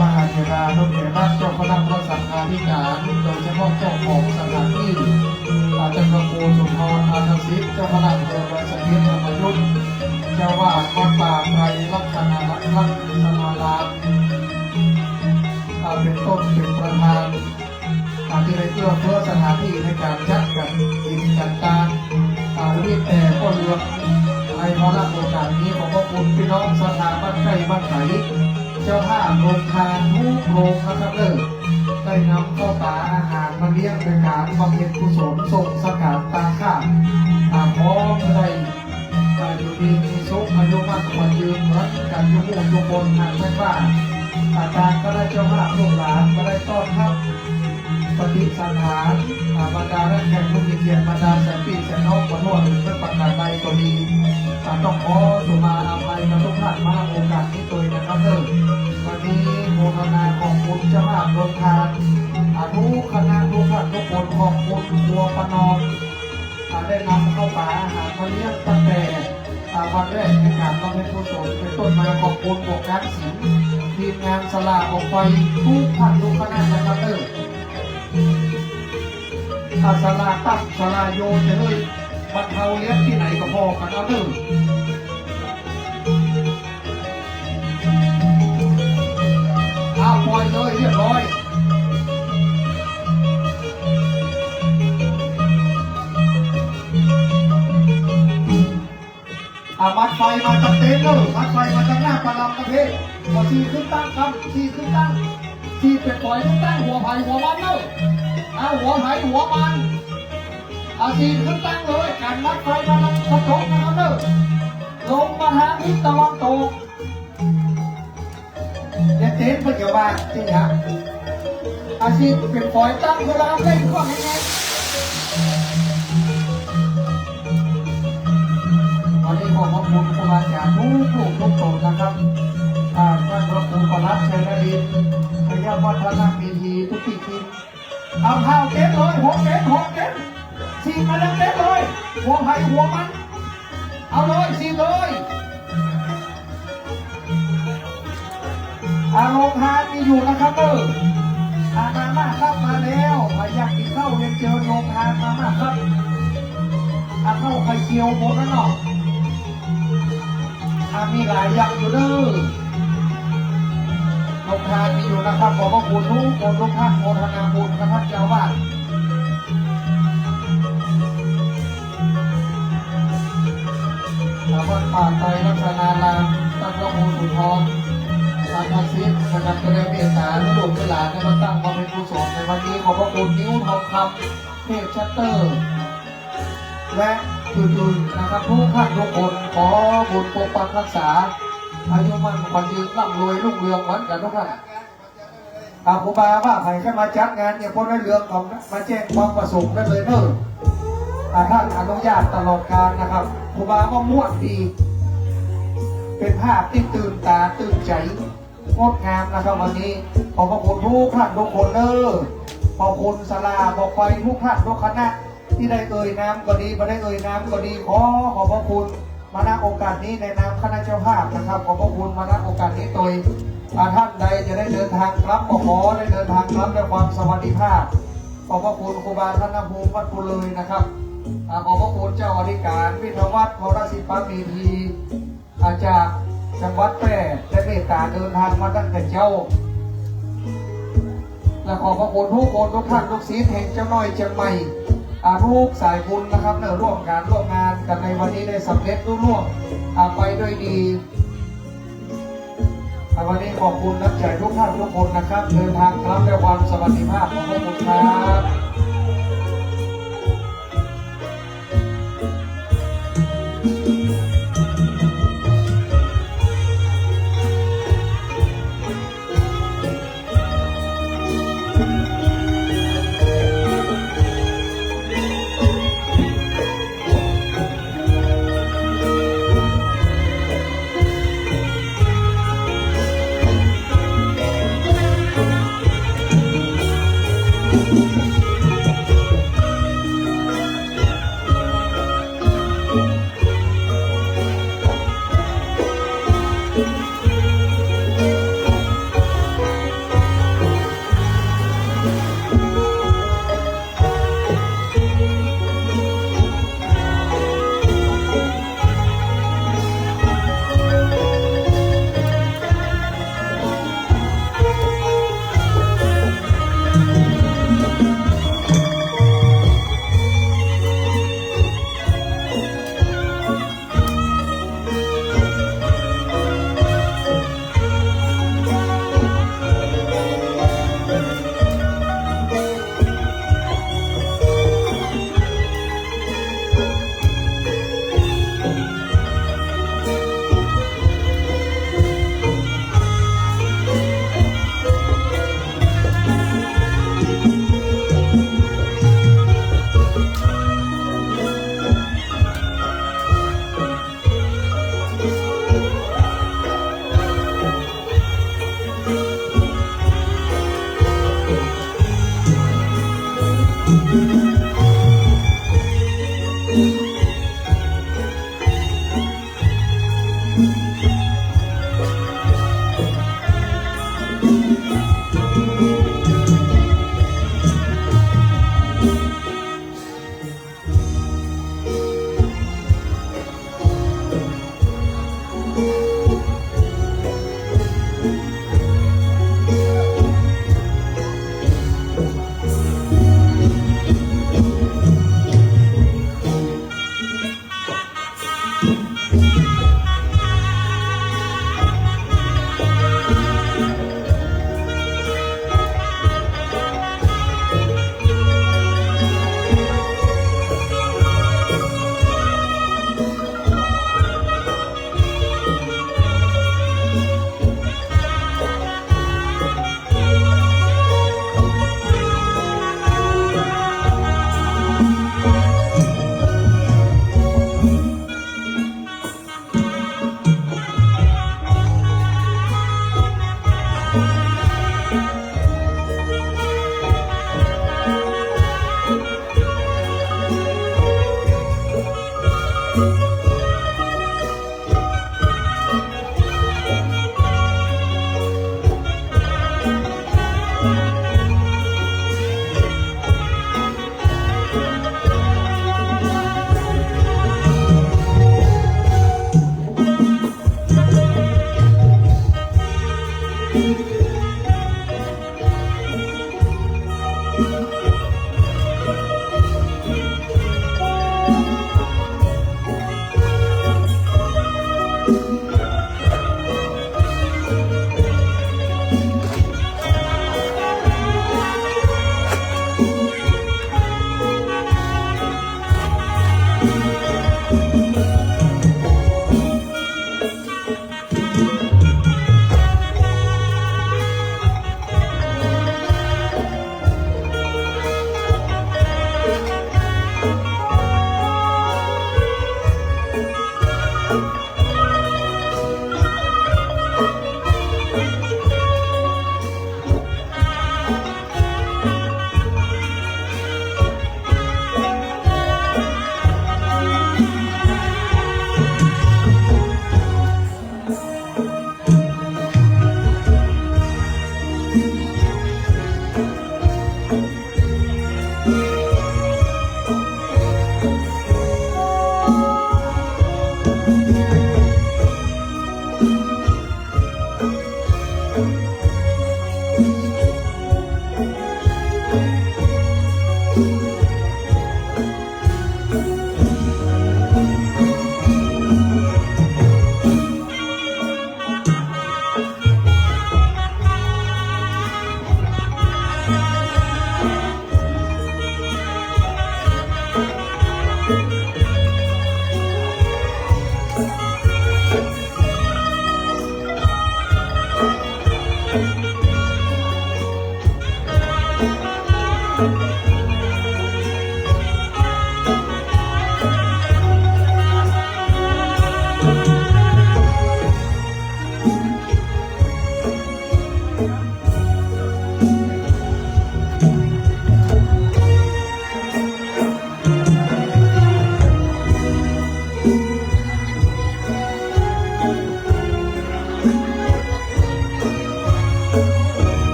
มหาเถรานุเถระเจ้าคณะพระสังฆาธิการโดยเฉพาะเจ้าของสถานที่อาจารย์พระครูสุนทรอาทศิษย์เจ้าคณะเทวสถิตธรรมยุทธเจ้าวาดวัดป่าไตรลักษณะลักษณะลามเป็นต้นเป็นประธานที่ได้เอื้อเฟื้อสถานที่ในการจัดกันกินกันตาวิทย์แต่ก็เลือกในพระราชโอกาสนี้ขอพระคุณพี่น้องสถาบันใกล้บ้านไหนเจ้าภาพโรงทานทุกโรงนะครับได้นำข้าวปลาอาหารมาเลี้ยงในการบำเพ็ญกุศลส่งสกัดตาข้ามพร้อมได้อยู่ดีมีสุขอายุมั่นขวัญยืนเหมือนกันยุคยุคบนทางแม่บ้านอาจารย์ก็ได้เจ้าภาพลูกหลานก็ได้ต้อนรับปฏิสังขารบรรดาและแขกผู้มีเกียรติบรรดาแสนปีแสนนอกขอโทษเพื่อประกาศใดก็ดีต้องขอสุมาอภัยกับทุกท่านมาโอกาสนี้ตัวนะครับวันนี้โมทนาของคุณเจ้าภาพโรงทานทุกคณะทุกท่านทุกคนของคุณครัวปนอมได้นำเข้าป่าอาหารมาเลี้ยงตั้งแต่วันแรกในการบำเพ็ญกุศลเป็นต้นมาขอบคุณพวกนักศิลป์ทีมงานสลาออกไปทุกท่านทุกคณะนะครับสลาตั้งสลาโยจะเลยบรรเทาเลี้ยงที่ไหนก็พอกันเอาปล่อยเลยเรียบร้อยมัดไฟมาจากเต็นท์เลยมัดไฟมาจากหน้าปลาลำประเทศพอชีขึ้นตั้งครับชีขึ้นตั้งชีเป็นปล่อยขึ้นตั้งหัวไผ่หัวมันเลยหัวไผ่หัวมันชีขึ้นตั้งเลยการมัดไฟมาแล้วกระทบนะครับลงมาทางทิศตะวันตกเต็นท์เป็นเกี่ยวกับจริงครับชีเป็นปล่อยตั้งเวลาเล่นก็ยังไงวันนี้ขอขอบคุณครูบาอาจารย์ทุกโตนะครับท่านพระครูประหลัดชัยนรินทร์พยาวัฒนมีทีทุกที่ทีเอาเท้าเก็บเลยหัวเก็บฉีกมาแล้วเก็บเลยหัวไผ่หัวมันเอาเลยฉีกเลยโรงทานมีอยู่นะครับมาครับมาแล้วอยากกินข้าวเรียนเจอโรงทานมาครับเข้าไข่เจียวหมดแล้วเนาะมีหลายอย่างอยู่เด้อโรงทานมีอยู่นะครับขอพระคุณทุกคนทุกท่านโมทนาบุญกับท่านเจ้าวาดวัดป่าไตรลักษณะลามตั้งพระครูสุนทรอาทศิษย์นะครับก็ได้เมตตาลูกหลานได้มาตั้งความเป็นกุศลในวันนี้ขอพระคุณนิ้วทองคำเทพชัตเตอร์และอื่นๆนะครับทุกท่านทุกคนขอบุญปกปักรักษาอายุมั่นขวัญยืนร่ำรวยรุ่งเรืองเหมือนกันทุกท่านครูบาว่าใครขึ้นมาจัดงานเนี่ยพอได้เรื่องของมาแจ้งความประสงค์ได้เลยท่านอนุญาตตลอดการนะครับครูบาก็ม่วนดีเป็นภาพที่ตื่นตาตื่นใจงดงามนะครับวันนี้ขอขอบคุณทุกท่านทุกคนขอบคุณศาลาบอกไปทุกท่านทุกคณะที่ได้เอ่ยน้ำก็ดีไม่ได้เอ่ยน้ำก็ดีขอขอบพระคุณมาณโอกาสนี้ในนามคณะเจ้าภาพนะครับขอบพระคุณมาณโอกาสนี้โดยท่านใดจะได้เดินทางกลับก็ขอได้เดินทางกลับด้วยความสวัสดิภาพขอบพระคุณครูบาท่านภูมิวัดปุเลยนะครับขอบพระคุณเจ้าอธิการวิทยวัฒน์วรศิลปมีทีจากจังหวัดแพร่ได้เมตตาเดินทางมาตั้งแต่เจ้าและขอบพระคุณทุกคนทุกท่านทุกศีลแห่งเจ้าน้อยเชียงใหม่ทุกสายบุญนะครับร่วมงานกันในวันนี้ได้สำเร็จรุ่งไปด้วยดีวันนี้ขอบคุณนักใจทุกท่านทุกคนนะครับเดินทางกลับด้วยความสวัสดิภาพขอบคุณครับ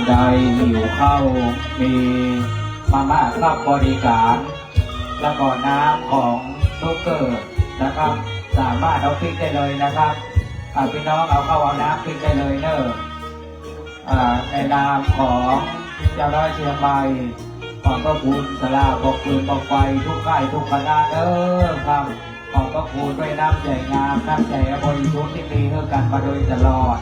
ใดหิวข้าวมีมาม่าครับบริการ แล้วก็น้ำของลูกเกิดนะครับ สามารถเอาพริกได้เลยนะครับพี่น้องเอาเข้าเอาน้ำพริกได้เลยเนอะในนามของเจ้าน้อยเชียงใหม่ขอบพระคุณสลาบอกคืนบอกไฟทุกค่ายทุกคณะเด้อครับขอบพระคุณด้วยน้ำใจงามน้ำใจบริสุทธิ์ที่มีให้กันมาโดยตลอด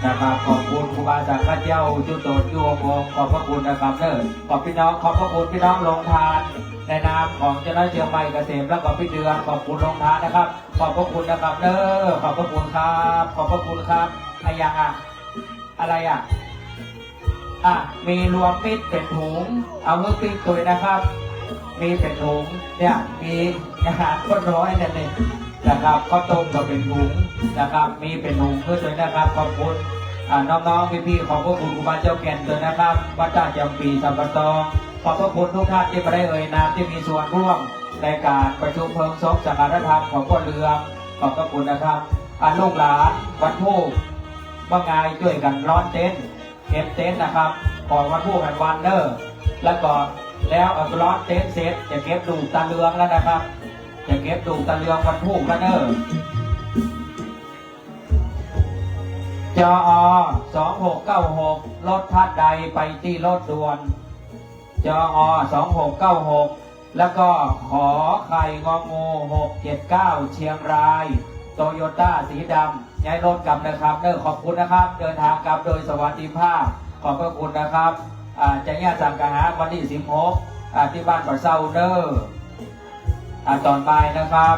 นะครับขอบคุณครูบาอาจารย์ข้าเจ้าจุโตดยวงวงขอบพระคุณนะครับเด้อขอบพี่น้องขอบพระคุณพี่น้องลงทานในนามของเจ้าน้อยเชียงใหม่เกษมและก็พี่เดือนขอบคุณลงทานนะครับขอบพระคุณนะครับเด้อขอบพระคุณครับขอบพระคุณครับอะไรมีรวมมิตรเป็นถุงเอาเมื่อปีตัวนะครับ มีเป็นถุงเนี่ยมีอาหารคนร้อยนั่นเองนะครับข้าวต้มก็เป็นถุงนะครับมีเป็นถุงเพื่อตัวนะครับขอบคุณน้องๆพี่ๆขอบพระคุณครูบาเจ้าแก่นตัวนะครับวัดจ่าจำปีสัมปตองขอบพระคุณทุกท่านที่มาได้เอ่ยนามที่มีส่วนร่วมในการประชุมเพลิงศพสังฆธรรมของพ่อเรือขอบพระคุณนะครับลูกหลานวัดทูบว่างายช่วยกันร้อนเต็นท์เก็บเต็นท์นะครับก่อนวันทูบแห่งวันเนอร์แล้วก็แล้วเอาร้อนเต็นท์เสร็จจะเก็บดูตะเลืองแล้วนะครับจะเก็บดูตะเลืองวันทูบแล้วเนอร์จอ2696รถท่านใดไปที่รถด่วนจอ2696แล้วก็ขอไข่งองู679เชียงรายโตโยต้าสีดำย้ายรถกลับนะครับเนอขอบคุณนะครับเดินทางกลับโดยสวัสดิภาพขอบพระคุณนะครับจะแยกสังกัดวันที่16ที่บ้านปะเซาเนอตอนบ่ายนะครับ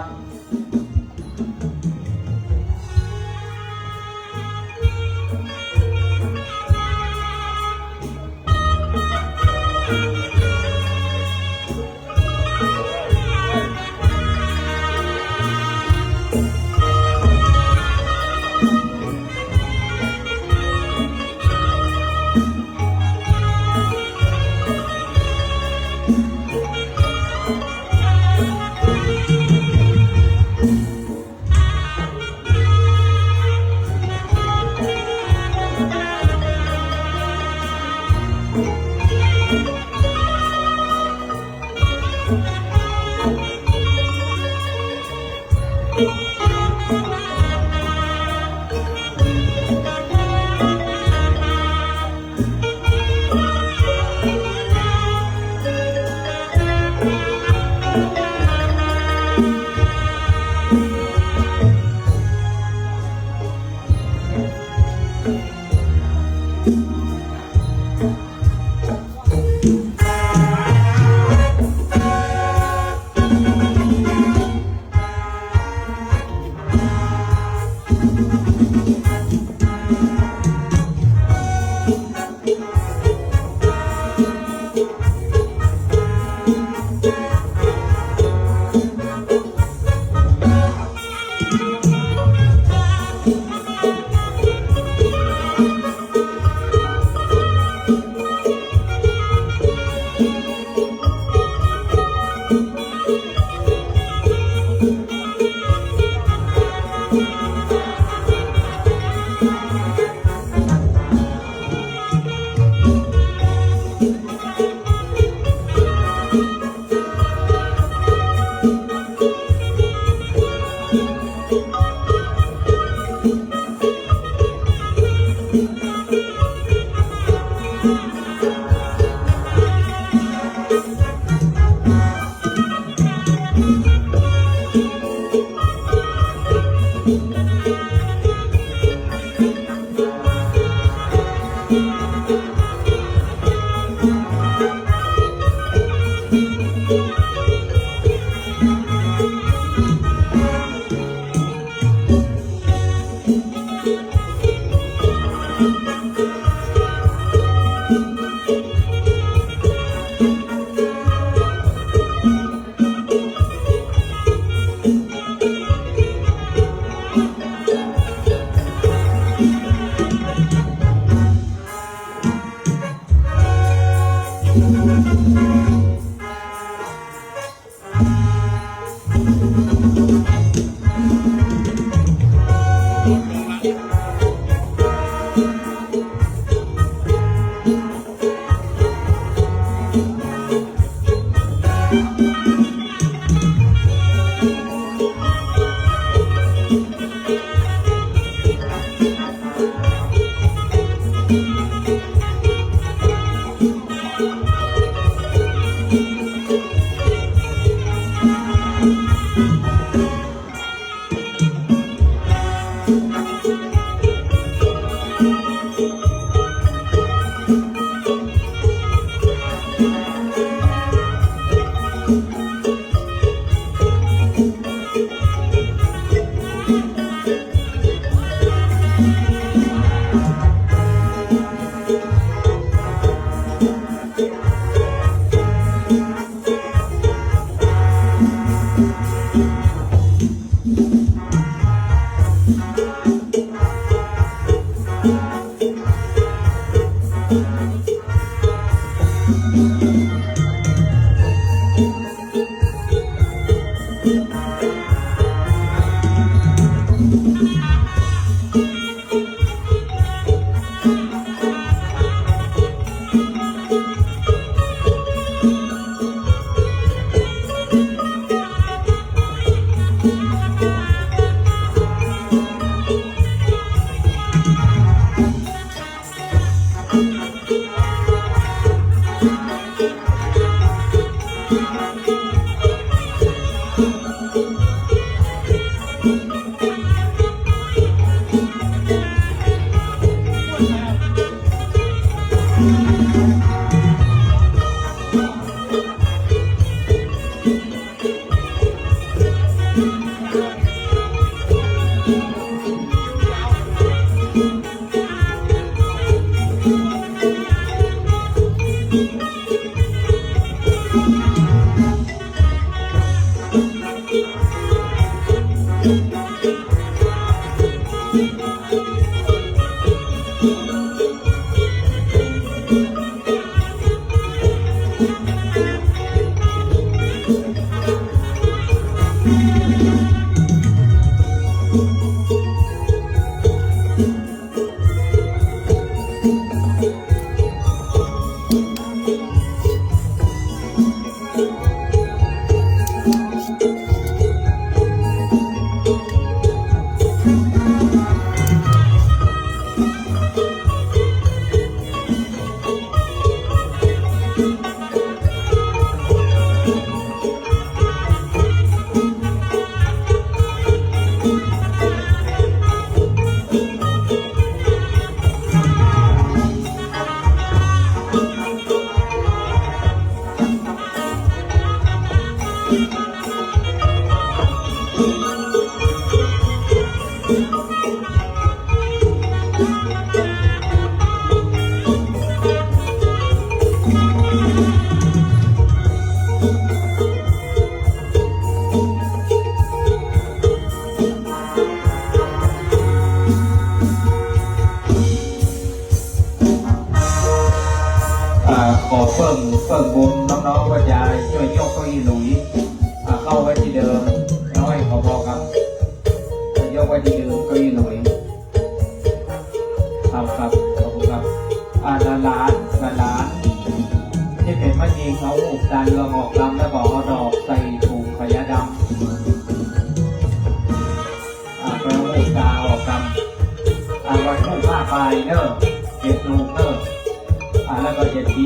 ขอเพิ่งบุญน้องๆว่าจะช่วยยกเก้าอี้หลุยเข้าไว้ที่เดิมน้อยขอบอกครับยกไว้ที่เดิมเก้าอี้หลุยครับขอบคุณครับหลานที่เป็นมะยิงเขาอุบจานเรืองออกลำแล้วบอกเอาดอกใส่ถุงขยะดำไปเอาอุบตาออกกำวันพุ่งผ้าไปเนอะเก็บลูกเนอะแล้วก็เจ็ดที